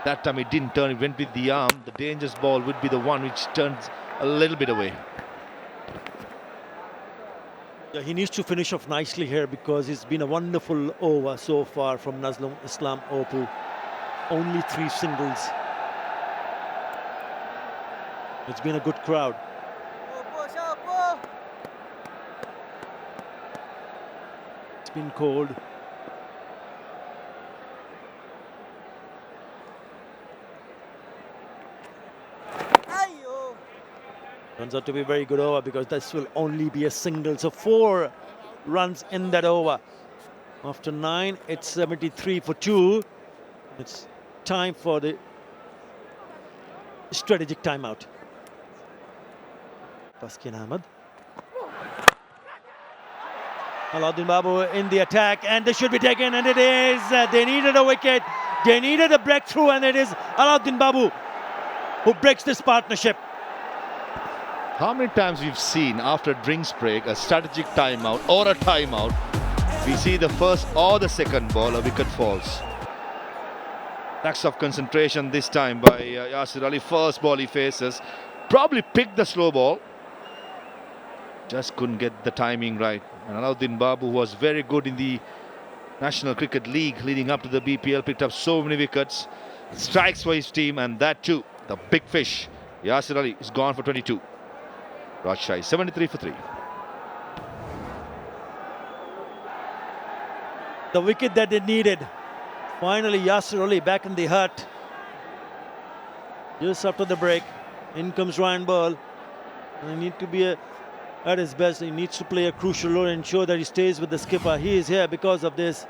That time it didn't turn, it went with the arm. The dangerous ball would be the one which turns a little bit away. Yeah, he needs to finish off nicely here because it's been a wonderful over so far from 𝗬𝗏𝗡. Only 3 singles. It's been a good crowd. It's been cold. Turns out to be a very good over because this will only be a single. So 4 runs in that over. After 9, it's 73 for 2. It's time for the strategic timeout. Taskin Ahmed. Alauddin Babu in the attack, and they should be taken, and it is. They needed a wicket. They needed a breakthrough, and it is Alauddin Babu who breaks this partnership. How many times we've seen after a drinks break, a strategic timeout or a timeout, we see the first or the second ball, a wicket falls. Lacks of concentration this time by Yasir Ali. First ball he faces, probably picked the slow ball. Just couldn't get the timing right. And Alauddin Babu, who was very good in the National Cricket League leading up to the BPL, picked up so many wickets. Strikes for his team, and that too, the big fish, Yasir Ali, is gone for 22. Rajshahi 73 for 3. The wicket that they needed. Finally, Yasir Ali back in the hut. Just after the break, in comes Ryan Ball. He needs to be at his best. He needs to play a crucial role and ensure that he stays with the skipper. He is here because of this.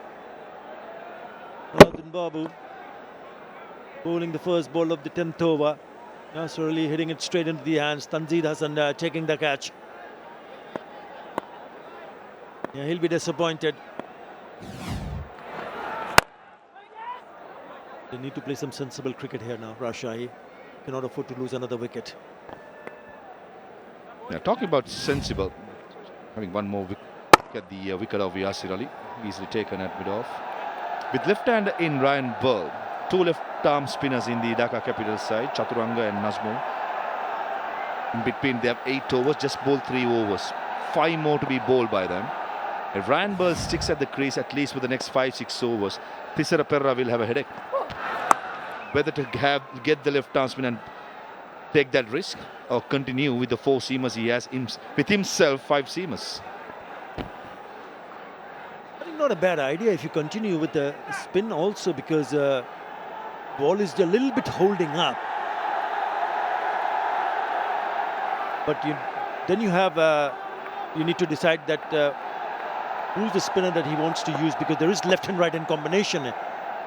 Alauddin Babu bowling the first ball of the 10th over. Yasir Ali hitting it straight into the hands. Tanzid Hasan taking the catch. Yeah, he'll be disappointed. They need to play some sensible cricket here now. Rajshahi cannot afford to lose another wicket. Yeah, talking about sensible, having one more wicket, get the wicket of Yasir Ali, easily taken at mid-off. With left-hand in Ryan Ball, two left-arm spinners in the Dhaka Capitals side, Chaturanga and Nazmul. In between, they have 8 overs, just bowled 3 overs. 5 more to be bowled by them. If Ryan Ball sticks at the crease at least for the next 5-6 overs, 𝗃𝗃 will have a headache. Whether to get the left-arm spin and take that risk, or continue with the 4 seamers he has with himself, 5 seamers. I think not a bad idea if you continue with the spin also, because ball is a little bit holding up. But then you have you need to decide that who's the spinner that he wants to use, because there is left and right hand combination.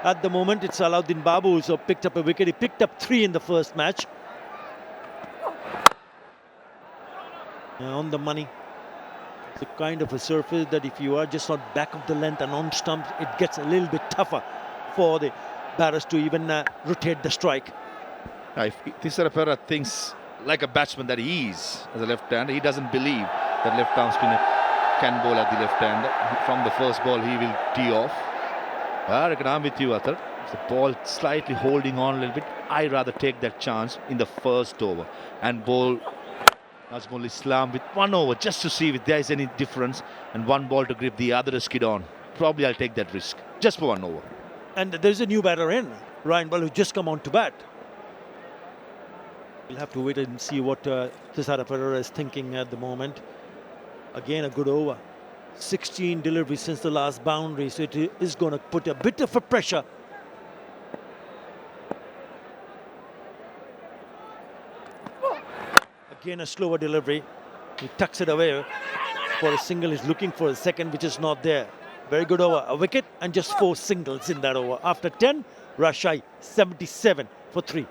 At the moment, it's Alauddin Babu who's picked up a wicket. He picked up 3 in the first match. On the money. It's a kind of a surface that if you are just on back of the length and on stumps, it gets a little bit tougher for the batters to even rotate the strike. If 𝗃𝗃 thinks like a batsman that he is as a left-hander, he doesn't believe that left-arm spinner can bowl at the left-hander. From the first ball, he will tee off. I reckon I'm with you, Athar. The ball slightly holding on a little bit. I'd rather take that chance in the first over and bowl Nazmul Islam with 1 over just to see if there is any difference, and 1 ball to grip, the other to skid on. Probably I'll take that risk just for 1 over. And there's a new batter in, Ryan Ball, who just come on to bat. We'll have to wait and see what 𝗃𝗃 is thinking at the moment. Again, a good over. 16 deliveries since the last boundary, so it is going to put a bit of a pressure. Again, a slower delivery. He tucks it away for a single. He's looking for a second, which is not there. Very good over. A wicket and just 4 singles in that over. After 10, Rajshahi 77 for 3.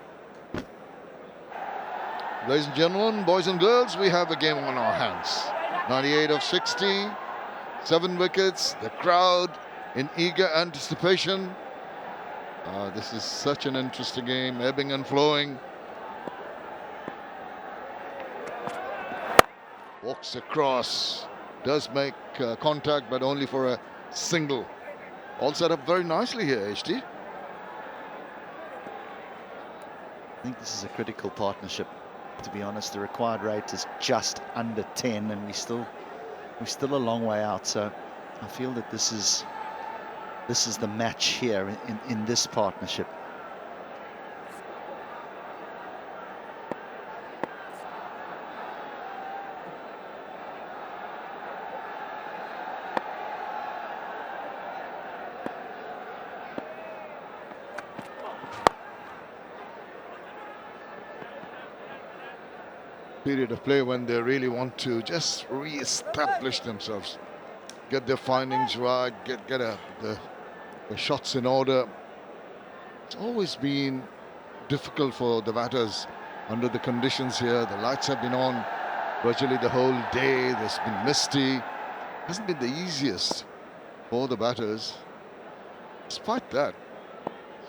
Ladies and gentlemen, boys and girls, we have a game on our hands. 98 of 60, 7 wickets, the crowd in eager anticipation. This is such an interesting game, ebbing and flowing. Walks across, does make contact, but only for a single. All set up very nicely here, HD. I think this is a critical partnership. To be honest, the required rate is just under 10, and we're still a long way out. So I feel that this is the match here in this partnership. Period of play when they really want to just re-establish themselves, get their findings right, get the shots in order. It's always been difficult for the batters under the conditions here. The lights have been on virtually the whole day. There's been misty. Hasn't been the easiest for the batters. Despite that,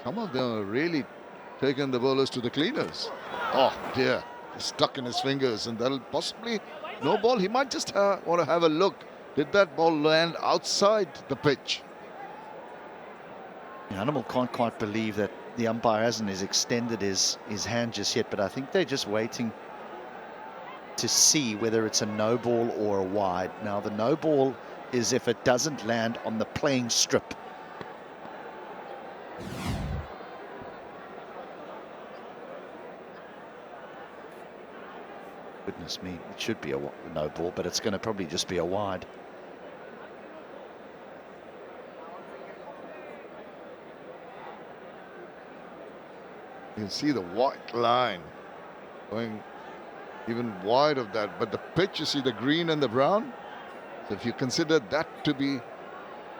some of them have really taken the bowlers to the cleaners. Oh dear. Stuck in his fingers, and that'll possibly no ball. He might just want to have a look. Did that ball land outside the pitch? The animal can't quite believe that the umpire hasn't extended his hand just yet, but I think they're just waiting to see whether it's a no ball or a wide. Now, the no ball is if it doesn't land on the playing strip. Goodness me, it should be a no ball, but it's going to probably just be a wide. You can see the white line going even wide of that, but the pitch, you see the green and the brown. So if you consider that to be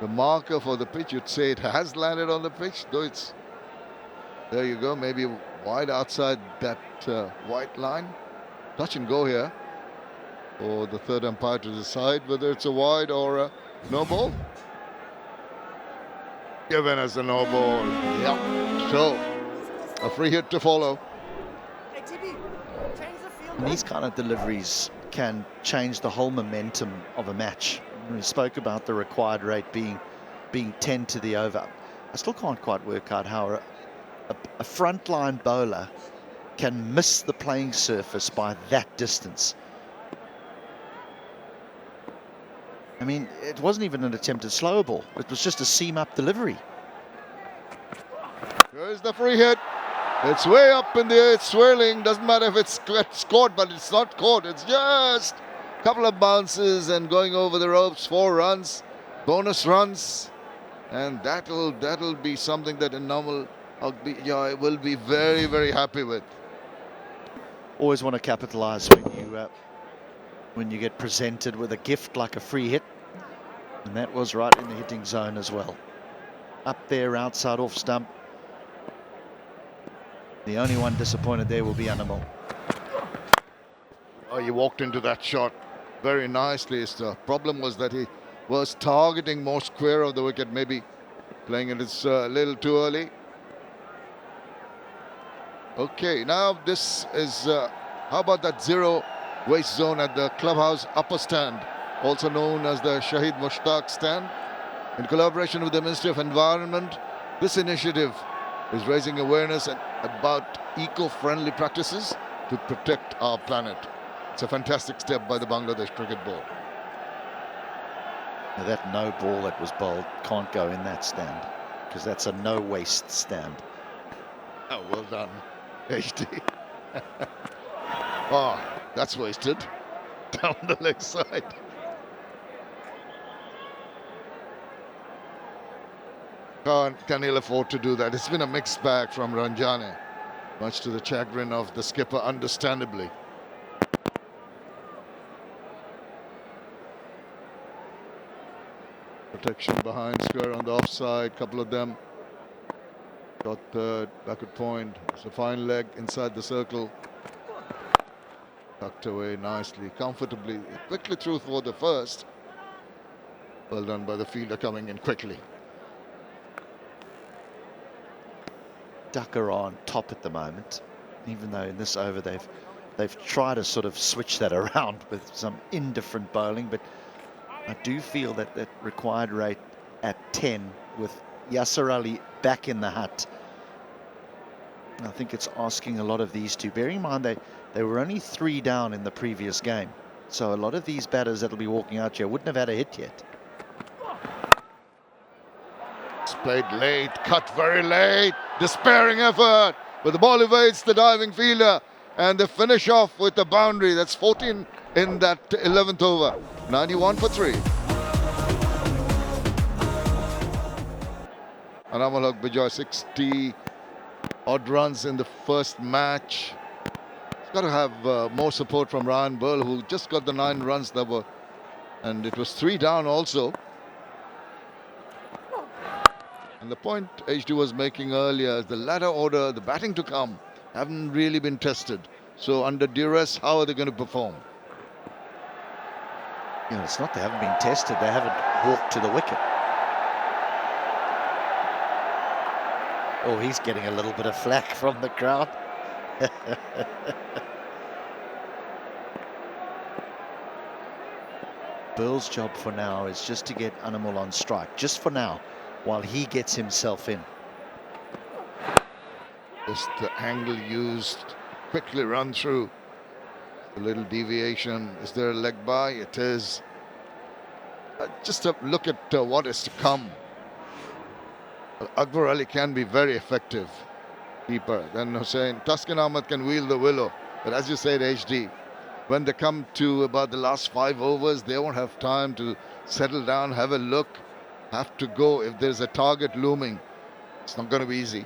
the marker for the pitch, you'd say it has landed on the pitch, though it's, there you go, maybe wide outside that white line. Touch and go here for the third umpire to decide whether it's a wide or a no ball. Given as a no ball. Yep. So a free hit to follow. And these kind of deliveries can change the whole momentum of a match. We spoke about the required rate being 10 to the over. I still can't quite work out how a frontline bowler can miss the playing surface by that distance. I mean, it wasn't even an attempted slow ball. It was just a seam-up delivery. Here's the free hit. It's way up in the air, it's swirling. Doesn't matter if it's scored, but it's not caught. It's just a couple of bounces and going over the ropes. 4 runs, bonus runs, and that'll be something that 𝗏𝗏 will be very, very happy with. Always want to capitalize when you get presented with a gift like a free hit, and that was right in the hitting zone as well. Up there, outside off stump. The only one disappointed there will be Animal. Oh, he walked into that shot very nicely. The problem was that he was targeting more square of the wicket, maybe playing it a little too early. Okay, now this is, how about that zero waste zone at the clubhouse upper stand, also known as the Shahid Mushtaq stand. In collaboration with the Ministry of Environment, this initiative is raising awareness about eco-friendly practices to protect our planet. It's a fantastic step by the Bangladesh Cricket Board. Now that no ball that was bowled can't go in that stand, because that's a no waste stand. Oh, well done, HD. Oh, that's wasted. Down the leg side. Can he afford to do that? It's been a mixed bag from Ranjane, much to the chagrin of the skipper, understandably. Protection behind square on the offside, couple of them. Got third, backward point. It's a fine leg inside the circle. Tucked away nicely, comfortably, quickly through for the first. Well done by the fielder coming in quickly. Dhaka are on top at the moment, even though in this over they've tried to sort of switch that around with some indifferent bowling, but I do feel that that required rate at 10 with Yasir Ali back in the hut, I think it's asking a lot of these two. Bearing in mind they were only 3 down in the previous game, so a lot of these batters that'll be walking out here wouldn't have had a hit yet. It's played late, cut very late, despairing effort, but the ball evades the diving fielder, and they finish off with the boundary. That's 14 in that 11th over. 91 for 3. 𝗏𝗏𝗃𝗃 60 odd runs in the first match. He's got to have more support from Ryan Burl, who just got the 9 runs that were, and it was 3 down also. And the point HD was making earlier is the latter order, the batting to come, haven't really been tested. So under duress, how are they going to perform? You know, it's not they haven't been tested, they haven't walked to the wicket. Oh, he's getting a little bit of flack from the crowd. Burl's job for now is just to get Animal on strike, just for now, while he gets himself in. Just the angle used, quickly run through. A little deviation. Is there a leg by? It is. Just a look at what is to come. 𝗂𝗲𝗃𝗀𝗃 can be very effective keeper. Then Hussain, Taskin Ahmed can wheel the willow. But as you said, HD, when they come to about the last 5 overs, they won't have time to settle down, have a look, have to go if there's a target looming. It's not going to be easy.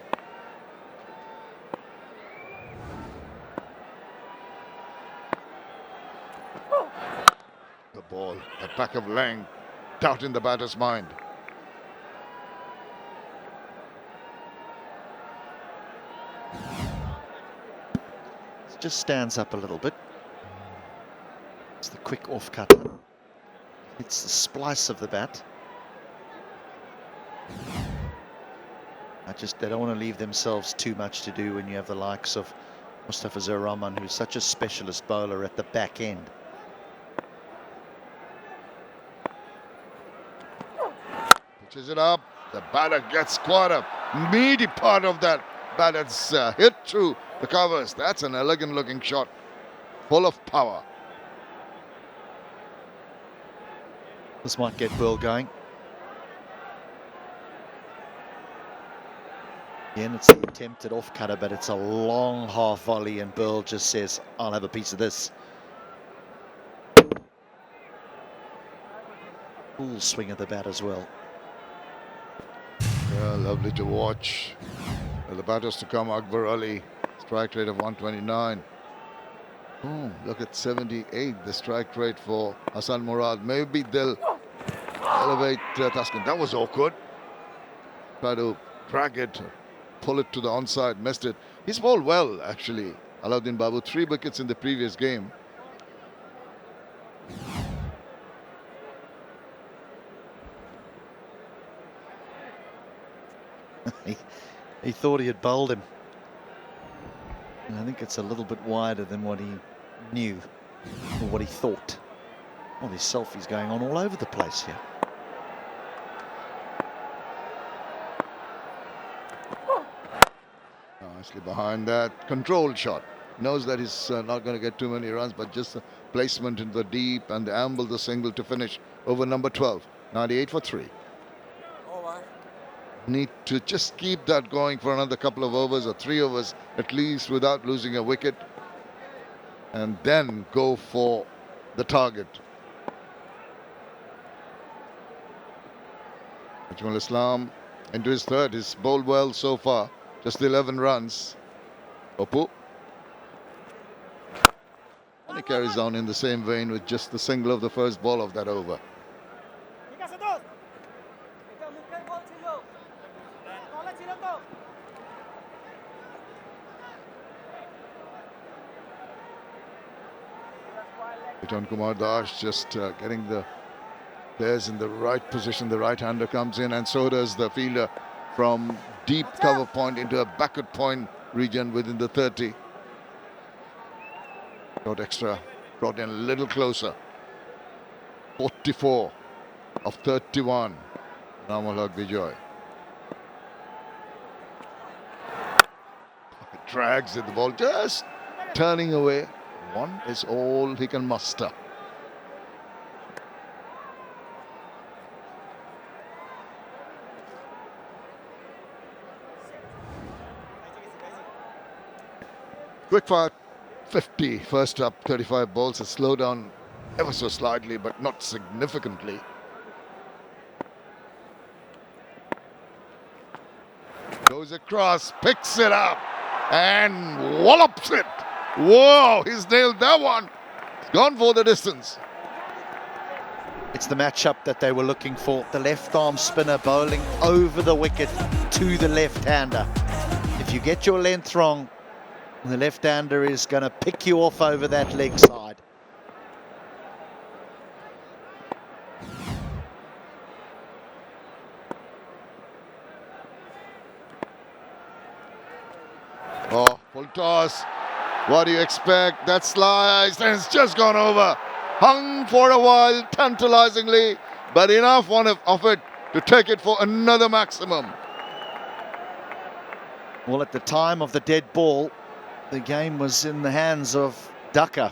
The ball, at back of length, doubt in the batter's mind. Just stands up a little bit. It's the quick off cutter. It's the splice of the bat. They don't want to leave themselves too much to do when you have the likes of Mustafizur Rahman, who's such a specialist bowler at the back end. Pitches it up. The batter gets quite a meaty part of that bat. It's hit through the covers. That's an elegant looking shot, full of power. This might get Pearl going. Again, it's the attempted off cutter, but it's a long half volley, and Pearl just says, I'll have a piece of this. Full swing of the bat as well. Yeah, lovely to watch. The batters to come, 𝗂𝗃𝗃𝗃, strike rate of 129. Oh, look at 78, the strike rate for Hasan Murad. Maybe they'll elevate Taskin. That was awkward. Try to drag it, pull it to the onside, missed it. He's bowled well, actually, Alauddin Babu. 3 wickets in the previous game. He thought he had bowled him. And I think it's a little bit wider than what he knew, or what he thought. Oh, there's selfies going on all over the place here. Nicely behind that. Controlled shot. Knows that he's not going to get too many runs, but just the placement into the deep and the amble, the single to finish over number 12. 98 for 3. Need to just keep that going for another couple of overs or 3 overs at least without losing a wicket, and then go for the target. Najmul Islam into his 3rd. He's bowled well so far. Just 11 runs. Oppo. And he carries on in the same vein with just the single of the first ball of that over. Return Kumar Das just getting the players in the right position. The right-hander comes in, and so does the fielder from deep cover point into a backward point region within the 30. Got extra, brought in a little closer. 44 of 31. Namulhaq Bijoy. Drags at the ball, just turning away. 1 is all he can muster. Quick fire 50, first up, 35 balls. A slow down ever so slightly, but not significantly. Goes across, picks it up, and wallops it. Whoa, he's nailed that one. He's gone for the distance. It's the matchup that they were looking for. The left-arm spinner bowling over the wicket to the left-hander. If you get your length wrong, the left-hander is going to pick you off over that leg side. Oh, full toss. What do you expect? That slice, and it's just gone over. Hung for a while, tantalizingly, but enough of it to take it for another maximum. Well, at the time of the dead ball, the game was in the hands of Dhaka.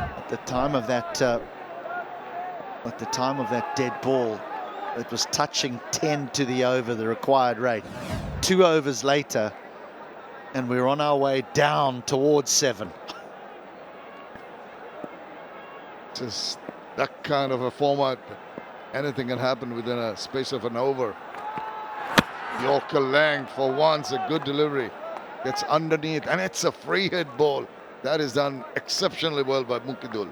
At the time of that dead ball, it was touching 10 to the over, the required rate. 2 overs later, and we're on our way down towards 7. Just that kind of a format, anything can happen within a space of an over. Yorker length for once, a good delivery. Gets underneath, and it's a free hit ball. That is done exceptionally well by Muqidul.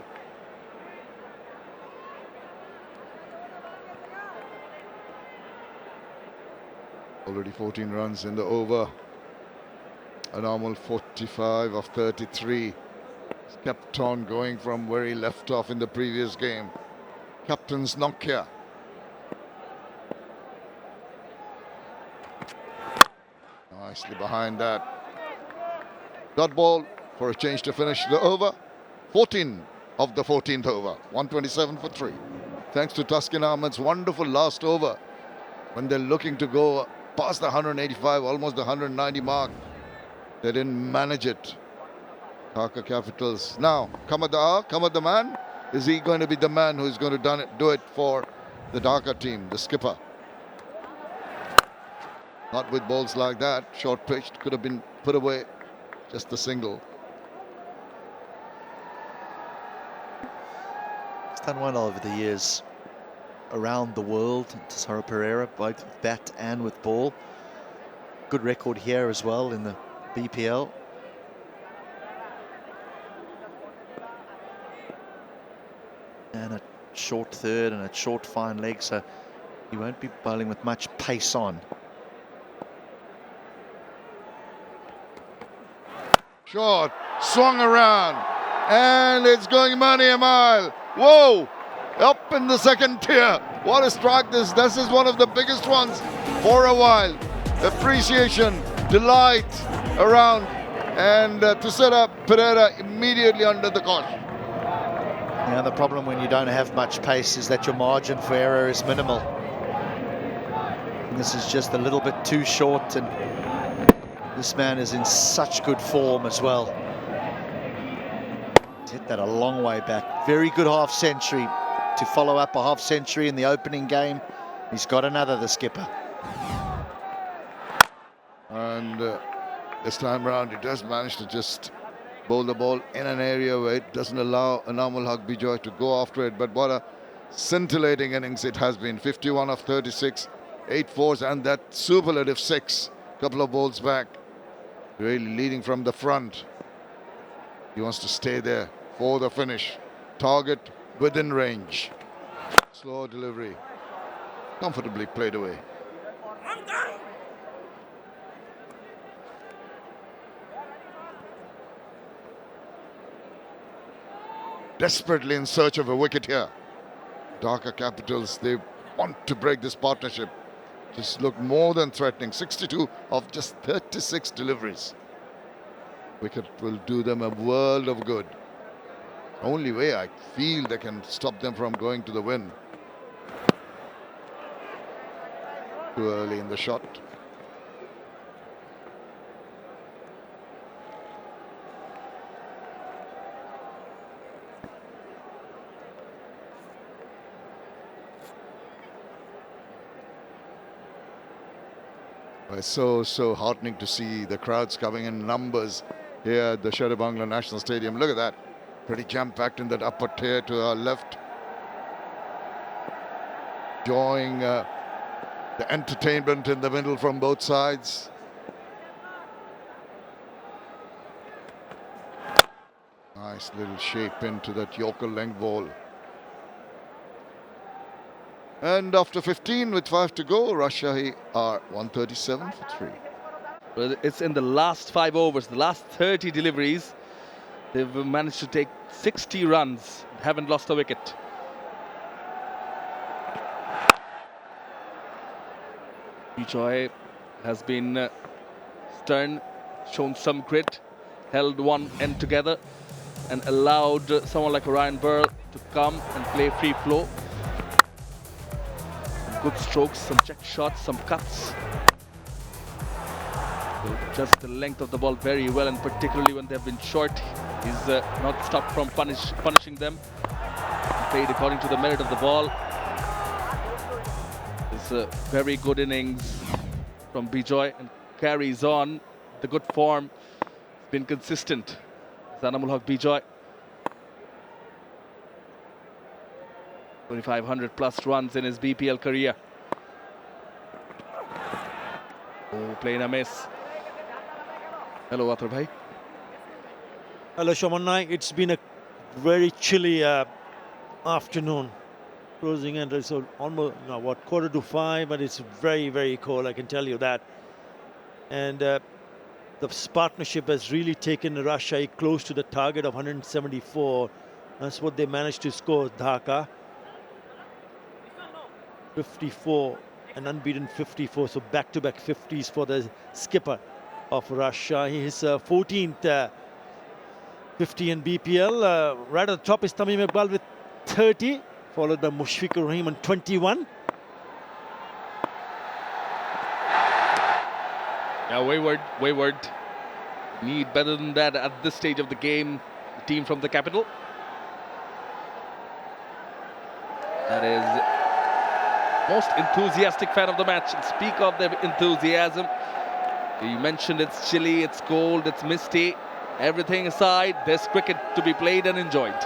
Already 14 runs in the over. A normal 45 of 33. He's kept on going from where he left off in the previous game. Captain's knock here. Nicely behind that. Dot ball for a change to finish the over. 14 of the 14th over. 127 for 3. Thanks to Taskin Ahmed's wonderful last over. When they're looking to go past the 185, almost the 190 mark, they didn't manage it. Dhaka Capitals. Now, क़मत the man. Is he going to be the man who's going to do it for the Dhaka team, the skipper? Not with balls like that. Short pitched, could have been put away. Just the single. He's done well over the years around the world. 𝗃𝗗𝗃𝗃𝗃, both with bat and with ball. Good record here as well in the BPL. And a short third and a short fine leg, so he won't be bowling with much pace on. Short, swung around, and it's going money a mile. Whoa, up in the second tier. What a strike this. This is one of the biggest ones for a while. Appreciation, delight around, and 𝗃𝗃𝗃𝗃 immediately under the cosh. Now the problem when you don't have much pace is that your margin for error is minimal. And this is just a little bit too short, and this man is in such good form as well. He's hit that a long way back. Very good half century to follow up a half century in the opening game. He's got another, the skipper. And this time round, he does manage to just bowl the ball in an area where it doesn't allow 𝗂𝗓𝗃𝗃 𝗃𝗃𝗃 to go after it. But what a scintillating innings it has been. 51 of 36, 8 fours, and that superlative 6. Couple of balls back. Really leading from the front. He wants to stay there for the finish. Target within range. Slow delivery. Comfortably played away. Desperately in search of a wicket here. Dhaka Capitals, they want to break this partnership. Just look more than threatening. 62 of just 36 deliveries. Wicket will do them a world of good. Only way I feel they can stop them from going to the win. Too early in the shot. It's so heartening to see the crowds coming in numbers here at the Sher-e-Bangla National Stadium. Look at that. Pretty jam-packed in that upper tier to our left. Enjoying the entertainment in the middle from both sides. Nice little shape into that Yorker length ball. And after 15 with 5 to go, Rajshahi are 137 for 3. Well, it's in the last 5 overs, the last 30 deliveries. They've managed to take 60 runs, haven't lost a wicket. 𝗃𝗃𝗃𝗃 has been stern, shown some grit, held one end together and allowed someone like Ryan Burl to come and play free flow. Good strokes, some check shots, some cuts. So just the length of the ball very well, and particularly when they've been short, he's not stopped from punishing them. Played according to the merit of the ball. It's a very good innings from 𝗃𝗃𝗃𝗃 and carries on the good form. It's been consistent. 𝗃𝗃𝗃𝗃𝗃 𝗃𝗃𝗃𝗃 2,500 plus runs in his BPL career. Oh, playing a miss. Hello, Athar bhai. Hello, Shaman. It's been a very chilly afternoon. Closing in, it's almost, what, 4:45, but it's very, very cold, I can tell you that. And the partnership has really taken Rajshahi close to the target of 174. That's what they managed to score, Dhaka. 54, an unbeaten 54, so back-to-back 50s for the skipper of Rajshahi. His 14th 50 in BPL. Right at the top is Tamim Iqbal with 30, followed by Mushfiqur Rahim on 21. Yeah, wayward. Need better than that at this stage of the game. The team from the capital. That is most enthusiastic fan of the match. And speak of their enthusiasm. You mentioned it's chilly, it's cold, it's misty. Everything aside, there's cricket to be played and enjoyed.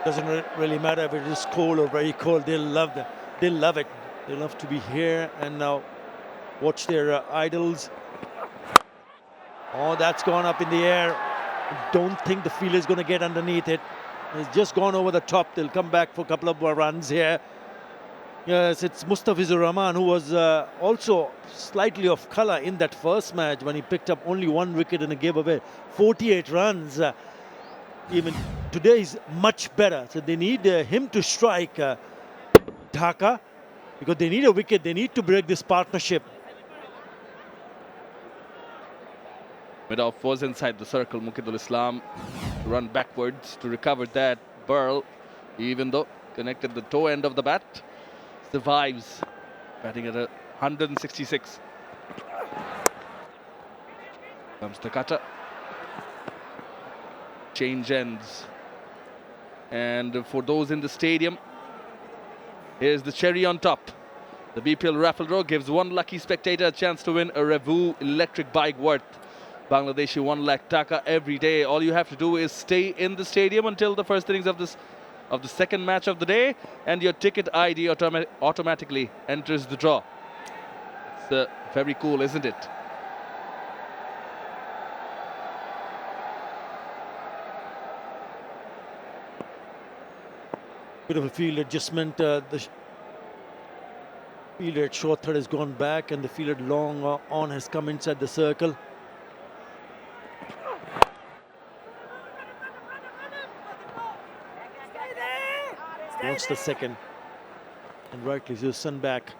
Doesn't really matter if it is cold or very cold. They'll love that. They'll love it. They love to be here and now watch their idols. Oh, that's gone up in the air. I don't think the fielder is going to get underneath it. It's just gone over the top. They'll come back for a couple of more runs here. Yes, it's Mustafizur Rahman, who was also slightly off colour in that first match when he picked up only 1 wicket and gave away 48 runs. Even today is much better. So they need him to strike Dhaka, because they need a wicket. They need to break this partnership. Mid-off was inside the circle. Muqeedul Islam to run backwards to recover that. Burl, even though connected the toe end of the bat, survives, batting at 166. Comes the cutter. Change ends. And for those in the stadium, here's the cherry on top. The BPL raffle draw gives one lucky spectator a chance to win a Revu electric bike worth Bangladeshi 1 lakh taka every day. All you have to do is stay in the stadium until the first innings of the second match of the day, and your ticket ID automatically enters the draw. It's very cool, isn't it? Bit of a field adjustment. The fielder at short third has gone back, and the fielder long on has come inside the circle. Wants the second, and rightly so, sent back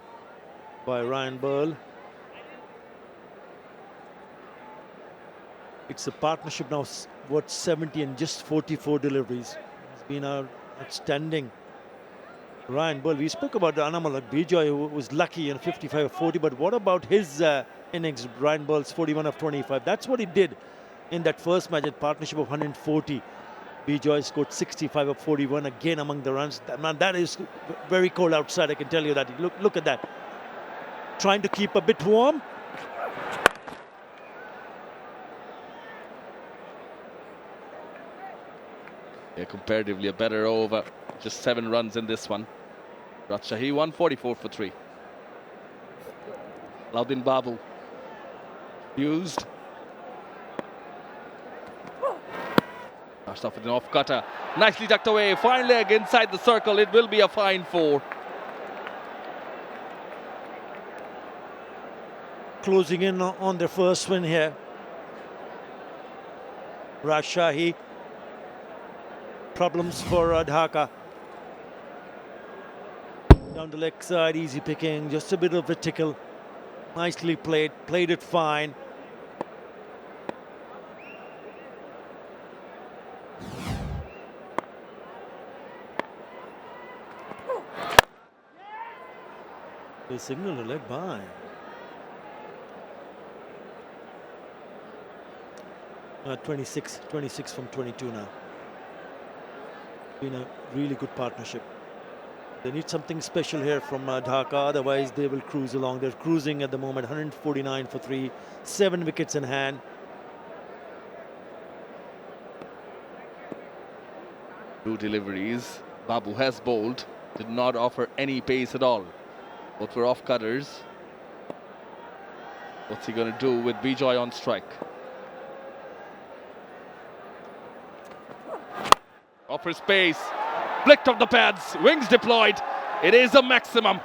by Ryan Burl. It's a partnership now worth 70 and just 44 deliveries. It's been outstanding. Ryan Burl, we spoke about 𝗂𝗂𝗂𝗂𝗂𝗂, who was lucky in 55 of 40, but what about his innings? Ryan Burl's 41 of 25. That's what he did in that first match at partnership of 140. 𝗵𝗂𝗧 scored 65 of 41 again among the runs. Man, that is very cold outside, I can tell you that. Look at that. Trying to keep a bit warm. Yeah, comparatively a better over. Just 7 runs in this one. Rajshahi 144 for 3. Lauddin Babu used. Off an off cutter. Nicely ducked away. Fine leg inside the circle. It will be a fine 4. Closing in on their first win here. Rajshahi. Problems for Dhaka. Down the leg side, easy picking, just a bit of a tickle. Nicely played it fine. They signal a leg by. Uh, 26 from 22 now. Been a really good partnership. They need something special here from Dhaka, otherwise they will cruise along. They're cruising at the moment, 149 for 3, 7 wickets in hand. Two deliveries. Babu has bowled, did not offer any pace at all. Both were off cutters. What's he going to do with 𝗵𝗂𝗧 on strike? Offers pace, flicked off the pads, wings deployed. It is a maximum.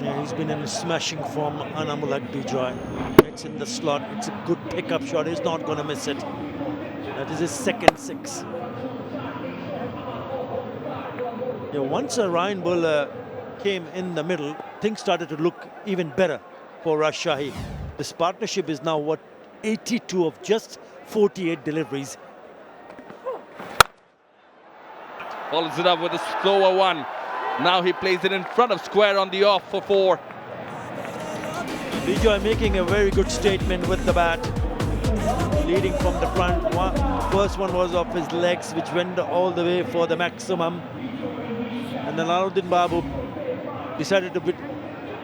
Yeah, he's been in a smashing form, 𝗂𝗂𝗂𝗂𝗂𝗂𝗂𝗂𝗂𝗂. It's in the slot, it's a good pickup shot, he's not going to miss it. That is his second 6. Yeah, once Ryan Bull came in the middle, things started to look even better for Rajshahi. This partnership is now, what, 82 of just 48 deliveries. Follows it up with a slower one. Now he plays it in front of square on the off for 4. 𝗃𝗍 making a very good statement with the bat. Leading from the front. First one was off his legs, which went all the way for the maximum. And then Alauddin Babu decided to be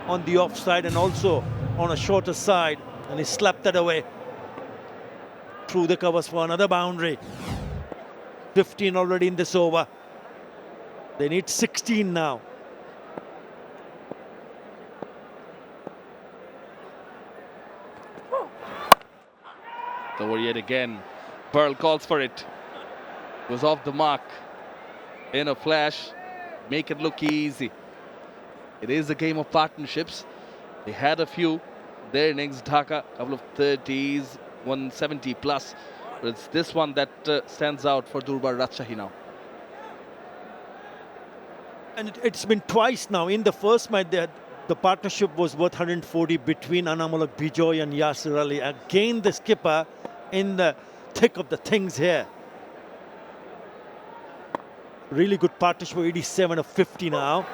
on the offside and also on a shorter side. And he slapped that away. Through the covers for another boundary. 15 already in this over. They need 16 now. Over yet again. Pearl calls for it. Goes off the mark. In a flash. Make it look easy. It is a game of partnerships. They had a few. Their innings, Dhaka, a couple of 30s, 170 plus. But it's this one that stands out for Durbar Rajshahi now. And it's been twice now. In the first match, the partnership was worth 140 between Anamulak Bijoy and Yasir Ali. Again, the skipper in the thick of the things here. Really good partnership, 87 of 50 now.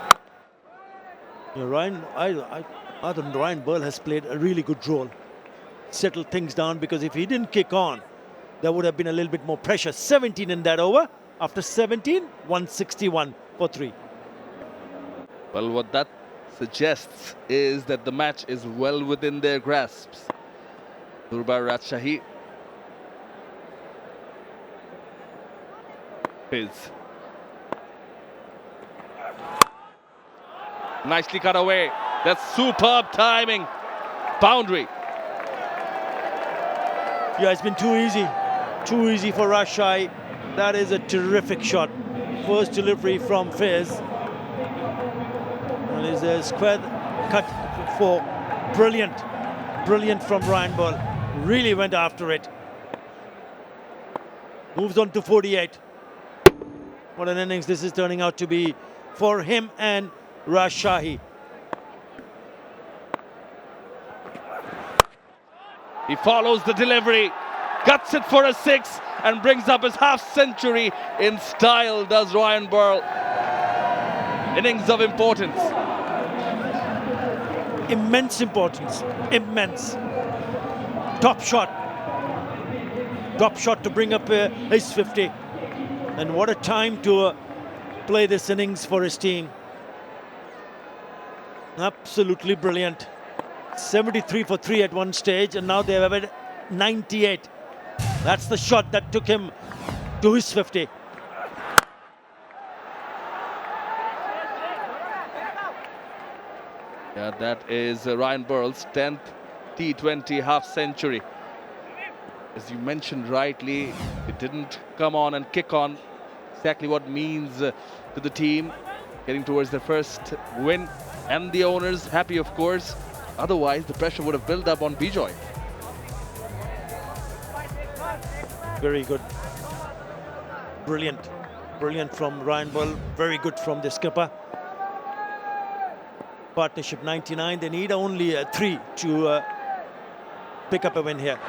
You know, I think Ryan Bull has played a really good role. Settled things down, because if he didn't kick on, there would have been a little bit more pressure. 17 in that over. After 17, 161 for 3. Well, what that suggests is that the match is well within their grasps. Durbar Rajshahi. Nicely cut away. That's superb timing. Boundary. Yeah, it's been too easy. Too easy for Rajshahi. That is a terrific shot. First delivery from Fizz. And is a square cut for brilliant. Brilliant from Ryan Bull. Really went after it. Moves on to 48. What an innings this is turning out to be for him and Rajshahi. He follows the delivery, cuts it for a 6 and brings up his half century in style, does Ryan Bull. Innings of importance. Immense importance, immense. Top shot to bring up his 50. And what a time to play this innings for his team. Absolutely brilliant. 73 for 3 at one stage, and now they have had 98. That's the shot that took him to his 50. Yeah, that is Ryan Bull's 10th T20 half century. As you mentioned rightly, it didn't come on and kick on. Exactly what it means to the team, getting towards their first win, and the owners happy, of course. Otherwise, the pressure would have built up on Bijoy. Very good. Brilliant. Brilliant from Ryan Bull. Very good from the skipper. Partnership 99. They need only 3 to pick up a win here.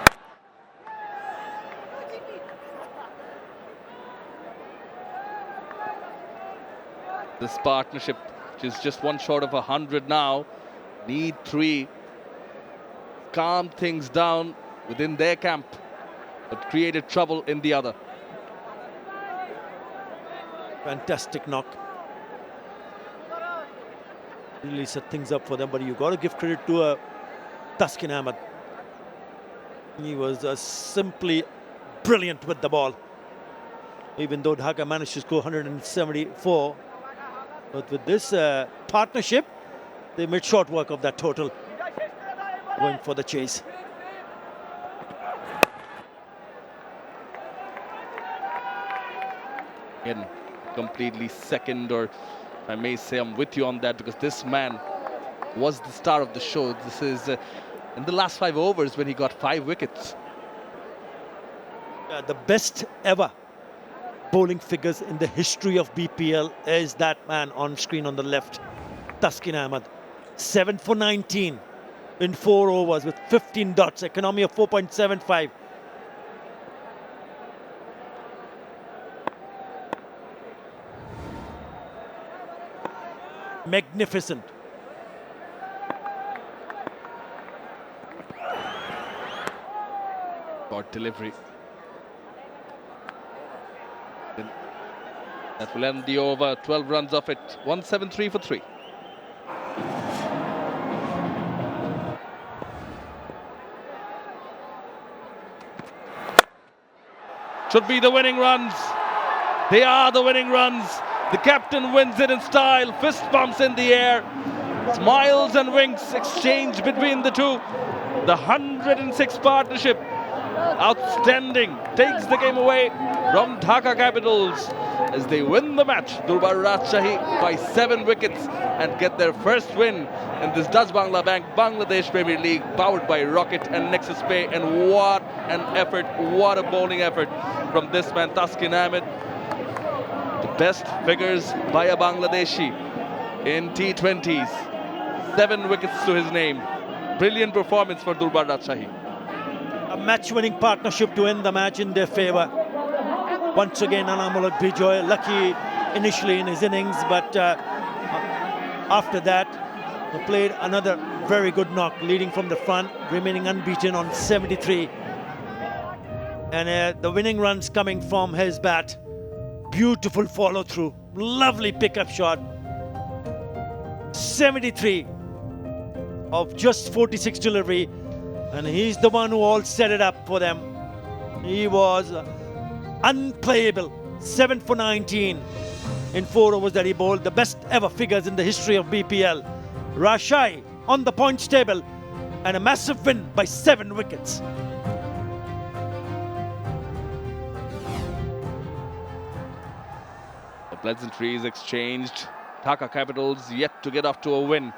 This partnership, which is just one short of 100 now, need 3. Calm things down within their camp, but created trouble in the other. Fantastic knock. Really set things up for them, but you got to give credit to Taskin Ahmed. He was simply brilliant with the ball. Even though Dhaka managed to score 174, but with this partnership, they made short work of that total, going for the chase. Again, completely second, or I may say I'm with you on that, because this man was the star of the show. This is in the last 5 overs when he got 5 wickets. The best ever bowling figures in the history of BPL is that man on screen on the left, Taskin Ahmed. 7 for 19 in 4 overs with 15 dots, economy of 4.75. Magnificent. Short delivery. Then that will end the over. 12 runs off it. 173 for 3. Should be the winning runs. They are the winning runs. The captain wins it in style. Fist bumps in the air. Smiles and winks exchange between the two. The 106 partnership. Outstanding. Takes the game away from Dhaka Capitals as they win the match. Durbar Rajshahi by 7 wickets and get their first win in this Dutch Bangla Bank Bangladesh Premier League, powered by Rocket and 𝗃𝗃. And what an effort, what a bowling effort from this man Taskin Ahmed. The best figures by a Bangladeshi in T20s. 7 wickets to his name. Brilliant performance for Durbar Rajshahi. A match-winning partnership to end the match in their favour. Once again, 𝗂𝗂𝗂𝗂𝗂𝗂𝗂𝗂𝗂 lucky initially in his innings, but after that, he played another very good knock, leading from the front, remaining unbeaten on 73. And the winning runs coming from his bat. Beautiful follow-through, lovely pickup shot. 73 of just 46 delivery. And he's the one who all set it up for them. He was unplayable. 7 for 19 in 4 overs that he bowled. The best ever figures in the history of BPL. Rajshahi on the points table and a massive win by 7 wickets. The pleasantries exchanged. Dhaka Capitals yet to get off to a win.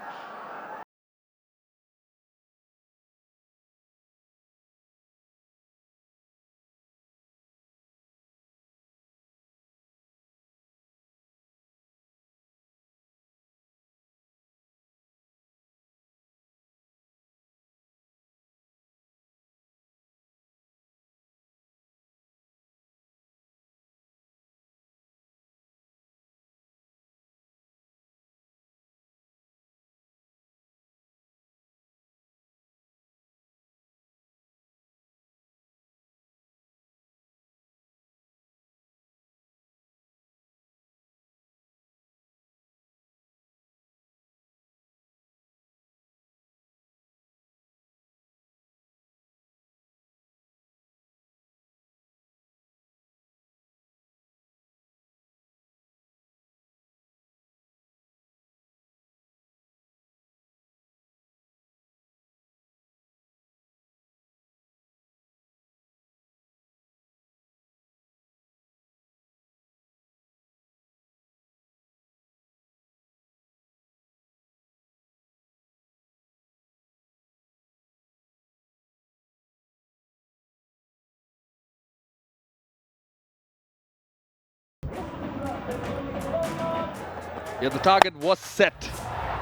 Yeah, the target was set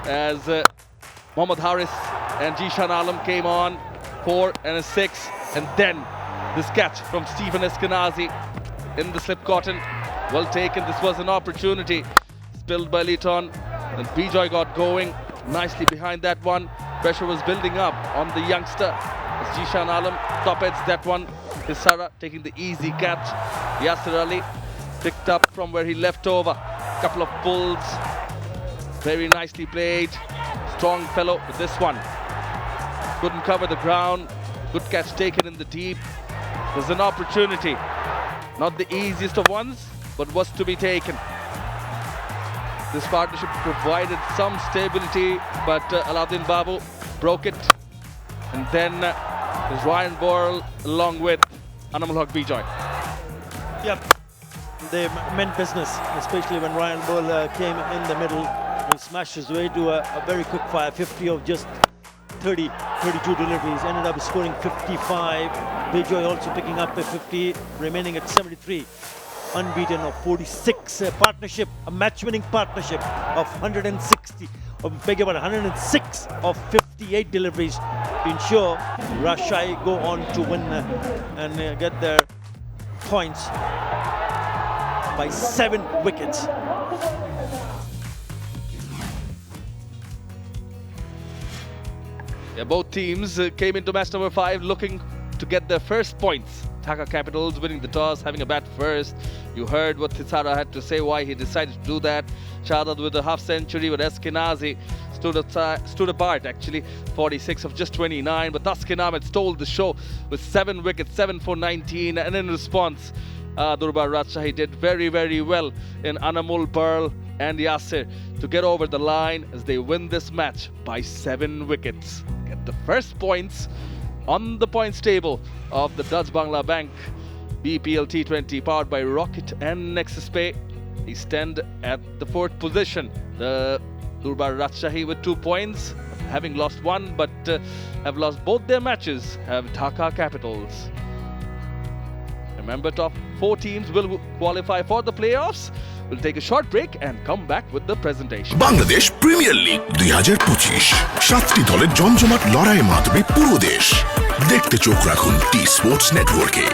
as Mohammad Haris and Jishan Alam came on 4 and a 6, and then this catch from Stephen Eskenazi in the slip cotton. Well taken. This was an opportunity spilled by Leighton, and Bijoy got going nicely behind that one. Pressure was building up on the youngster as Jishan Alam top heads that one. Hisara taking the easy catch. Yasir Ali picked up from where he left over. Couple of pulls, very nicely played. Strong fellow with this one. Couldn't cover the ground. Good catch taken in the deep. There's an opportunity. Not the easiest of ones, but was to be taken. This partnership provided some stability, but Alauddin Babu broke it. And then there's Ryan Borrell along with Anamul Haq Bijoy. Yep. They meant business, especially when Ryan Borrell came in the middle. He smashed his way to a very quick fire 50 of just 32 deliveries. Ended up scoring 55. Bijoy also picking up a 50, remaining at 73. unbeaten of 46, a partnership, a match-winning partnership of 106 of 58 deliveries to ensure Rajshahi go on to win and get their points by 7 wickets. Yeah, both teams came into match number 5 looking to get their first points. Dhaka Capitals winning the toss, having a bat first. You heard what Thisara had to say, why he decided to do that. Shahzad with a half century, but Eskinazi stood apart actually. 46 of just 29, but Taskin Ahmed stole the show with 7 wickets, 7 for 19, and in response, Durbar Rajshahi did very, very well in Anamul, Pearl and Yasir to get over the line as they win this match by 7 wickets. Get the first points on the points table of the Dutch Bangla Bank BPL T20 powered by Rocket and Nexus Pay. They stand at the 4th position. The Durbar Rajshahi with 2 points, having lost 1 but have lost both their matches, have Dhaka Capitals. Remember, top 4 teams will qualify for the playoffs. We'll take a short break and come back with the presentation. Bangladesh premier league 2025 7টি দলের জমজমাট লড়াইয়ে মাতবে পুরো দেশ। দেখতে চোখ রাখুন T Sports নেটওয়ার্কে।